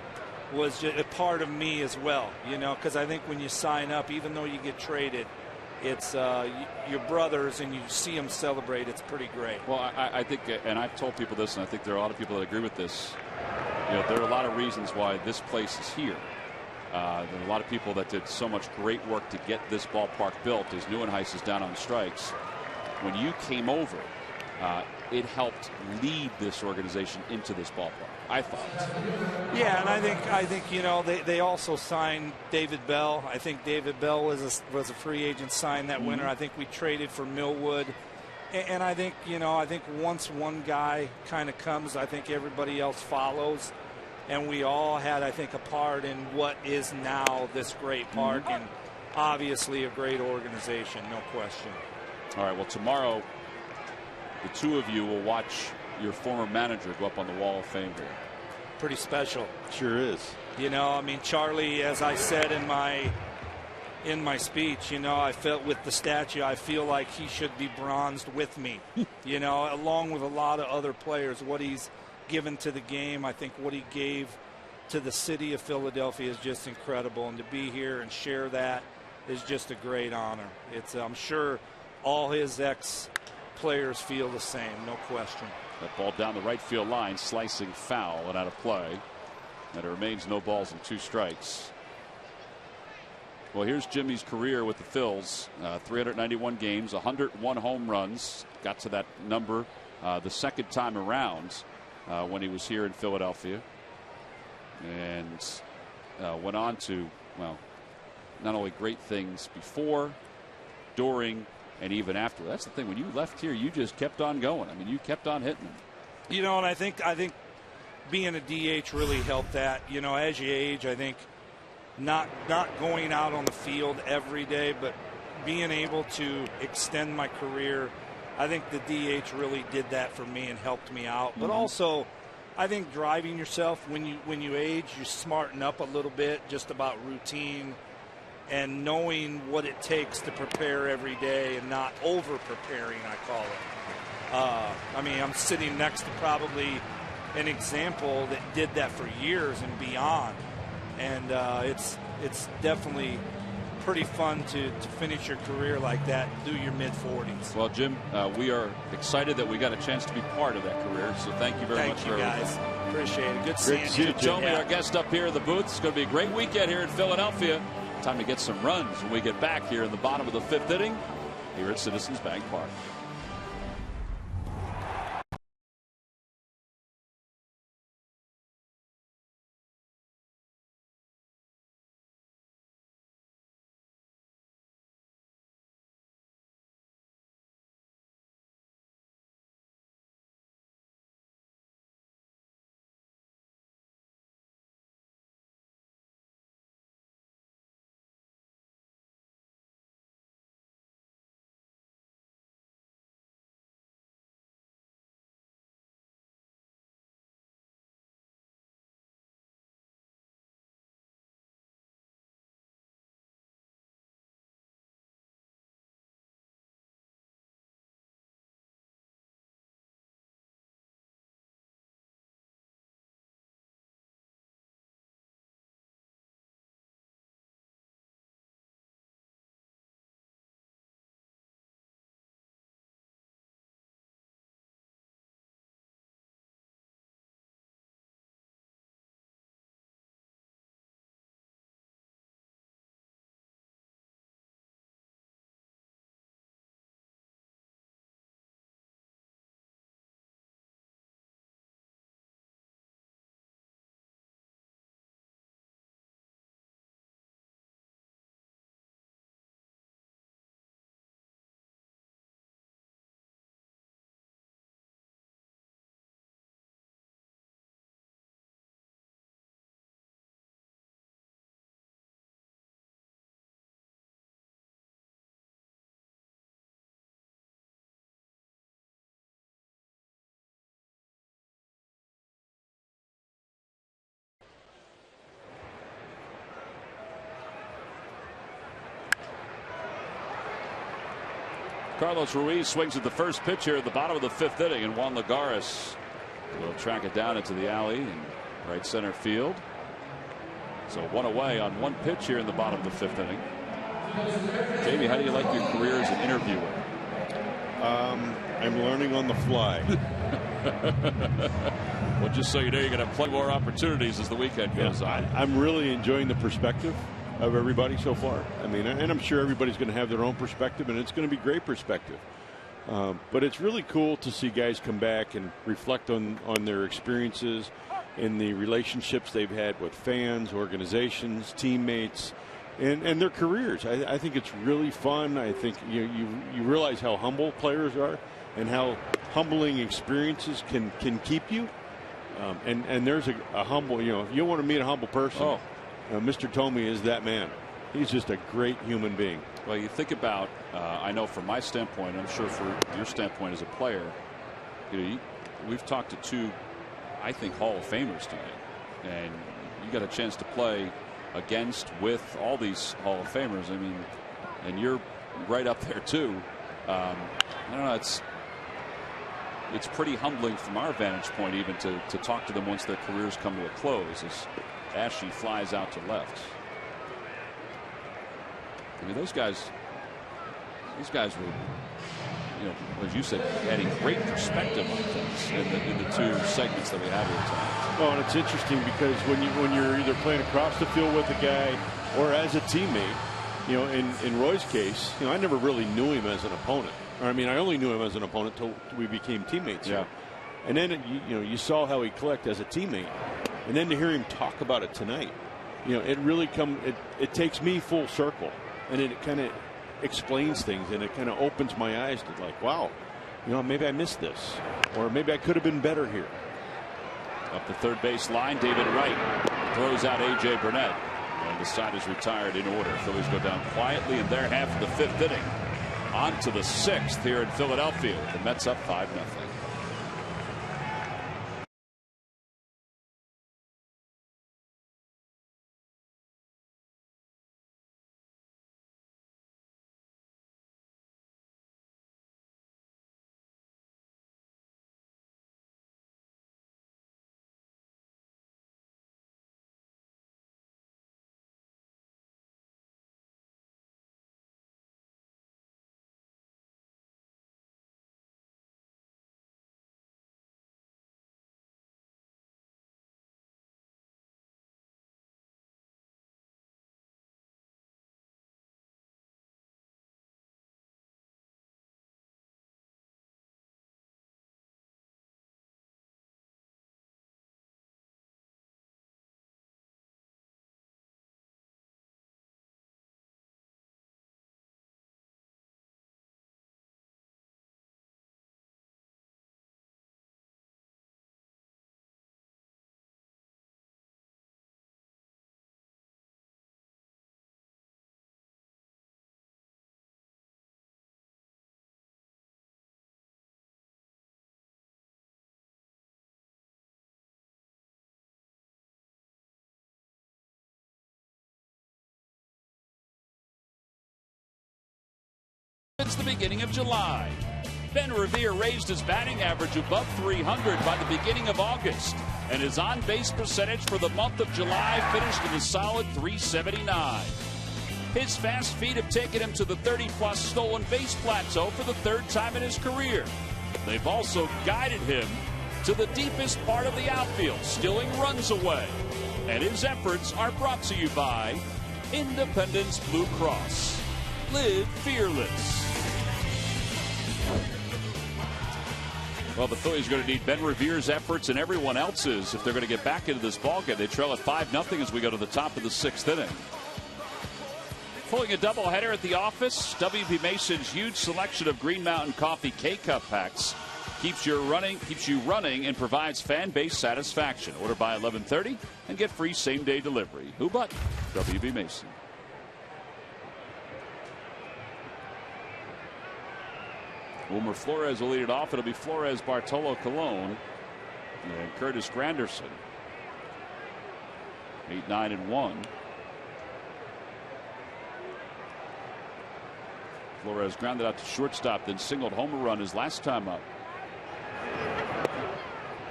was just a part of me as well, you know, because I think when you sign up, even though you get traded, it's your brothers, and you see them celebrate. It's pretty great. Well, I think, and I've told people this, and I think there are a lot of people that agree with this. You know, there are a lot of reasons why this place is here. There are a lot of people that did so much great work to get this ballpark built as Neuenhuis is down on strikes. When you came over, it helped lead this organization into this ballpark, I thought. Yeah, and I think you know, they also signed David Bell. I think David Bell was a free agent signed that winter. I think we traded for Millwood. And I think, you know, once one guy kind of comes, I think everybody else follows. And we all had, I think, a part in what is now this great park, and obviously a great organization, no question. All right, well, tomorrow the two of you will watch your former manager go up on the Wall of Fame here. Pretty special. Sure is. You know, I mean, Charlie, as I said in my speech, you know, I felt with the statue, I feel like he should be bronzed with me, you know, along with a lot of other players. What he's given to the game, I think what he gave to the city of Philadelphia is just incredible. And to be here and share that is just a great honor. I'm sure all his ex-players feel the same, no question. That ball down the right field line, slicing foul and out of play. And it remains no balls and 2 strikes. Well, here's Jimmy's career with the Phils. 391 games, 101 home runs. Got to that number the second time around when he was here in Philadelphia. And went on to, well, not only great things before, during, and even after. That's the thing. When you left here, you just kept on going. I mean, you kept on hitting them. You know, and I think being a DH really helped that. You know, as you age, I think not going out on the field every day, but being able to extend my career, I think the DH really did that for me and helped me out. But also, I think driving yourself, when you age, you smarten up a little bit just about routine and knowing what it takes to prepare every day and not over preparing, I call it. I mean, I'm sitting next to probably an example that did that for years and beyond. And it's definitely pretty fun to finish your career like that through your mid-40s. Well, Jim, we are excited that we got a chance to be part of that career. So thank you very much. Thank you, guys. Appreciate it. Good seeing you. Jim Thome, our guest up here in the booth. It's going to be a great weekend here in Philadelphia. Time to get some runs when we get back here in the bottom of the 5th inning here at Citizens Bank Park. Carlos Ruiz swings at the first pitch here at the bottom of the 5th inning, and Juan Lagares will track it down into the alley in right center field. So 1 away on 1 pitch here in the bottom of the 5th inning. Jamie, how do you like your career as an interviewer? I'm learning on the fly. Well, just so you know, you're going to have plenty more opportunities as the weekend goes on. I'm really enjoying the perspective of everybody so far. I mean, and I'm sure everybody's going to have their own perspective, and it's going to be great perspective. But it's really cool to see guys come back and reflect on their experiences and the relationships they've had with fans, organizations, teammates, and their careers. I think it's really fun. I think you realize how humble players are and how humbling experiences can keep you. And there's a humble, if you want to meet a humble person, Mr. Tomey is that man. He's just a great human being. Well, you think about, I know from my standpoint, I'm sure for your standpoint as a player, we've talked to two, I think, Hall of Famers tonight. And you got a chance to play against, with all these Hall of Famers. I mean, and you're right up there too. I don't know, it's pretty humbling from our vantage point even to talk to them once their careers come to a close as Ashley flies out to left. I mean, those guys were, as you said, adding great perspective on things in the two segments that we had here tonight. Well, and it's interesting because when you're either playing across the field with a guy or as a teammate, in Roy's case, I never really knew him as an opponent. I mean, I only knew him as an opponent until we became teammates. Yeah. And then you saw how he clicked as a teammate, and then to hear him talk about it tonight, it really it takes me full circle, and it kind of explains things, and it kind of opens my eyes to like, wow, maybe I missed this, or maybe I could have been better here. Up the third base line, David Wright throws out A.J. Burnett, and the side is retired in order. Phillies go down quietly in their half of the fifth inning. On to the sixth here in Philadelphia. The Mets up 5-0. It's the beginning of July. Ben Revere raised his batting average above 300 by the beginning of August, and his on-base percentage for the month of July finished in a solid .379. His fast feet have taken him to the 30-plus stolen base plateau for the third time in his career. They've also guided him to the deepest part of the outfield, stealing runs away. And his efforts are brought to you by Independence Blue Cross. Live fearless. Well, the Phillies are going to need Ben Revere's efforts and everyone else's if they're going to get back into this ballgame. They trail at 5-0 as we go to the top of the sixth inning. Pulling a doubleheader at the office, W.B. Mason's huge selection of Green Mountain Coffee K-Cup packs keeps you running, and provides fan base satisfaction. Order by 11:30 and get free same-day delivery. Who but W.B. Mason? Wilmer Flores will lead it off. It'll be Flores, Bartolo Colon, and Curtis Granderson. 8-9-1. Flores grounded out to shortstop, then singled home run his last time up.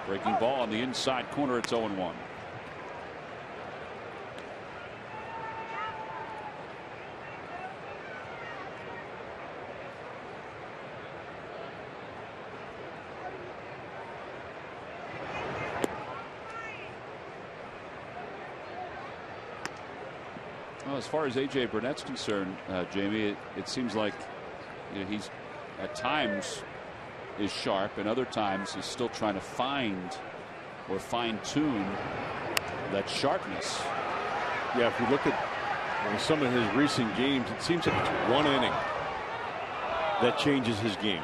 Breaking ball on the inside corner. It's 0-1. Well, as far as A.J. Burnett's concerned, Jamie, it seems like he's at times is sharp and other times is still trying to find or fine-tune that sharpness. Yeah, if you look at some of his recent games, it seems like it's one inning that changes his game,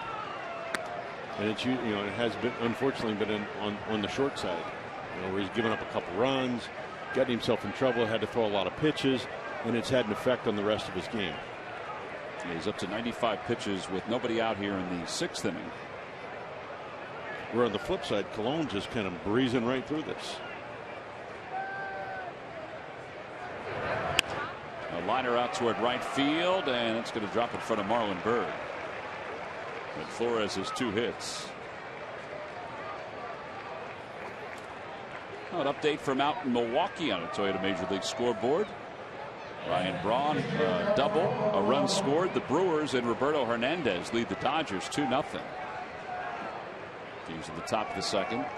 and it's it has been unfortunately been on the short side, where he's given up a couple runs, gotten himself in trouble, had to throw a lot of pitches, and it's had an effect on the rest of his game. He's up to 95 pitches with nobody out here in the 6th inning. Where on the flip side, Cologne's just kind of breezing right through this. A liner out toward right field, and it's going to drop in front of Marlon Byrd. And Flores has 2 hits. An update from out in Milwaukee on a Toyota Major League scoreboard. Ryan Braun, double, a run scored. The Brewers and Roberto Hernandez lead the Dodgers 2-0. He's at the top of the 2nd.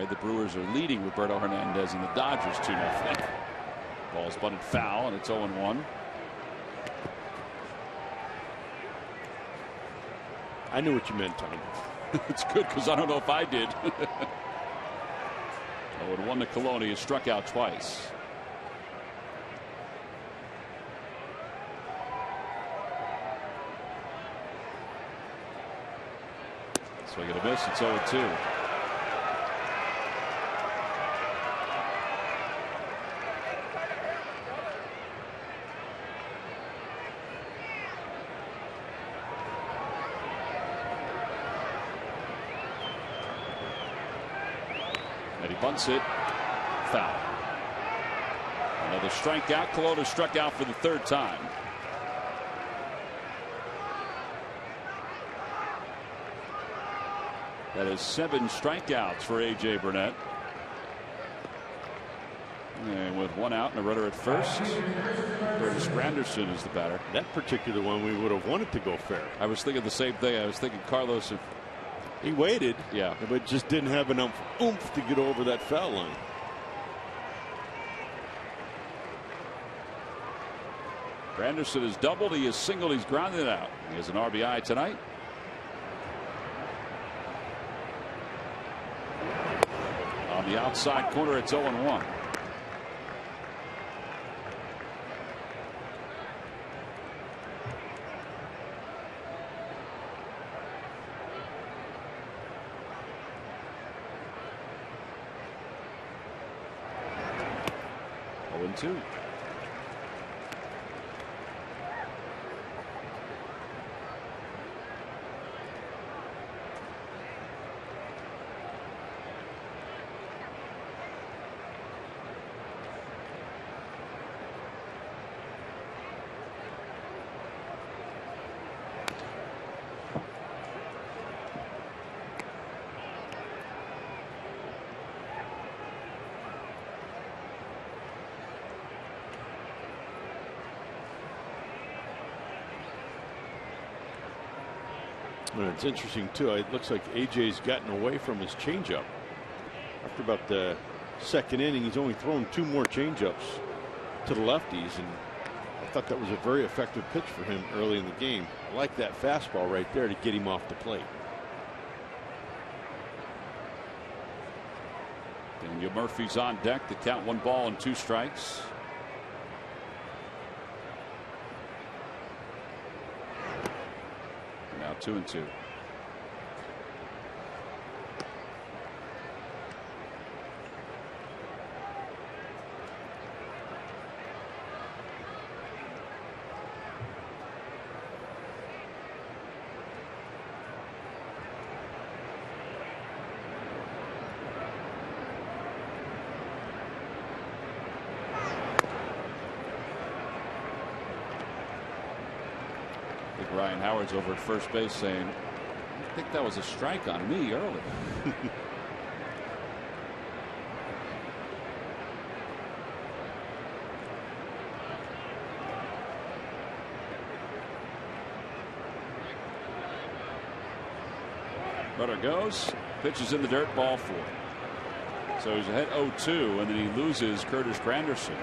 The Brewers are leading Roberto Hernandez and the Dodgers 2-0. Ball's bunted foul, and it's 0-1. I knew what you meant, Tom. It's good because I don't know if I did. 0-1 to Cologne. He has struck out twice. Swing and a miss. It's 0-2. And he bunts it. Foul. Another strikeout. Cologne has struck out for the 3rd time. That is 7 strikeouts for A.J. Burnett. And with 1 out and a runner at first, Curtis Granderson is the batter. That particular one we would have wanted to go fair. I was thinking the same thing. I was thinking Carlos, if he waited, yeah, but just didn't have enough oomph to get over that foul line. Granderson has doubled. He has singled. He's grounded it out. He has an RBI tonight. On the outside corner, it's 0-1. Two. It's interesting too. It looks like AJ's gotten away from his changeup. After about the 2nd inning, he's only thrown 2 more changeups to the lefties, and I thought that was a very effective pitch for him early in the game. I like that fastball right there to get him off the plate. Daniel Murphy's on deck to count 1 ball and 2 strikes. Now 2-2. Ryan Howard's over at first base saying, I think that was a strike on me early. Runner goes. Pitches in the dirt, ball 4. So he's ahead 0-2, and then he loses Curtis Granderson.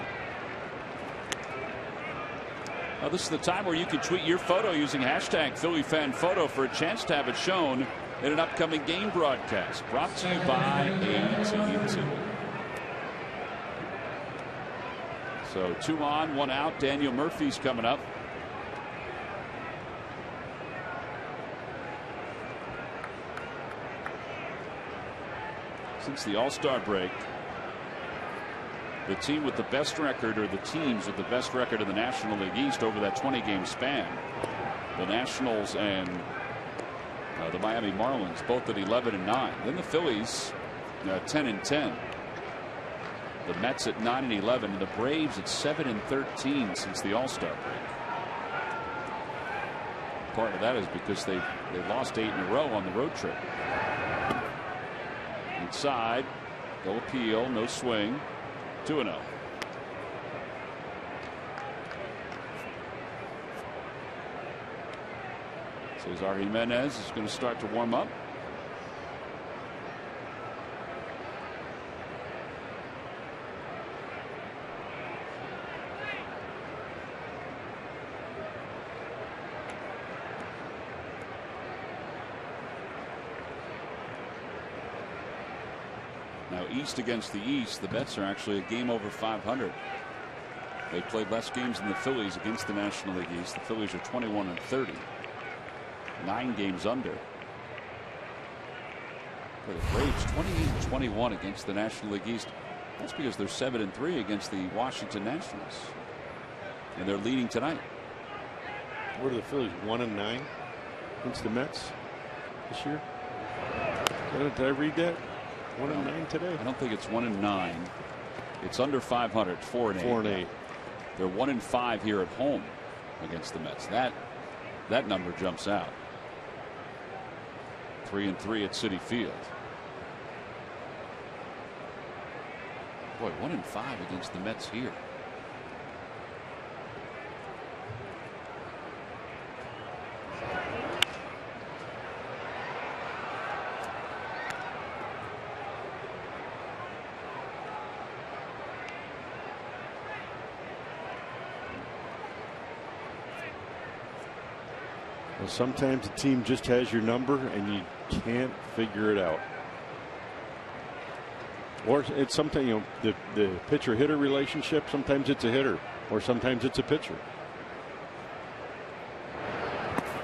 Now this is the time where you can tweet your photo using hashtag PhillyFanPhoto for a chance to have it shown in an upcoming game broadcast. Brought to you by AT&T. So 2 on, 1 out. Daniel Murphy's coming up. Since the All-Star break, the team with the best record, or the teams with the best record in the National League East over that 20-game span, the Nationals and the Miami Marlins, both at 11-9. Then the Phillies 10-10. The Mets at 9-11, and the Braves at 7-13 since the All-Star break. Part of that is because they lost 8 in a row on the road trip. Inside, no appeal, no swing, 2-0. Cesar Jimenez is going to start to warm up. Now East against the East, the Mets are actually a game over 500. They played less games than the Phillies against the National League East. The Phillies are 21-30. 9 games under. For the Braves, 28-21 against the National League East. That's because they're 7-3 against the Washington Nationals, and they're leading tonight. What are the Phillies, 1-9 against the Mets this year? Did I read that? 1-9 today? I don't think it's 1-9. It's under 500, 4-8. 4-8. They're 1-5 here at home against the Mets. That number jumps out. 3-3 at Citi Field. Boy, 1-5 against the Mets here. Well, sometimes the team just has your number and you can't figure it out. Or it's sometimes, you know, the pitcher hitter relationship, sometimes it's a hitter or sometimes it's a pitcher.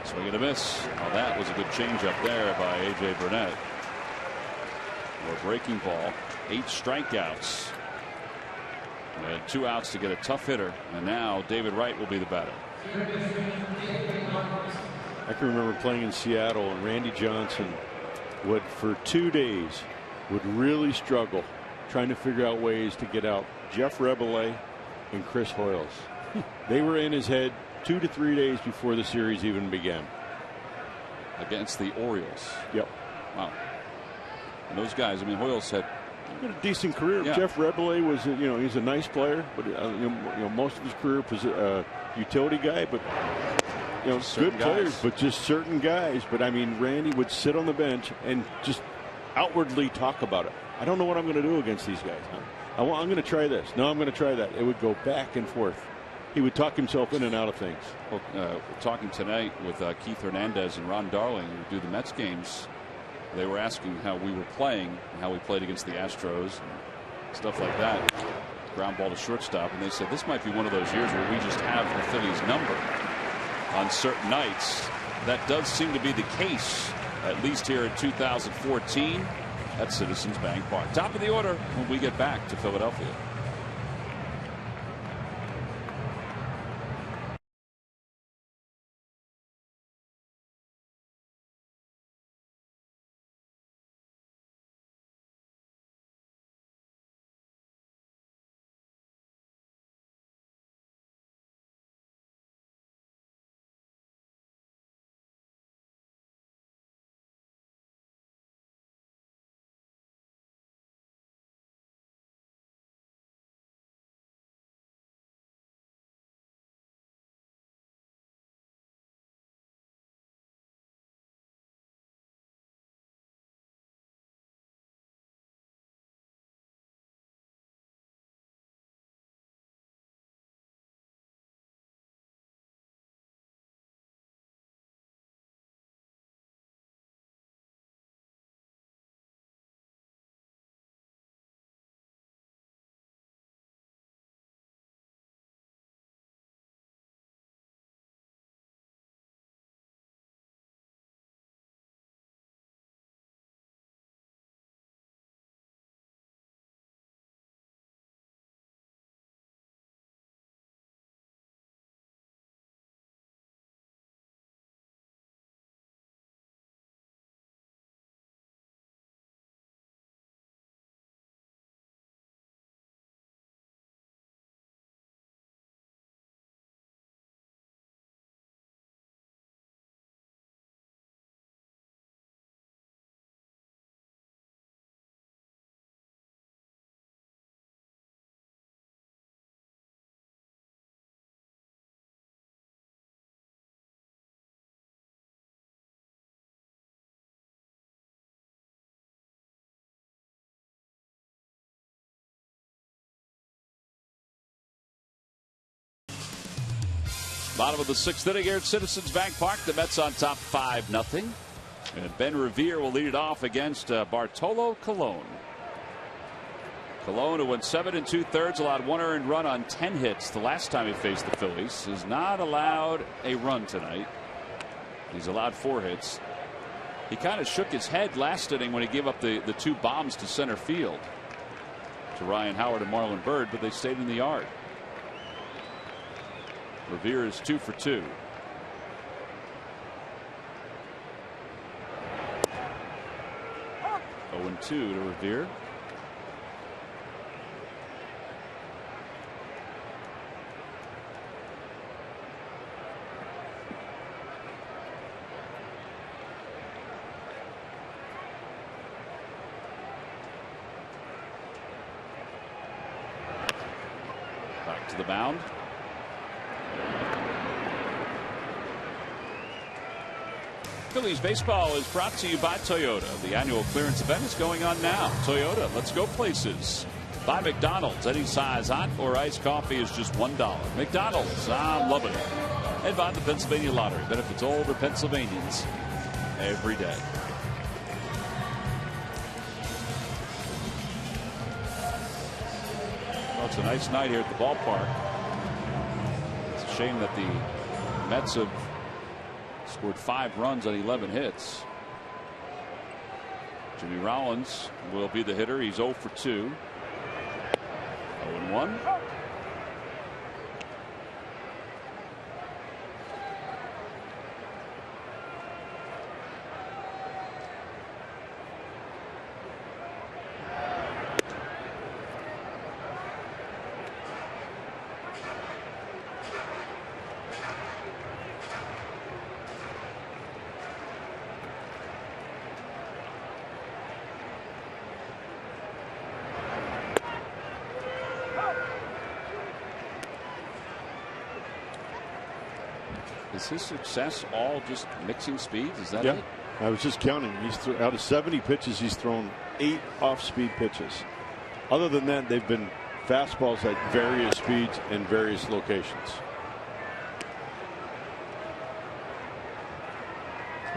Swing and a miss. Well, that was a good changeup there by A.J. Burnett. Or breaking ball. 8 strikeouts. And 2 outs to get a tough hitter. And now David Wright will be the batter. I can remember playing in Seattle, and Randy Johnson would, for 2 days, would really struggle trying to figure out ways to get out Jeff Rebele and Chris Hoyles. They were in his head 2 to 3 days before the series even began. Against the Orioles. Yep. Wow. And those guys, I mean, Hoyles had a decent career. Yeah. Jeff Rebele was, you know, he's a nice player, but you know, most of his career was a utility guy, but you know, good players, but just certain guys. But I mean, Randy would sit on the bench and just outwardly talk about it. I don't know what I'm going to do against these guys. I'm going to try this. No, I'm going to try that. It would go back and forth. He would talk himself in and out of things. Well, we're talking tonight with Keith Hernandez and Ron Darling, who do the Mets games. They were asking how we were playing and how we played against the Astros and stuff like that. Ground ball to shortstop, and they said this might be one of those years where we just have the Phillies number on certain nights. That does seem to be the case, at least here in 2014 at Citizens Bank Park. Top of the order when we get back to Philadelphia. Bottom of the 6th inning here at Citizens Bank Park. The Mets on top 5-0. And Ben Revere will lead it off against Bartolo Colon. Colon, who went 7 2/3, allowed 1 earned run on 10 hits the last time he faced the Phillies, has not allowed a run tonight. He's allowed 4 hits. He kind of shook his head last inning when he gave up the 2 bombs to center field to Ryan Howard and Marlon Byrd, but they stayed in the yard. Revere is 2 for 2. Oh, 0-2 to Revere. Back to the mound. Phillies baseball is brought to you by Toyota. The annual clearance event is going on now. Toyota, let's go places. By McDonald's, any size hot or iced coffee is just $1. McDonald's, I'm loving it. And by the Pennsylvania Lottery, benefits older Pennsylvanians every day. Well, it's a nice night here at the ballpark. It's a shame that the Mets have scored 5 runs on 11 hits. Jimmy Rollins will be the hitter. He's 0 for 2. 0-1. Is his success all just mixing speeds? Is that it? I was just counting. He's out of 70 pitches, he's thrown 8 off-speed pitches. Other than that, they've been fastballs at various speeds and various locations.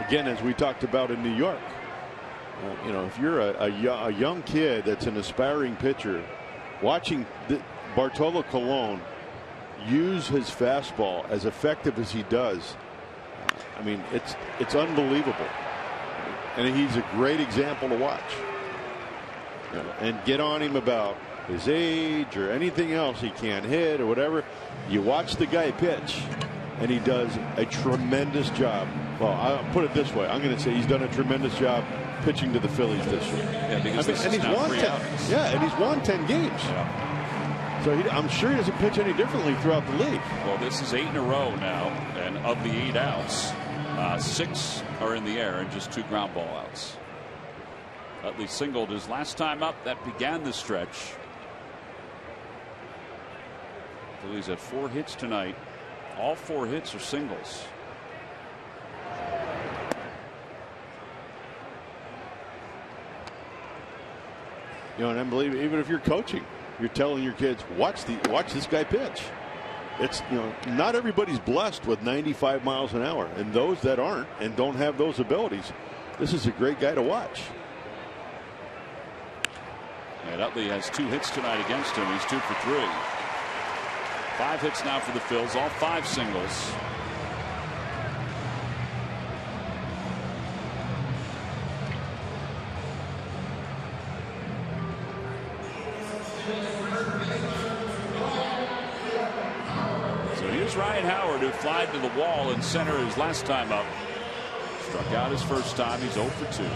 Again, as we talked about in New York, you know, if you're a young kid that's an aspiring pitcher, watching Bartolo Colon use his fastball as effective as he does, I mean, it's unbelievable, and he's a great example to watch. You know, and get on him about his age or anything else he can't hit or whatever. You watch the guy pitch, and he does a tremendous job. Well, I'll put it this way: I'm going to say he's done a tremendous job pitching to the Phillies this year. Yeah, because and he's won 10. Yeah, and he's won 10 games. Yeah. So I'm sure he doesn't pitch any differently throughout the league. Well, this is 8 in a row now, and of the 8 outs, 6 are in the air and just 2 ground ball outs. Utley singled his last time up. That began the stretch. Phillies had 4 hits tonight. All 4 hits are singles. You know, and I believe even if you're coaching, you're telling your kids, watch this guy pitch. It's, you know, not everybody's blessed with 95 miles an hour, and those that aren't and don't have those abilities, this is a great guy to watch. And Utley has 2 hits tonight against him. He's 2 for 3. 5 hits now for the Phils, all 5 singles. Ryan Howard, who flied to the wall in center his last time up, struck out his first time. He's 0 for 2.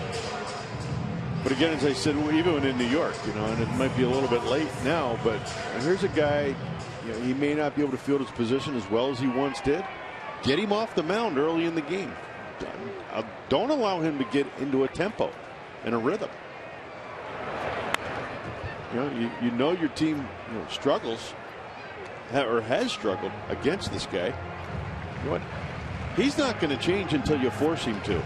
But again, as I said, even in New York, you know, and it might be a little bit late now, but here's a guy, you know, he may not be able to field his position as well as he once did. Get him off the mound early in the game. Don't allow him to get into a tempo and a rhythm. You know your team, you know, struggles or has struggled against this guy. You know what? He's not going to change until you force him to.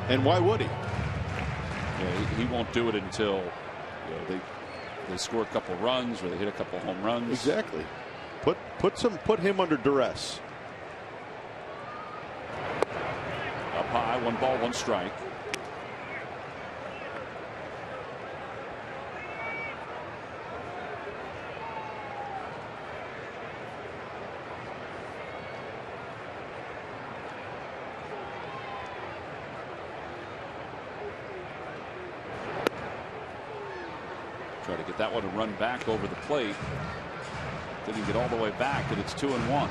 And why would he? Yeah, he won't do it until, you know, they score a couple runs or they hit a couple home runs. Exactly. Put him under duress. Up high, 1 ball, 1 strike. Try to get that one to run back over the plate. Didn't get all the way back, and it's 2-1.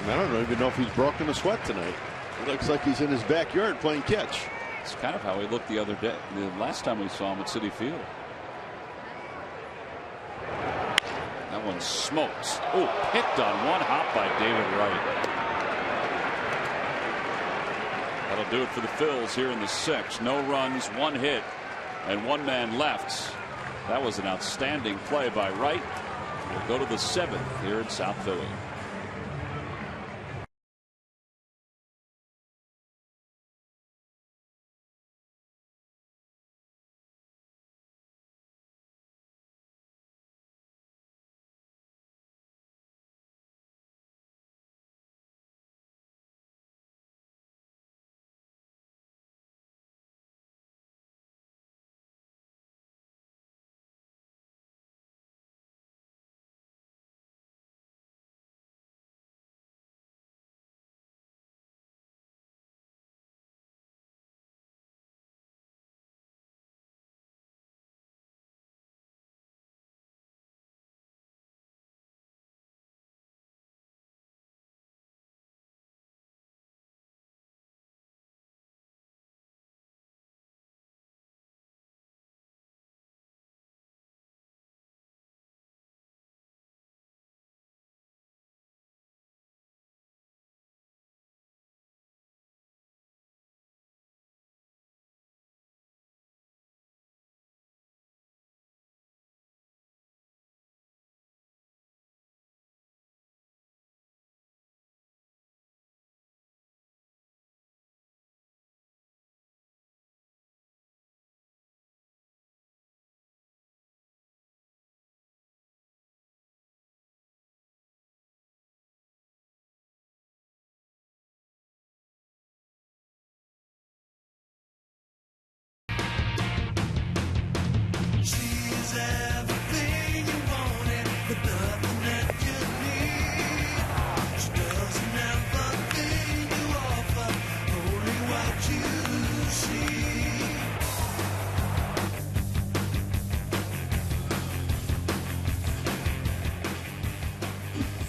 I don't even know if he's broken a sweat tonight. It looks like he's in his backyard playing catch. It's kind of how he looked the other day, the last time we saw him at Citi Field. That one smokes. Oh, picked on one hop by David Wright. That'll do it for the Phils here in the 6th. No runs, 1 hit, and 1 man left. That was an outstanding play by Wright. We'll go to the 7th here in South Philly.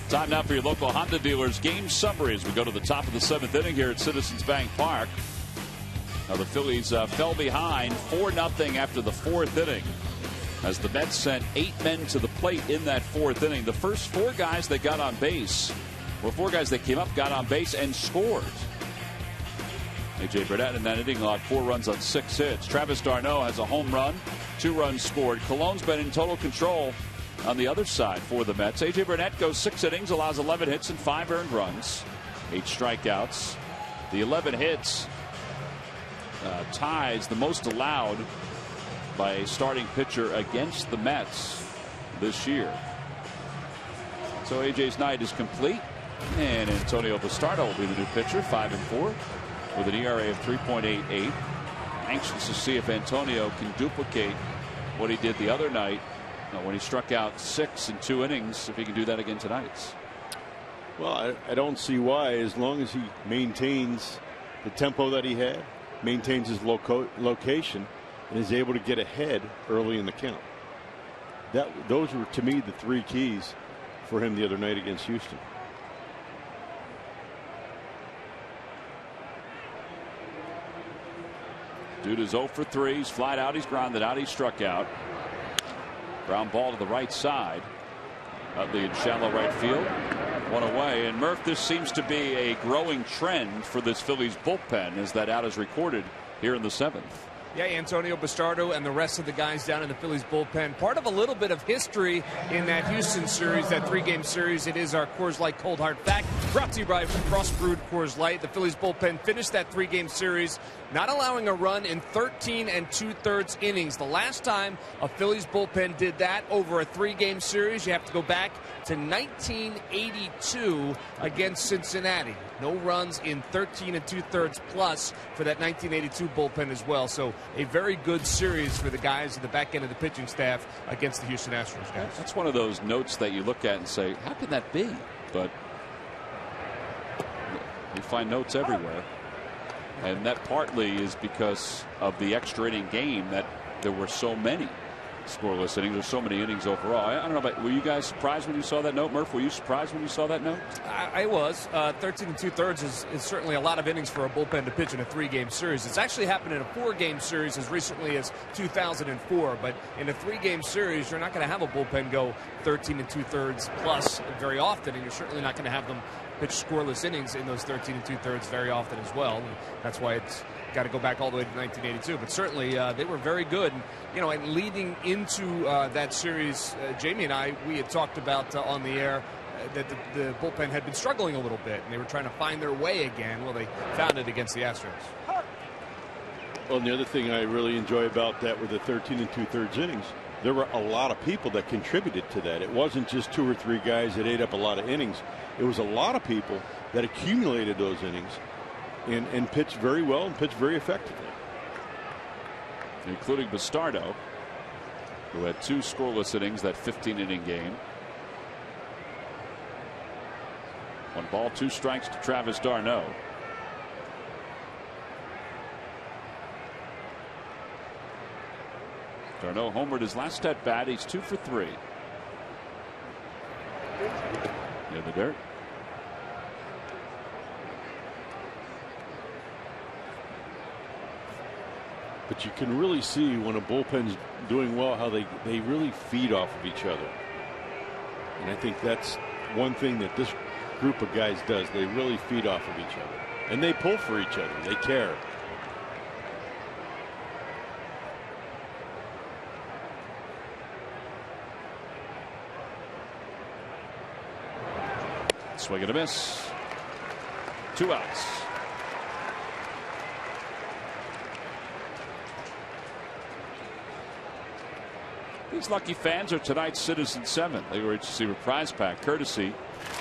Time now for your local Honda dealers game summary as we go to the top of the 7th inning here at Citizens Bank Park. Now the Phillies fell behind 4-0 after the 4th inning as the Mets sent 8 men to the plate in that 4th inning. The first 4 guys that got on base were 4 guys that came up, got on base, and scored. A.J. Burnett in that inning logged 4 runs on 6 hits. Travis d'Arnaud has a home run, 2 runs scored. Colon's been in total control on the other side for the Mets. A.J. Burnett goes 6 innings, allows 11 hits and 5 earned runs, 8 strikeouts. The 11 hits ties the most allowed by a starting pitcher against the Mets this year. So A.J.'s night is complete, and Antonio Bastardo will be the new pitcher, 5-4, with an ERA of 3.88. Anxious to see if Antonio can duplicate what he did the other night when he struck out 6 in 2 innings, if he can do that again tonight. Well, I don't see why, as long as he maintains the tempo that he had, maintains his location, and is able to get ahead early in the count. Those were, to me, the 3 keys for him the other night against Houston. Dude is 0 for 3. He's flied out. He's grounded out. He struck out. Ground ball to the right side. Utley in shallow right field. 1 away. And Murph, this seems to be a growing trend for this Phillies bullpen as that out is recorded here in the 7th. Yeah, Antonio Bastardo and the rest of the guys down in the Phillies bullpen. Part of a little bit of history in that Houston series, that 3-game series. It is our Coors Light Cold Hard Fact, brought to you by Cross Brewed Coors Light. The Phillies bullpen finished that 3-game series not allowing a run in 13 2/3 innings. The last time a Phillies bullpen did that over a 3-game series, you have to go back to 1982 against Cincinnati. No runs in 13 2/3 plus for that 1982 bullpen as well. So a very good series for the guys at the back end of the pitching staff against the Houston Astros guys. That's one of those notes that you look at and say, how can that be? But you find notes everywhere. And that partly is because of the extra inning game, that there were so many scoreless innings. There's so many innings overall. I don't know about, were you guys surprised when you saw that note? Murph, were you surprised when you saw that note? I was. 13 2/3 is certainly a lot of innings for a bullpen to pitch in a 3-game series. It's actually happened in a 4-game series as recently as 2004. But in a 3-game series, you're not going to have a bullpen go 13 2/3 plus very often, and you're certainly not going to have them pitch scoreless innings in those 13 2/3 very often as well. And that's why it's got to go back all the way to 1982. But certainly they were very good. And, you know, and leading into that series, Jamie and I, we had talked about on the air that the bullpen had been struggling a little bit, and they were trying to find their way again. Well, they found it against the Astros. Well, and the other thing I really enjoy about that were the 13 2/3 innings. There were a lot of people that contributed to that. It wasn't just 2 or 3 guys that ate up a lot of innings. It was a lot of people that accumulated those innings and pitched very well and pitched very effectively. Including Bastardo, who had 2 scoreless innings that 15-inning game. 1 ball, 2 strikes to Travis d'Arnaud. d'Arnaud homered his last at bat. He's 2 for 3. Near the dirt. But you can really see when a bullpen's doing well how they really feed off of each other. And I think that's one thing that this group of guys does. They really feed off of each other. And they pull for each other. They care. Swing and a miss. 2 outs. These lucky fans are tonight's Citizens 7. They were to receive a prize pack courtesy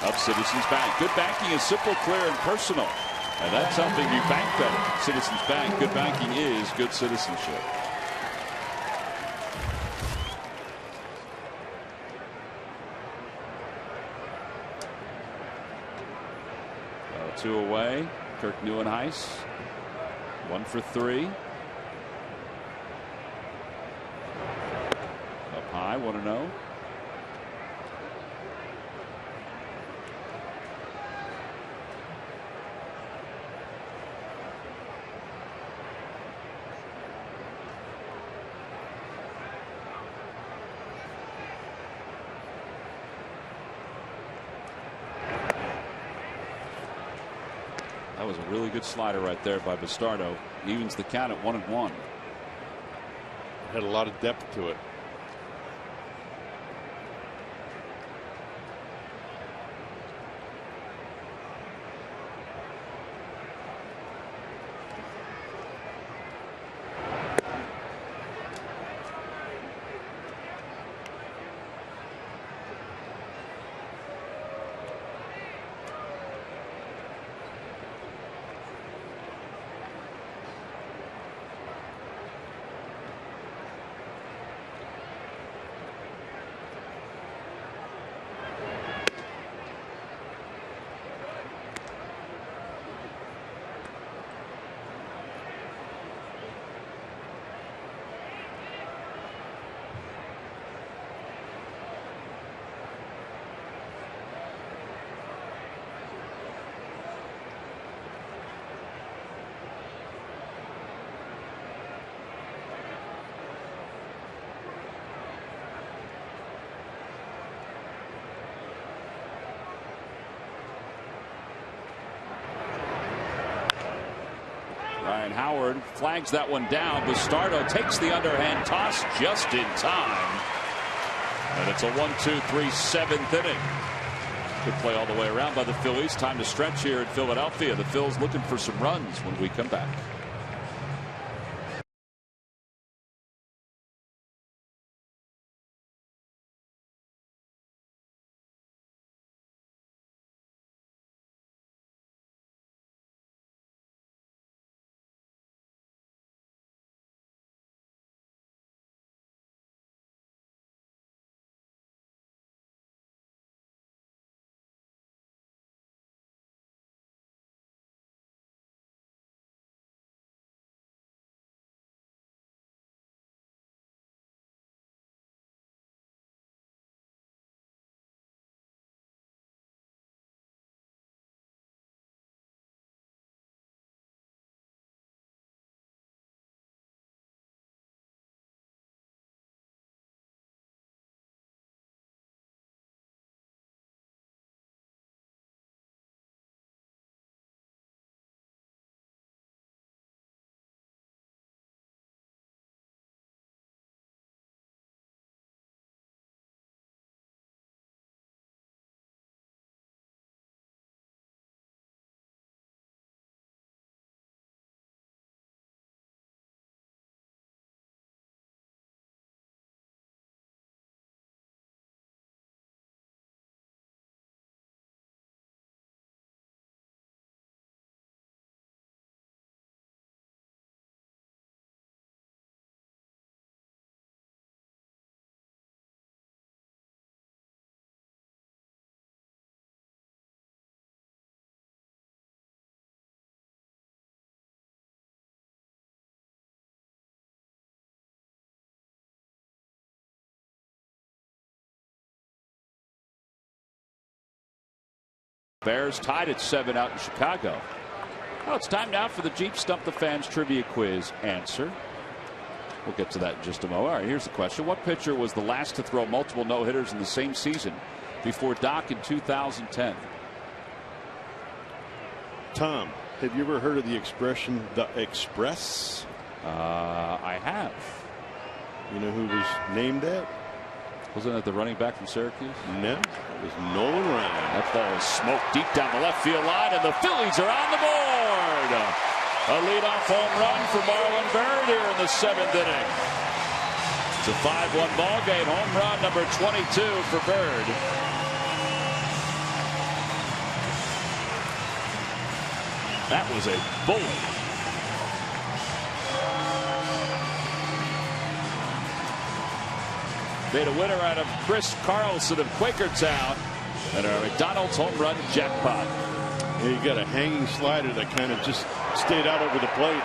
of Citizens Bank. Good banking is simple, clear, and personal. And that's helping you bank better. Citizens Bank. Good banking is good citizenship. Two away. Kirk Neuenhuis. 1 for 3. Up high, 1-0. That was a really good slider right there by Bastardo. Evens the count at 1-1. Had a lot of depth to it. Ryan Howard flags that one down. Bastardo takes the underhand toss just in time. And it's a 1-2-3 7th inning. Good play all the way around by the Phillies. Time to stretch here in Philadelphia. The Phils looking for some runs when we come back. Bears tied at 7 out in Chicago. Well, it's time now for the Jeep Stump the Fans trivia quiz answer. We'll get to that in just a moment. All right, here's the question. What pitcher was the last to throw multiple no-hitters in the same season before Doc in 2010? Tom, have you ever heard of the expression, the Express? I have. You know who was named that? Wasn't that the running back from Syracuse? No, it was Nolan Ryan. That ball is smoked deep down the left field line, and the Phillies are on the board. A leadoff home run for Marlon Bird here in the 7th inning. It's a 5-1 ball game. Home run number 22 for Bird. That was a bullet. Made a winner out of Chris Carlson of Quakertown and our McDonald's home run jackpot. Yeah, you got a hanging slider that kind of just stayed out over the plate.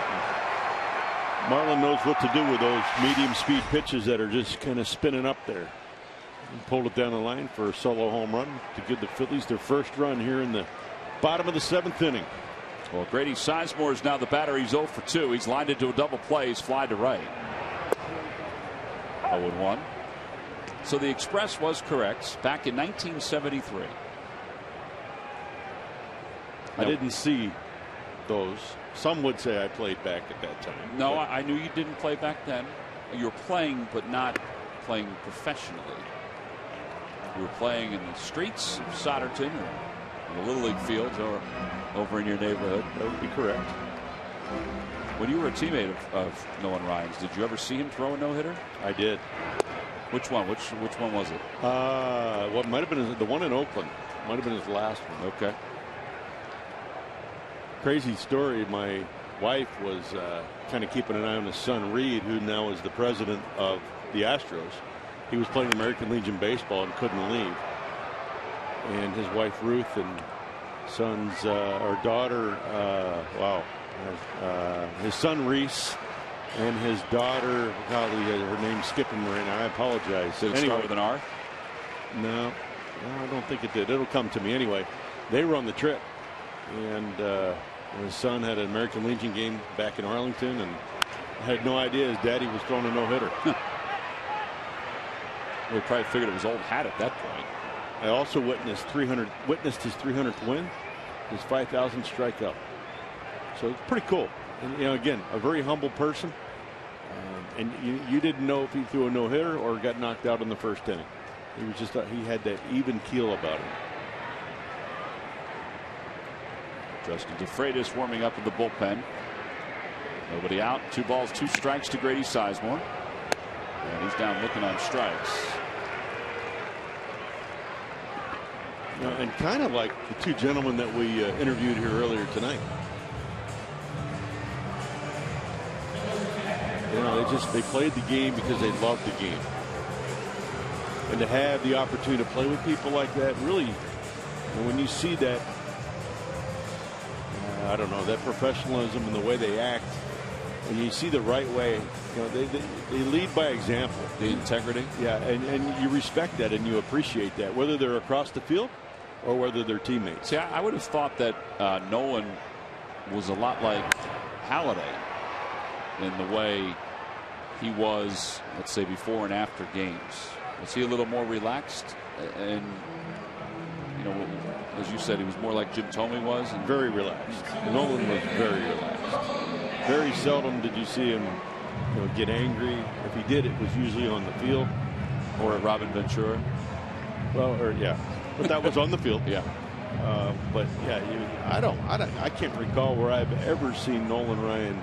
Marlon knows what to do with those medium speed pitches that are just kind of spinning up there. And pulled it down the line for a solo home run to give the Phillies their first run here in the bottom of the 7th inning. Well, Grady Sizemore is now the batter. He's 0 for 2. He's lined into a double play. He's fly to right. 0-1. So the Express was correct back in 1973. I didn't see those. Some would say I played back at that time. No, I knew you didn't play back then. You were playing, but not playing professionally. You were playing in the streets of Solderton or in the Little League fields or over in your neighborhood. That would be correct. When you were a teammate of Nolan Ryan's, did you ever see him throw a no-hitter? I did. Which one? Which one was it? What might have been the one in Oakland. Might have been his last one. Okay. Crazy story. My wife was kind of keeping an eye on his son Reed, who now is the president of the Astros. He was playing American Legion baseball and couldn't leave. And his wife Ruth and son's or daughter, his son Reese. And his daughter, golly, her name's skipping me right now. I apologize. Did it start with an R? No, I don't think it did. It'll come to me anyway. They were on the trip, and his son had an American Legion game back in Arlington, and had no idea his daddy was throwing a no-hitter. They probably figured it was old hat at that point. I also witnessed his 300th win, his 5,000th strikeout. So it's pretty cool. And, you know, again, a very humble person. And you didn't know if he threw a no-hitter or got knocked out in the first inning. He was just he had that even keel about him. Justin DeFreitas warming up in the bullpen. Nobody out. 2 balls, 2 strikes to Grady Sizemore. And he's down looking on strikes. You know, and kind of like the 2 gentlemen that we interviewed here earlier tonight. You know, they played the game because they loved the game. And to have the opportunity to play with people like that, really, when you see that, I don't know, that professionalism and the way they act, and you see the right way, you know, they lead by example. The integrity. Yeah, and you respect that and you appreciate that, whether they're across the field or whether they're teammates. See, I would have thought that Nolan was a lot like Halladay in the way he was, let's say, before and after games. Was he a little more relaxed? And, you know, as you said, he was more like Jim Thome was? And very relaxed. Nolan was very relaxed. Very seldom did you see him, you know, get angry. If he did, it was usually on the field. Or Robin Ventura. Well, yeah. But that was on the field. Yeah. But, yeah, I can't recall where I've ever seen Nolan Ryan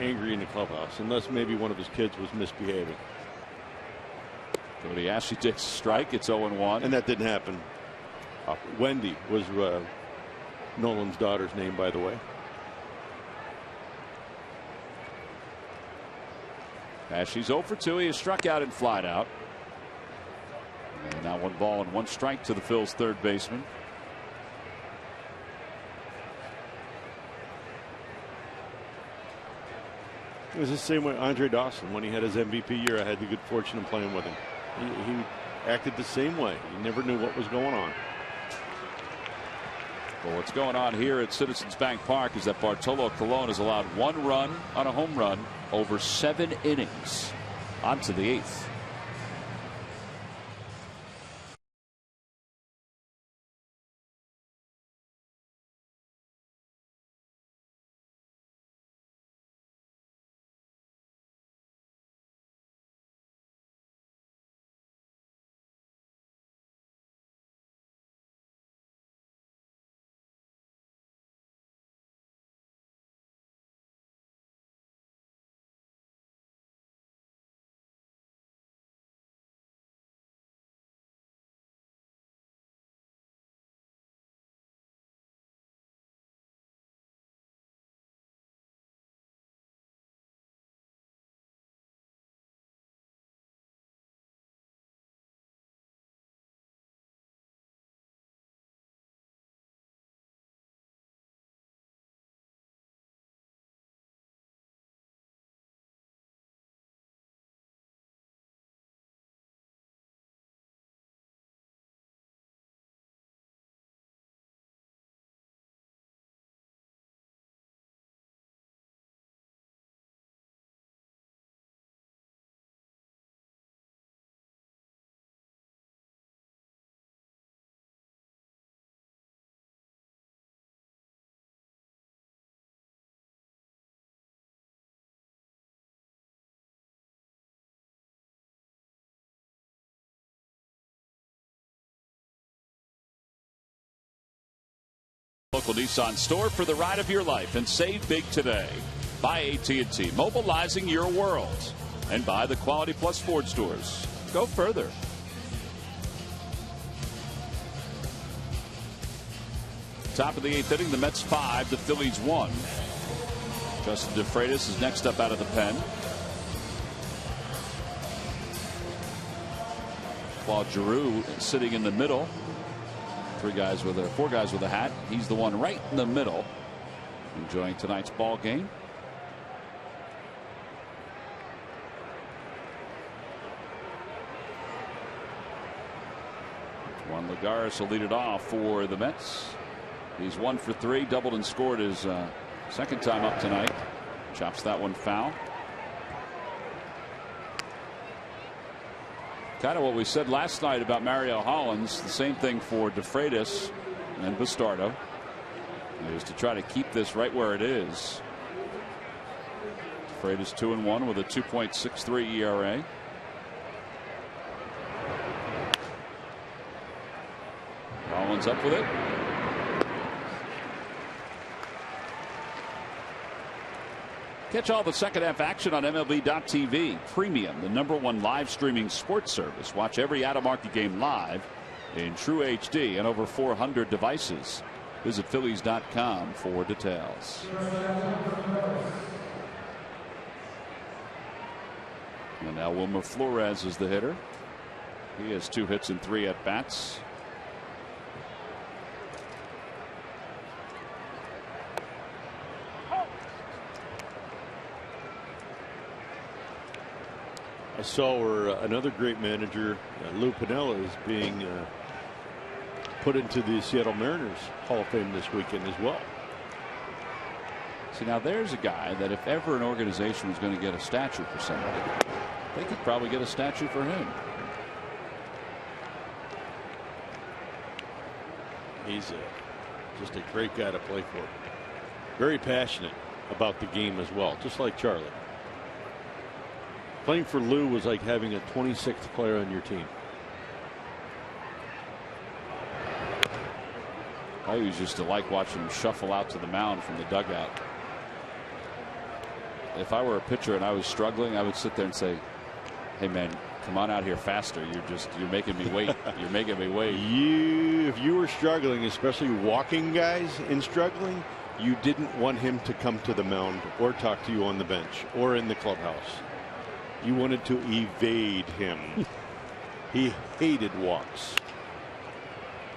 angry in the clubhouse, unless maybe one of his kids was misbehaving. Cody Ashley takes a strike. It's 0-1. And that didn't happen. Wendy was Nolan's daughter's name, by the way. Ashley's 0 for 2. He is struck out and flied out. And now 1 ball and 1 strike to the Phil's third baseman. It was the same way Andre Dawson, when he had his MVP year. I had the good fortune of playing with him. He acted the same way. He never knew what was going on. Well, what's going on here at Citizens Bank Park is that Bartolo Colon has allowed 1 run on a home run over 7 innings. On to the 8th. Local Nissan store for the ride of your life and save big today. Buy AT&T, mobilizing your world. And buy the Quality Plus Ford stores. Go further. Top of the 8th inning, the Mets 5, the Phillies 1. Justin DeFreitas is next up out of the pen. Claude Giroux sitting in the middle. 4 guys with a hat. He's the one right in the middle, enjoying tonight's ball game. Juan Lagares will lead it off for the Mets. He's 1 for 3, doubled and scored his second time up tonight. Chops that one foul. Kind of what we said last night about Mario Hollins, the same thing for DeFreitas and Bastardo, is to try to keep this right where it is. DeFreitas 2-1 with a 2.63 ERA. Hollins up with it. Catch all the second half action on MLB.tv. Premium, the #1 live streaming sports service. Watch every out-of-market game live in true HD and over 400 devices. Visit Phillies.com for details. And now Wilmer Flores is the hitter. He has 2 hits and 3 at-bats. I saw where another great manager, Lou Piniella, is being put into the Seattle Mariners Hall of Fame this weekend as well. See, now there's a guy that if ever an organization was going to get a statue for somebody, they could probably get a statue for him. He's just a great guy to play for. Very passionate about the game as well, just like Charlie. Playing for Lou was like having a 26th player on your team. I always used to like watching him shuffle out to the mound from the dugout. If I were a pitcher and I was struggling, I would sit there and say, "Hey man, come on out here faster. You're making me wait. You're making me wait." If you were struggling, especially walking guys and struggling, you didn't want him to come to the mound or talk to you on the bench or in the clubhouse. You wanted to evade him. He hated walks.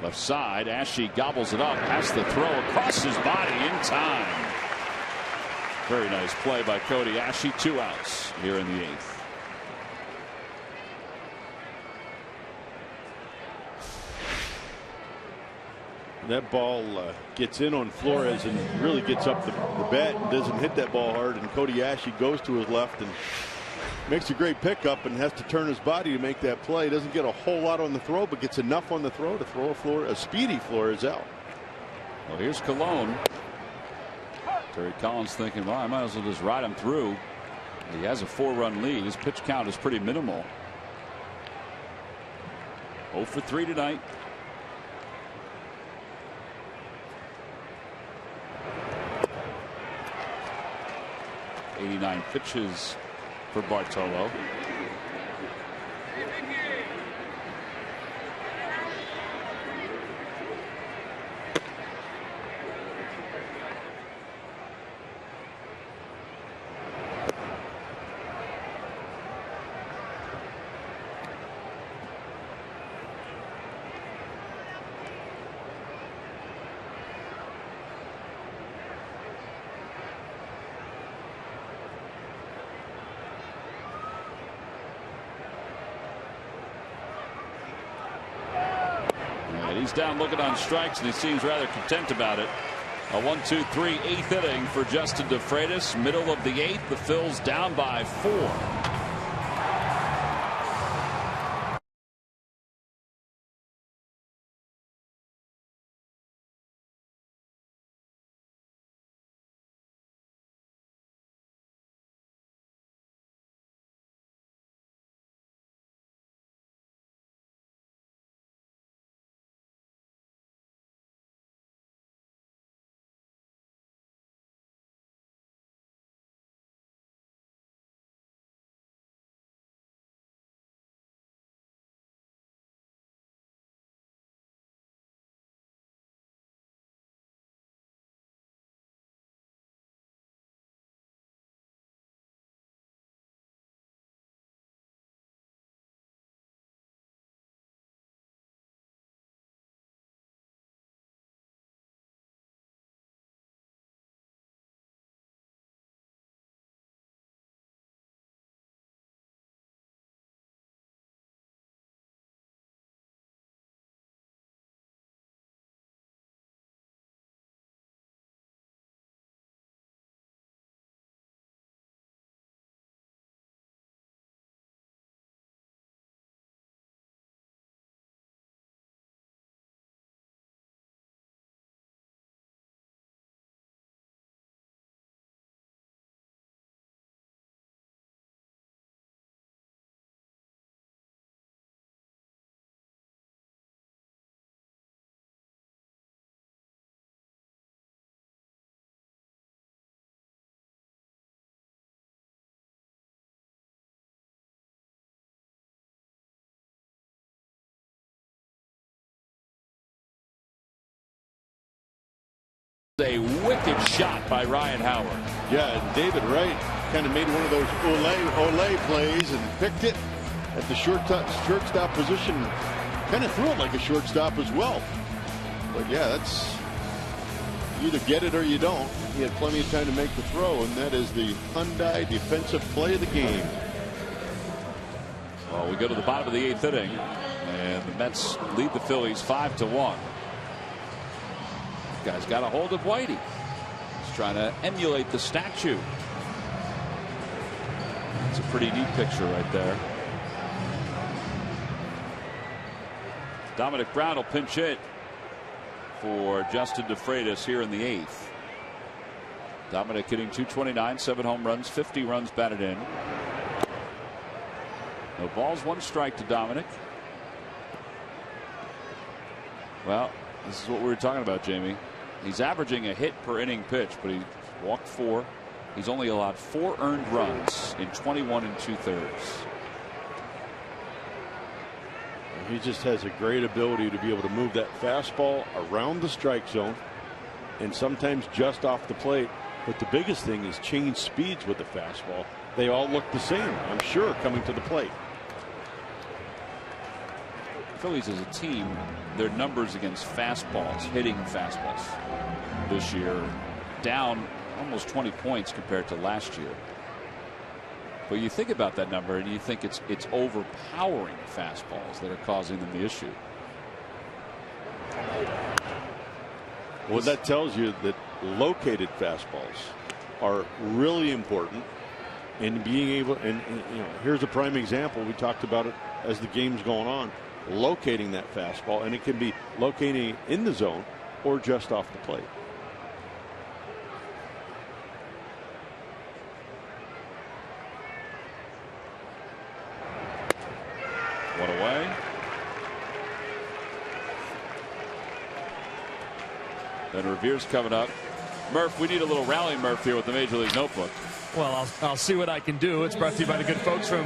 Left side, Ashe gobbles it up, has the throw across his body in time. Very nice play by Cody Ashe. 2 outs here in the 8th. that ball gets in on Flores and really gets up the bat and doesn't hit that ball hard. And Cody Ashley goes to his left and makes a great pickup and has to turn his body to make that play. Doesn't get a whole lot on the throw, but gets enough on the throw to throw a speedy Flores out. Well, here's Colon. Terry Collins thinking, well, I might as well just ride him through. He has a 4-run lead. His pitch count is pretty minimal. 0 for 3 tonight. '89 pitches for Bartolo. He's down looking on strikes, and he seems rather content about it. A 1-2-3 8th inning for Justin DeFreitas. Middle of the 8th. The Phils down by 4. A wicked shot by Ryan Howard. Yeah, and David Wright kind of made one of those ole plays and picked it at the shortstop position. Kind of threw it like a shortstop as well. But yeah, that's, you either get it or you don't. He had plenty of time to make the throw, and that is the Hyundai defensive play of the game. Well, we go to the bottom of the 8th inning, and the Mets lead the Phillies 5-1. Guy's got a hold of Whitey. He's trying to emulate the statue. It's a pretty neat picture right there. Dominic Brown will pinch hit for Justin DeFreitas here in the 8th. Dominic hitting .229, 7 home runs, 50 runs batted in. No balls, 1 strike to Dominic. Well, this is what we were talking about, Jamie. He's averaging a hit per inning pitch, but he walked 4. He's only allowed 4 earned runs in 21 2/3. He just has a great ability to be able to move that fastball around the strike zone and sometimes just off the plate. But the biggest thing is change speeds with the fastball. They all look the same, I'm sure, coming to the plate. Phillies as a team, their numbers against fastballs, hitting fastballs this year, down almost 20 points compared to last year. But you think about that number and you think it's overpowering fastballs that are causing them the issue. Well, that tells you that located fastballs are really important in being able, and you know, here's a prime example. We talked about it as the game's going on, locating that fastball, and it can be locating in the zone or just off the plate. One away. Then Revere's coming up. Murph, we need a little rally Murph here with the Major League Notebook. Well, I'll see what I can do. It's brought to you by the good folks from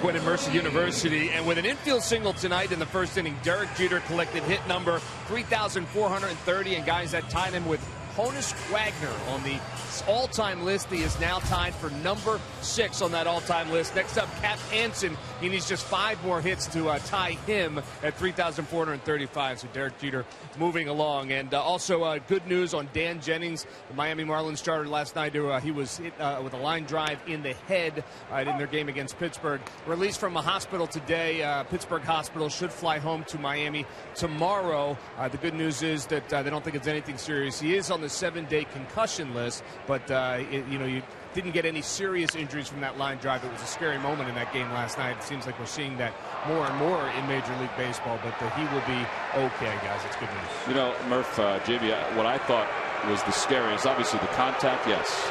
Gwinnett Mercer University. And with an infield single tonight in the first inning, Derek Jeter collected hit number 3,430, and guys, that tied him with Honus Wagner on the all-time list. He is now tied for number 6 on that all-time list. Next up, Cap Hansen. He needs just 5 more hits to tie him at 3,435. So Derek Jeter moving along. And also good news on Dan Jennings. The Miami Marlins starter last night. He was hit with a line drive in the head in their game against Pittsburgh. Released from a hospital today. Pittsburgh Hospital, should fly home to Miami tomorrow. The good news is that they don't think it's anything serious. He is on the 7-day concussion list, but you didn't get any serious injuries from that line drive. It was a scary moment in that game last night. It seems like we're seeing that more and more in Major League Baseball, but he will be okay, guys. It's good news. You know, Murph, JB, what I thought was the scariest, obviously the contact, yes,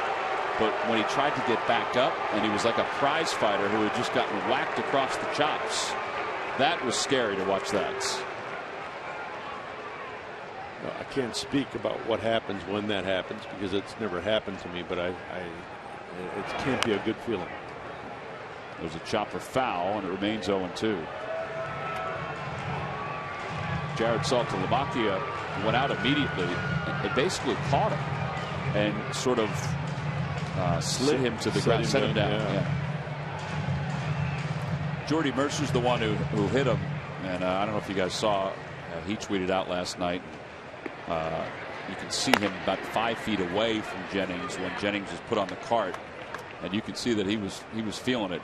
but when he tried to get back up and he was like a prize fighter who had just gotten whacked across the chops, that was scary to watch that. I can't speak about what happens when that happens because it's never happened to me, but it can't be a good feeling. There's a chopper foul, and it remains 0-2. Jared Saltalamacchia went out immediately. It basically caught him and sort of slid him to the ground, set him down. Yeah. Jordy Mercer's the one who hit him, and I don't know if you guys saw, he tweeted out last night. You can see him about 5 feet away from Jennings when Jennings is put on the cart, and you can see that he was feeling it.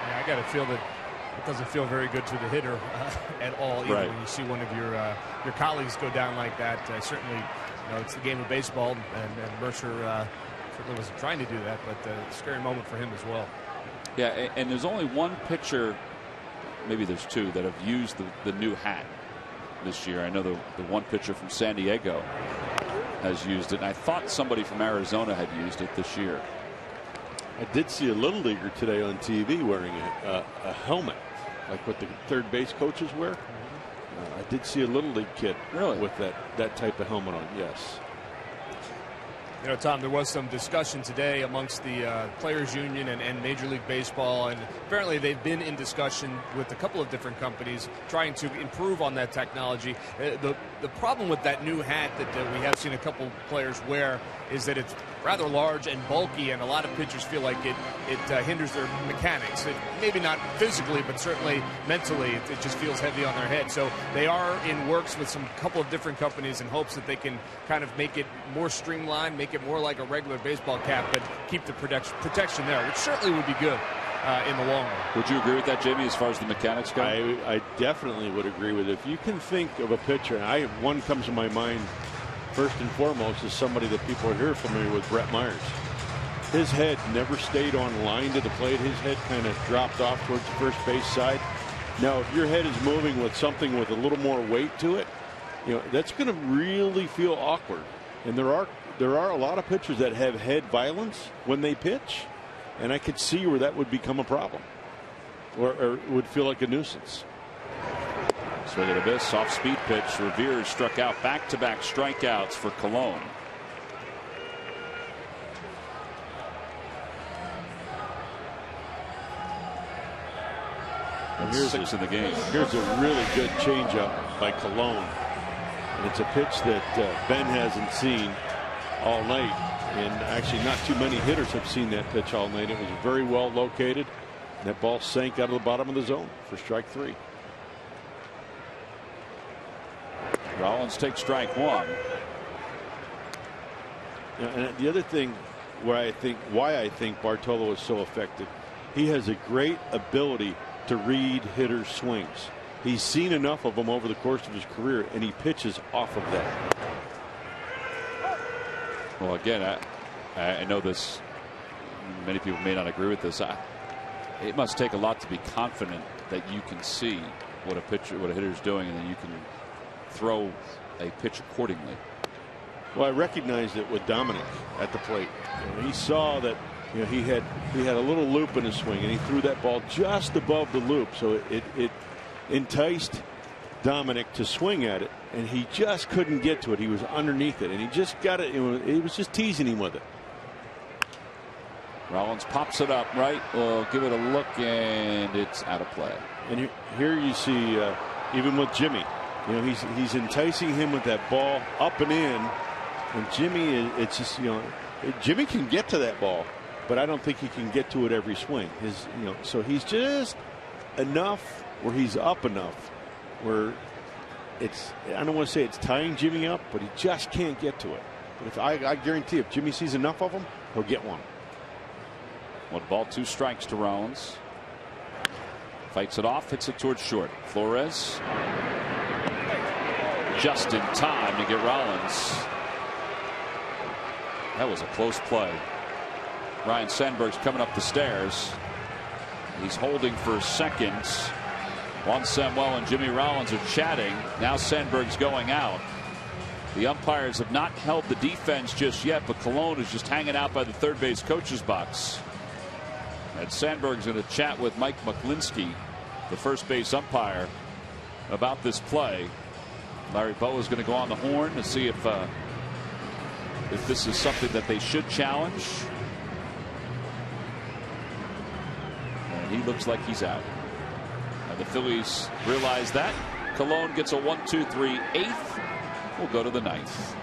Yeah, I got to feel that it doesn't feel very good to the hitter at all, either, when you see one of your colleagues go down like that. Certainly, it's the game of baseball, and Mercer certainly wasn't trying to do that, but a scary moment for him as well. Yeah, and there's only one pitcher, maybe there's 2, that have used the new hat this year. I know the one pitcher from San Diego has used it, and I thought somebody from Arizona had used it this year. I did see a little leaguer today on TV wearing a helmet, like what the third base coaches wear. I did see a little league kid with that type of helmet on. Yes. You know, Tom, there was some discussion today amongst the Players Union and Major League Baseball, and apparently they've been in discussion with a couple of different companies trying to improve on that technology. The problem with that new hat that we have seen a couple players wear is that it's rather large and bulky, and a lot of pitchers feel like it hinders their mechanics. Maybe not physically, but certainly mentally, it just feels heavy on their head. So they are in works with some couple of different companies in hopes that they can kind of make it more streamlined, make it more like a regular baseball cap, but keep the protection there, which certainly would be good in the long run. Would you agree with that, Jamie, as far as the mechanics go? I definitely would agree with it. If you can think of a pitcher, and one comes to my mind first and foremost is somebody that people are here familiar with, Brett Myers. His head never stayed on line to the plate. His head kind of dropped off towards the first base side. Now, if your head is moving with something with a little more weight to it, that's going to really feel awkward. And there are a lot of pitchers that have head violence when they pitch, and I could see where that would become a problem, or would feel like a nuisance. Swing and a miss, soft speed pitch. Revere struck out, back-to-back strikeouts for Cologne. Here's 6 in the game. Here's a really good changeup by Cologne, and it's a pitch that Ben hasn't seen all night, and actually not too many hitters have seen that pitch all night. It was very well located. That ball sank out of the bottom of the zone for strike 3. Rollins takes strike 1. And the other thing why I think Bartolo is so effective, he has a great ability to read hitters' swings. He's seen enough of them over the course of his career, and he pitches off of that. Well, again, I know this. Many people may not agree with this. It must take a lot to be confident that you can see what a hitter's doing, and then you can throw a pitch accordingly. Well, I recognized it with Dominic at the plate. He saw that he had a little loop in his swing, and he threw that ball just above the loop, so it enticed Dominic to swing at it, and he just couldn't get to it. He was underneath it, and he just got it. It was just teasing him with it. Rollins pops it up right. We'll give it a look, and it's out of play. And here you see, even with Jimmy, he's enticing him with that ball up and in, and Jimmy, it's just Jimmy can get to that ball, but I don't think he can get to it every swing. So he's just enough where he's up enough where I don't want to say it's tying Jimmy up, but he just can't get to it. But if I guarantee if Jimmy sees enough of them, he'll get one. 1 ball, 2 strikes to Rollins. Fights it off, hits it towards short. Flores just in time to get Rollins. That was a close play. Ryne Sandberg's coming up the stairs. He's holding for seconds. Juan Samuel and Jimmy Rollins are chatting. Now Sandberg's going out. The umpires have not held the defense just yet, but Colon is just hanging out by the third base coach's box. And Sandberg's going to chat with Mike Muklinski, the first base umpire, about this play. Larry Bowa is going to go on the horn to see if this is something that they should challenge. And he looks like he's out. And the Phillies realize that. Colon gets a 1-2-3 eighth. We'll go to the 9th.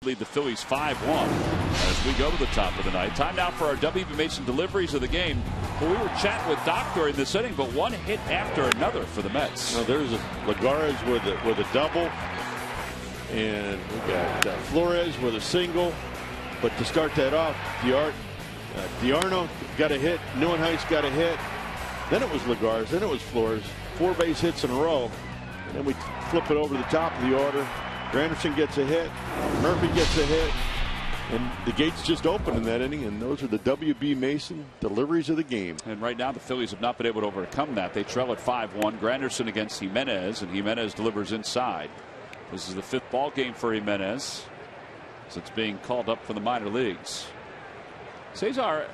Lead the Phillies 5-1 as we go to the top of the night. Time now for our WB Mason deliveries of the game. Well, we were chatting with Doc during this inning, but one hit after another for the Mets. Now there's Lagares with a double, and we got Flores with a single. But to start that off, Diarno got a hit, Neuenhuis got a hit. Then it was Lagares, then it was Flores. 4 base hits in a row, and then we flip it over to the top of the order. Granderson gets a hit, Murphy gets a hit, and the gates just open in that inning, and those are the WB Mason deliveries of the game. And right now the Phillies have not been able to overcome that. They trail at 5-1. Granderson against Jimenez, and Jimenez delivers inside. This is the 5th ball game for Jimenez since being called up for the minor leagues. Cesar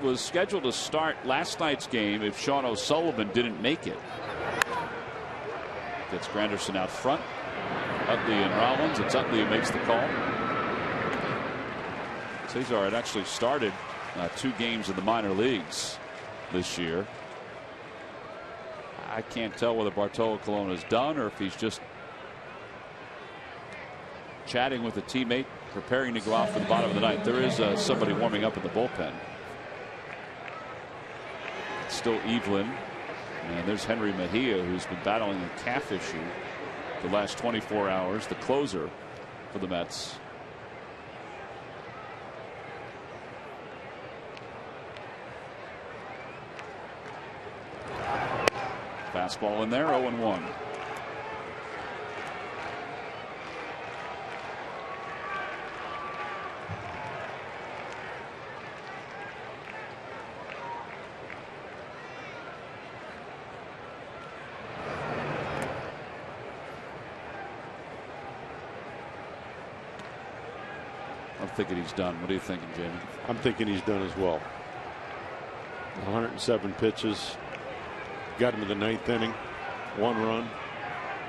was scheduled to start last night's game if Sean O'Sullivan didn't make it. Gets Granderson out front. Utley and Rollins. It's Utley who makes the call. Cesar had actually started 2 games in the minor leagues this year. I can't tell whether Bartolo Colon is done or if he's just chatting with a teammate, preparing to go out for the bottom of the ninth. There is somebody warming up in the bullpen. It's still Evelyn. And there's Henry Mejia, who's been battling a calf issue the last 24 hours, the closer for the Mets. Fastball in there, 0-1. I'm thinking he's done. What are you thinking, Jamie? I'm thinking he's done as well. 107 pitches. Got him to the ninth inning. 1 run,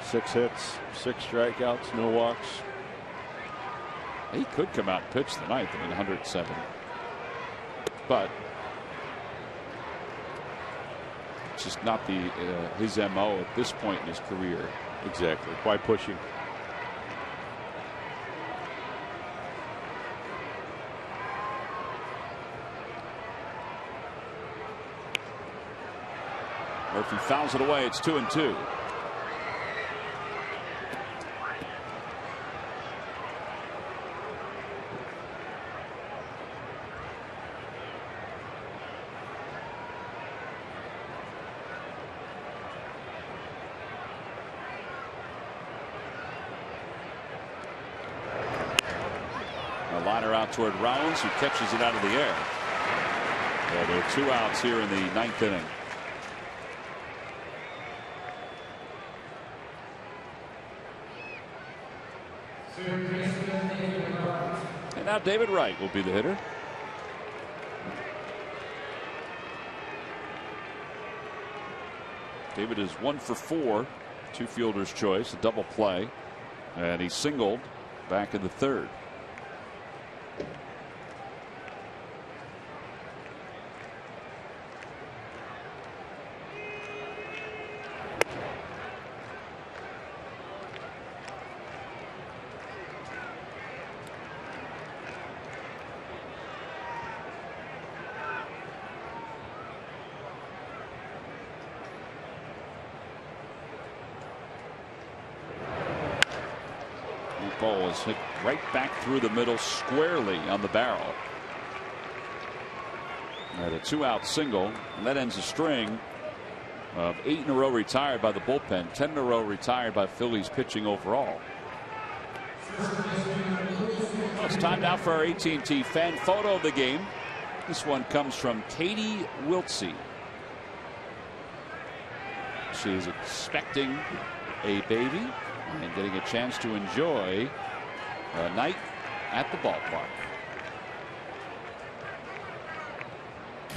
6 hits, 6 strikeouts, no walks. He could come out and pitch the ninth. 107. But it's just not his MO at this point in his career. Exactly. Why pushing? Murphy fouls it away. It's 2-2. A liner out toward Rollins, who catches it out of the air. Well, there are 2 outs here in the ninth inning. And now David Wright will be the hitter. David is 1 for 4. 2 fielder's choice, a double play, and he singled back in the third. Ball is hit right back through the middle, squarely on the barrel. And a 2-out single, and that ends a string of 8 in a row retired by the bullpen, 10 in a row retired by Phillies pitching overall. Well, it's time now for our AT&T fan photo of the game. This one comes from Katie Wiltsey. She is expecting a baby and getting a chance to enjoy a night at the ballpark.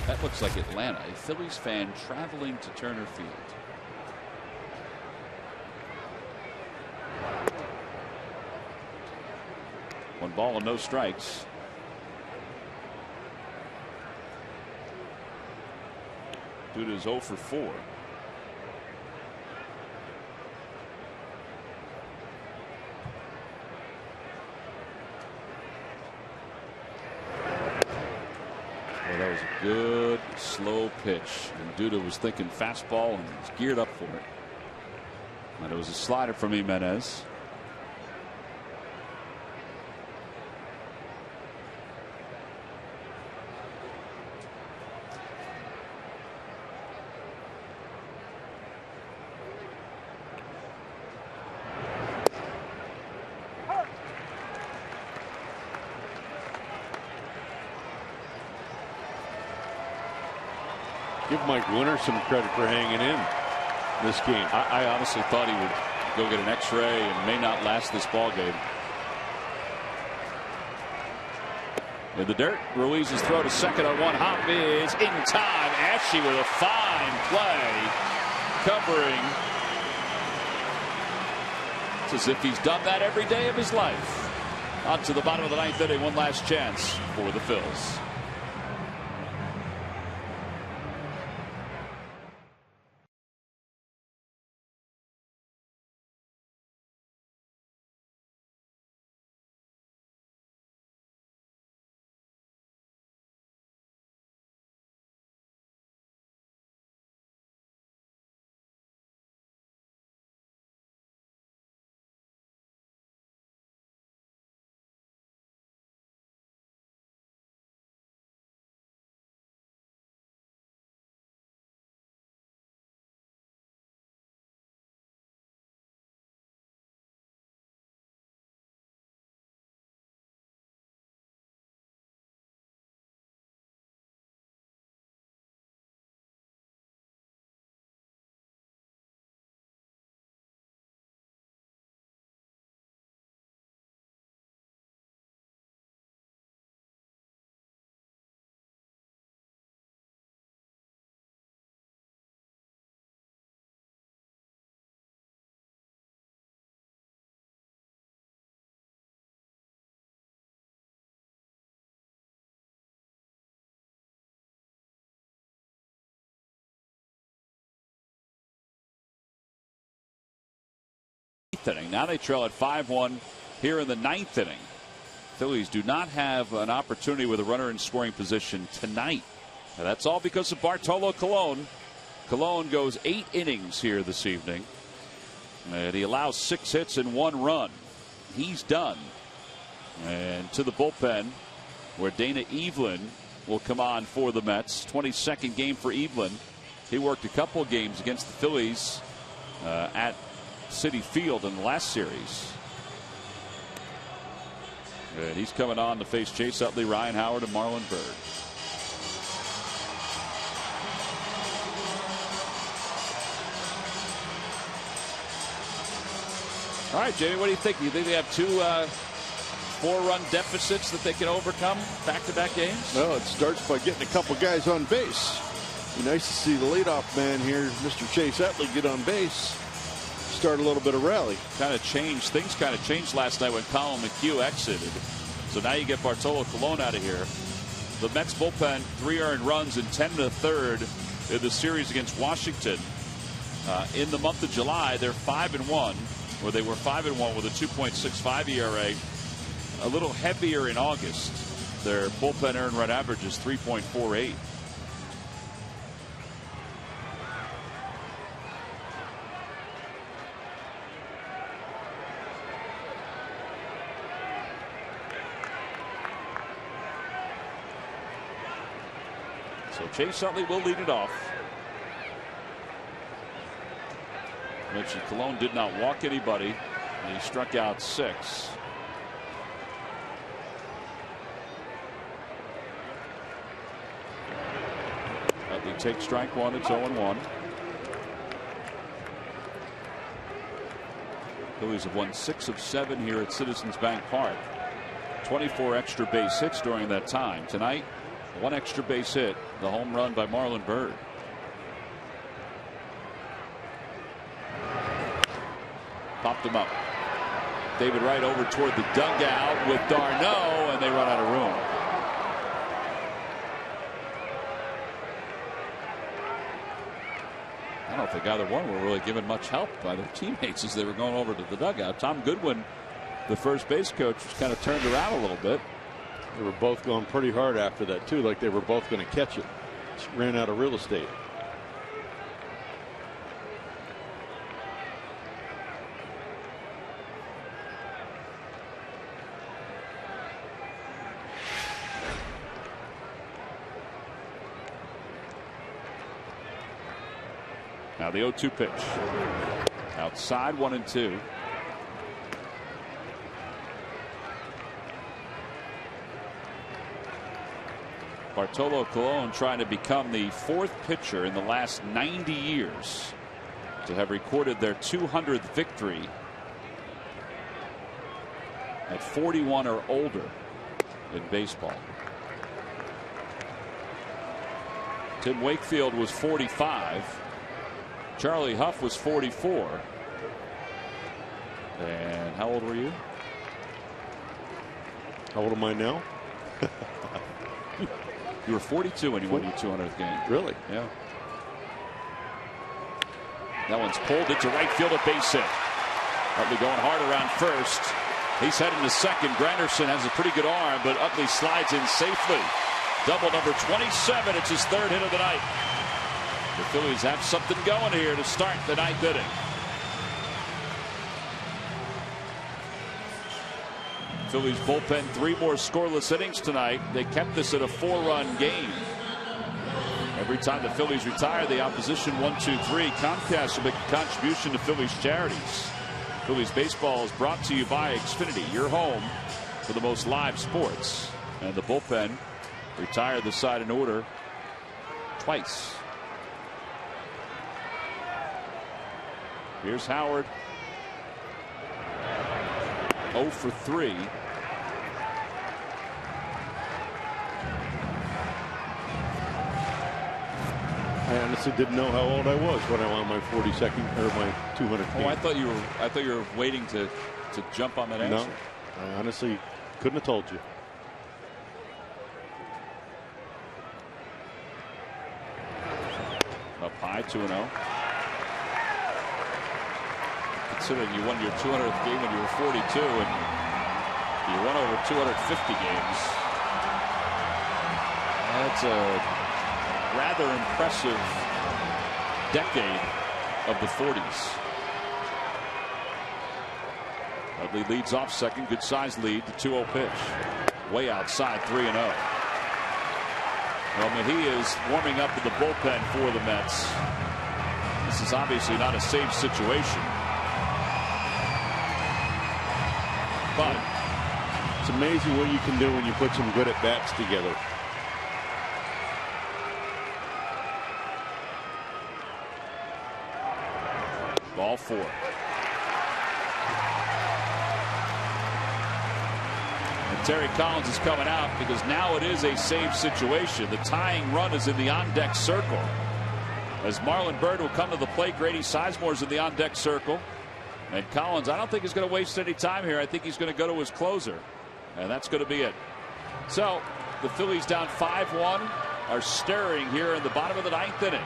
That looks like Atlanta, a Phillies fan traveling to Turner Field. One ball and no strikes. Dude is 0 for 4. That was a good slow pitch, and Duda was thinking fastball and was geared up for it. And it was a slider from Jimenez. Give Mike Winter some credit for hanging in this game. I honestly thought he would go get an X-ray and may not last this ball game. In the dirt, Ruiz's throw to second on one hop is in time. Ashe with a fine play, covering. It's as if he's done that every day of his life. On to the bottom of the ninth inning, one last chance for the Phils. 8th inning. Now they trail at 5-1 here in the 9th inning. Phillies do not have an opportunity with a runner in scoring position tonight. Now that's all because of Bartolo Colon. Colon goes 8 innings here this evening, and he allows 6 hits and 1 run. He's done. And to the bullpen, where Dana Evelyn will come on for the Mets. 22nd game for Evelyn. He worked a couple of games against the Phillies at Citi Field in the last series. And he's coming on to face Chase Utley, Ryan Howard, and Marlon Byrd. All right, Jamie, what do you think? Do you think they have 2 4-run deficits that they can overcome back-to-back games? Well, it starts by getting a couple guys on base. Be nice to see the leadoff man here, Mr. Chase Utley, get on base. Start a little bit of rally. Things kind of changed last night when Colin McHugh exited. So now you get Bartolo Colon out of here. The Mets bullpen, 3 earned runs and 10 1/3 in the series against Washington. In the month of July, they're 5-1, where they were 5-1 with a 2.65 ERA. A little heavier in August. Their bullpen earned run average is 3.48. So Chase Utley will lead it off. Mentioned Colon did not walk anybody, and he struck out 6. Utley takes strike 1. It's 0-1. Phillies have won 6 of 7 here at Citizens Bank Park. 24 extra base hits during that time. Tonight, 1 extra base hit, the home run by Marlon Byrd. Popped him up. David Wright over toward the dugout with d'Arnaud, and they run out of room. I don't think either one were really given much help by their teammates as they were going over to the dugout. Tom Goodwin, the first base coach, was kind of turned around a little bit. They were both going pretty hard after that, too, like they were both going to catch it. Just ran out of real estate. Now the 0-2 pitch. Outside, 1-2. Bartolo Colon trying to become the 4th pitcher in the last 90 years to have recorded their 200th victory at 41 or older in baseball. Tim Wakefield was 45. Charlie Huff was 44. And how old were you? How old am I now? You were 42 when you won your 200th game. Really? Yeah. That one's pulled into right field, a base hit. Utley going hard around first. He's heading to second. Granderson has a pretty good arm, but Utley slides in safely. Double number 27. It's his 3rd hit of the night. The Phillies have something going here to start the 9th inning. Phillies bullpen 3 more scoreless innings tonight. They kept this at a 4-run game. Every time the Phillies retire, the opposition 1-2-3. Comcast will make a contribution to Phillies charities. Phillies baseball is brought to you by Xfinity, your home for the most live sports. And the bullpen retired the side in order twice. Here's Howard. 0 for 3. I honestly didn't know how old I was when I won my 42nd or my 200th game. Oh, I thought you were waiting to jump on that answer. No, I honestly couldn't have told you. Up high, 2-0. considering you won your 200th game when you were 42, and you won over 250 games. That's a rather impressive decade of the 40s. Dudley leads off second. Good size lead. The 2-0 pitch. Way outside, 3-0. Well, Mejia is warming up in the bullpen for the Mets. This is obviously not a safe situation. But it's amazing what you can do when you put some good at-bats together. Ball 4. And Terry Collins is coming out because now it is a save situation. The tying run is in the on-deck circle. As Marlon Byrd will come to the plate, Grady Sizemore's in the on-deck circle. And Collins, I don't think he's going to waste any time here. I think he's going to go to his closer. And that's going to be it. So the Phillies down 5-1 are stirring here in the bottom of the 9th inning.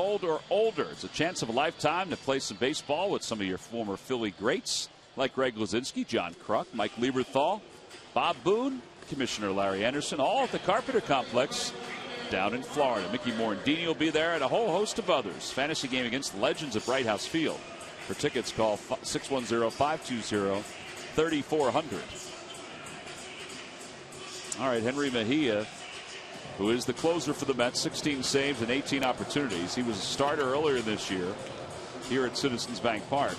Old or older. It's a chance of a lifetime to play some baseball with some of your former Philly greats like Greg Luzinski, John Kruk, Mike Lieberthal, Bob Boone, Commissioner Larry Anderson, all at the Carpenter Complex down in Florida. Mickey Morandini will be there and a whole host of others. Fantasy game against the Legends at Bright House Field. For tickets, call 610-520-3400. All right, Henry Mejia, who is the closer for the Mets, 16 saves and 18 opportunities. He was a starter earlier this year here at Citizens Bank Park.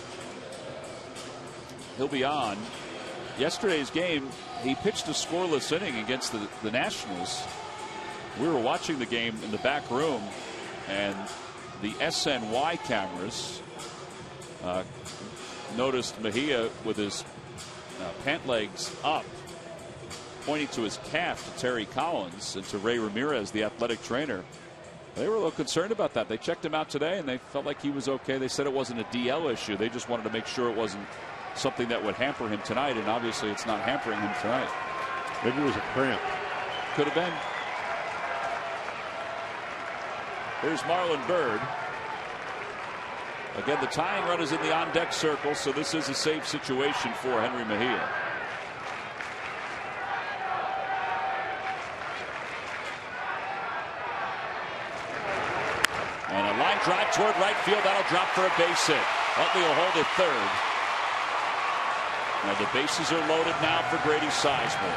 He'll be on. Yesterday's game, he pitched a scoreless inning against the Nationals. We were watching the game in the back room, and the SNY cameras noticed Mejia with his pant legs up, pointing to his calf to Terry Collins and to Ray Ramirez, the athletic trainer. They were a little concerned about that. They checked him out today, and they felt like he was okay. They said it wasn't a DL issue. They just wanted to make sure it wasn't something that would hamper him tonight, and obviously it's not hampering him tonight. Maybe it was a cramp. Could have been. Here's Marlon Byrd. Again, the tying run is in the on-deck circle, so this is a safe situation for Henry Mejia. And a line drive toward right field. That'll drop for a base hit. Utley will hold it third. Now the bases are loaded now for Grady Sizemore.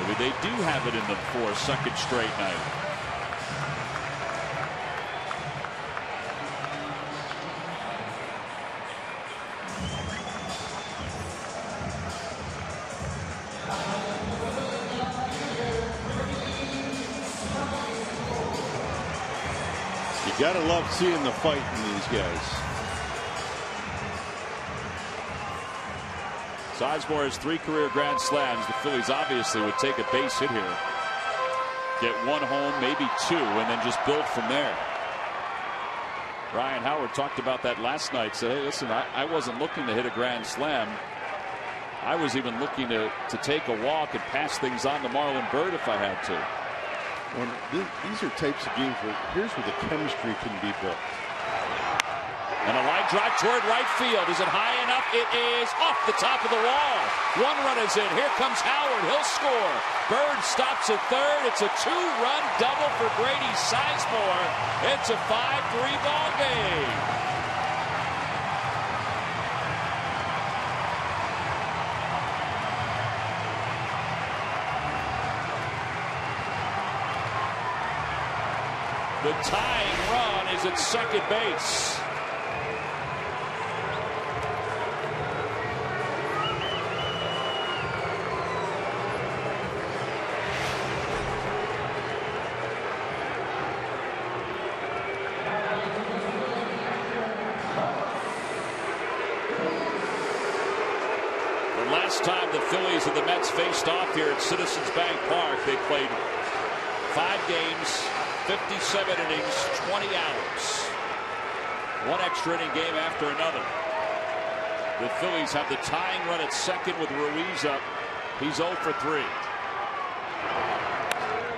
Maybe they do have it in them for a second straight night. You gotta love seeing the fight in these guys. Sizemore has 3 career grand slams. The Phillies obviously would take a base hit here. Get 1 home, maybe 2, and then just build from there. Ryan Howard talked about that last night. Said, hey, listen, I wasn't looking to hit a grand slam. I was even looking to take a walk and pass things on to Marlon Byrd if I had to. Well, these are types of games where here's where the chemistry can be built. And a line drive toward right field. Is it high enough? It is off the top of the wall. 1 run is in. Here comes Howard. He'll score. Byrd stops at third. It's a 2-run double for Grady Sizemore. It's a 5-3 ball game. The tying run is at second base. Last time the Phillies and the Mets faced off here at Citizens Bank Park, they played 5 games, 57 innings, 20 outs. 1 extra inning game after another. The Phillies have the tying run at second with Ruiz up. He's 0 for 3.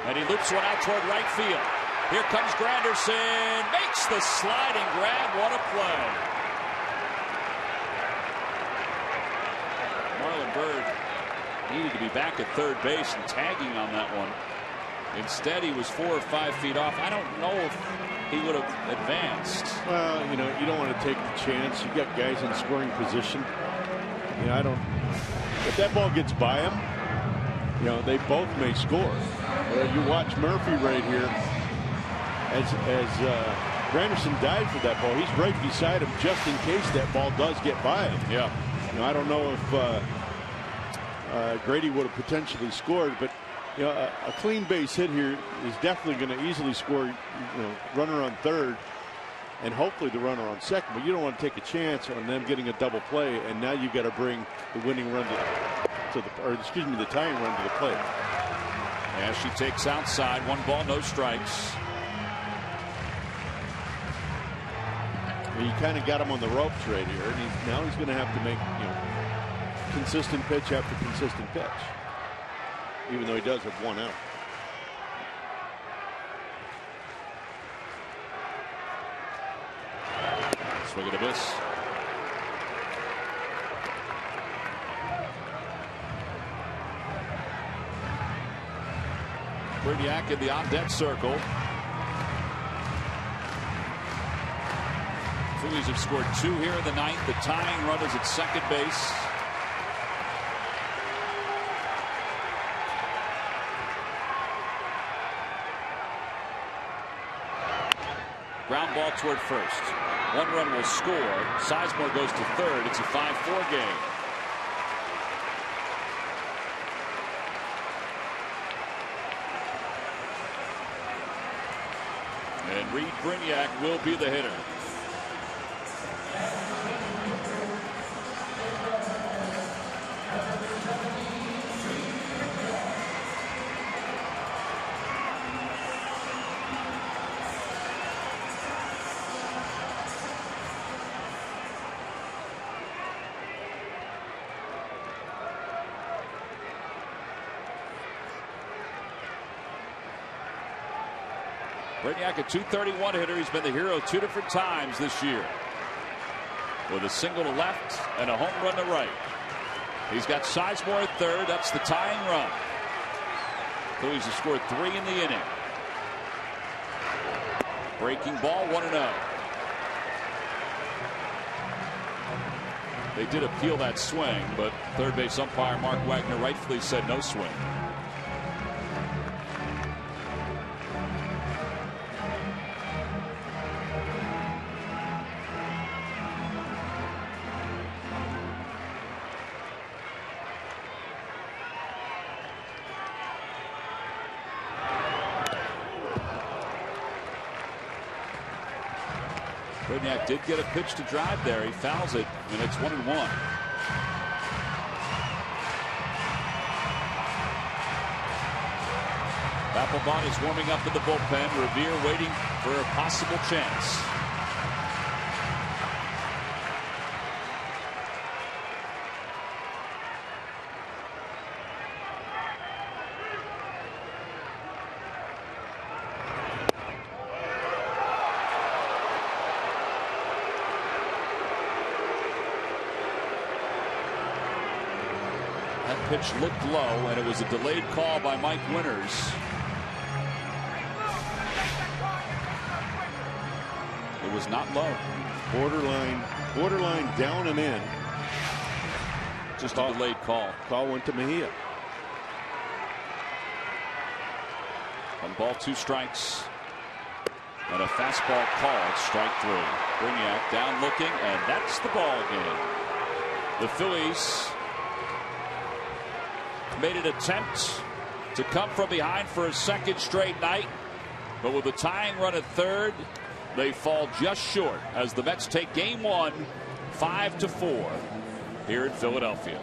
And he loops one out toward right field. Here comes Granderson. Makes the sliding grab. What a play. Marlon Byrd needed to be back at third base and tagging on that one. Instead, he was 4 or 5 feet off. I don't know if he would have advanced. Well, you know, you don't want to take the chance. You got guys in scoring position. You know, I don't. If that ball gets by him, you know, they both may score. You watch Murphy right here. As Granderson dives for that ball, he's right beside him just in case that ball does get by him. Yeah. You know, I don't know if Grady would have potentially scored, but you know, a clean base hit here is definitely going to easily score. You know, runner on third, and hopefully the runner on second. But you don't want to take a chance on them getting a double play, and now you've got to bring the winning run to the, or excuse me, the tying run to the plate. As she takes outside, 1 ball, no strikes. You kind of got him on the ropes right here, and now he's going to have to make, you know, consistent pitch after consistent pitch, even though he does have 1 out. Swing and a miss. Brignac in the on-deck circle. Phillies have scored 2 here in the 9th. The tying run is at second base. Ground ball toward first. 1 run will score. Sizemore goes to third. It's a 5-4 game. And Reed Brignac will be the hitter. Brignac, a .231 hitter. He's been the hero 2 different times this year, with a single to left and a home run to right. He's got Sizemore at third. That's the tying run. Phillies have scored 3 in the inning. Breaking ball, 1-0. They did appeal that swing, but third base umpire Mark Wagner rightfully said no swing. Brignac did get a pitch to drive there. He fouls it, and it's 1-1. Papelbon is warming up in the bullpen. Revere waiting for a possible chance. That pitch looked low, and it was a delayed call by Mike Winters. It was not low. Borderline down and in. Just a delayed call. Call went to Mejia. 1 ball, 2 strikes. And a fastball called, strike 3. Brignac down looking, and that's the ball game. The Phillies made an attempt to come from behind for a second straight night, but with a tying run at third, they fall just short as the Mets take game 1 5-4 here in Philadelphia.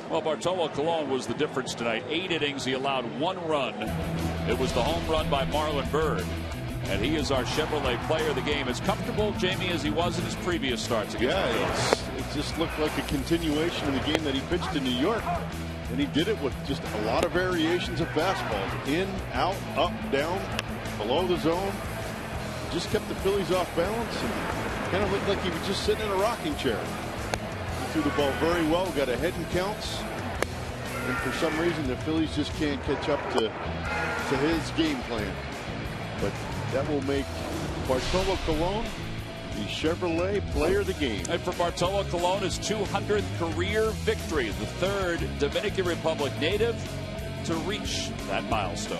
Well, Bartolo Colon was the difference tonight. 8 innings, he allowed 1 run. It was the home run by Marlon Byrd, and he is our Chevrolet player of the game. As comfortable, Jamie, as he was in his previous starts against the Orioles. It just looked like a continuation of the game that he pitched in New York, and he did it with just a lot of variations of fastballs. In, out, up, down, below the zone. Just kept the Phillies off balance, and kind of looked like he was just sitting in a rocking chair. He threw the ball very well, got ahead in counts, and for some reason the Phillies just can't catch up to his game plan. But that will make Bartolo Colon the Chevrolet player of the game. And for Bartolo Colon, his 200th career victory, the 3rd Dominican Republic native to reach that milestone.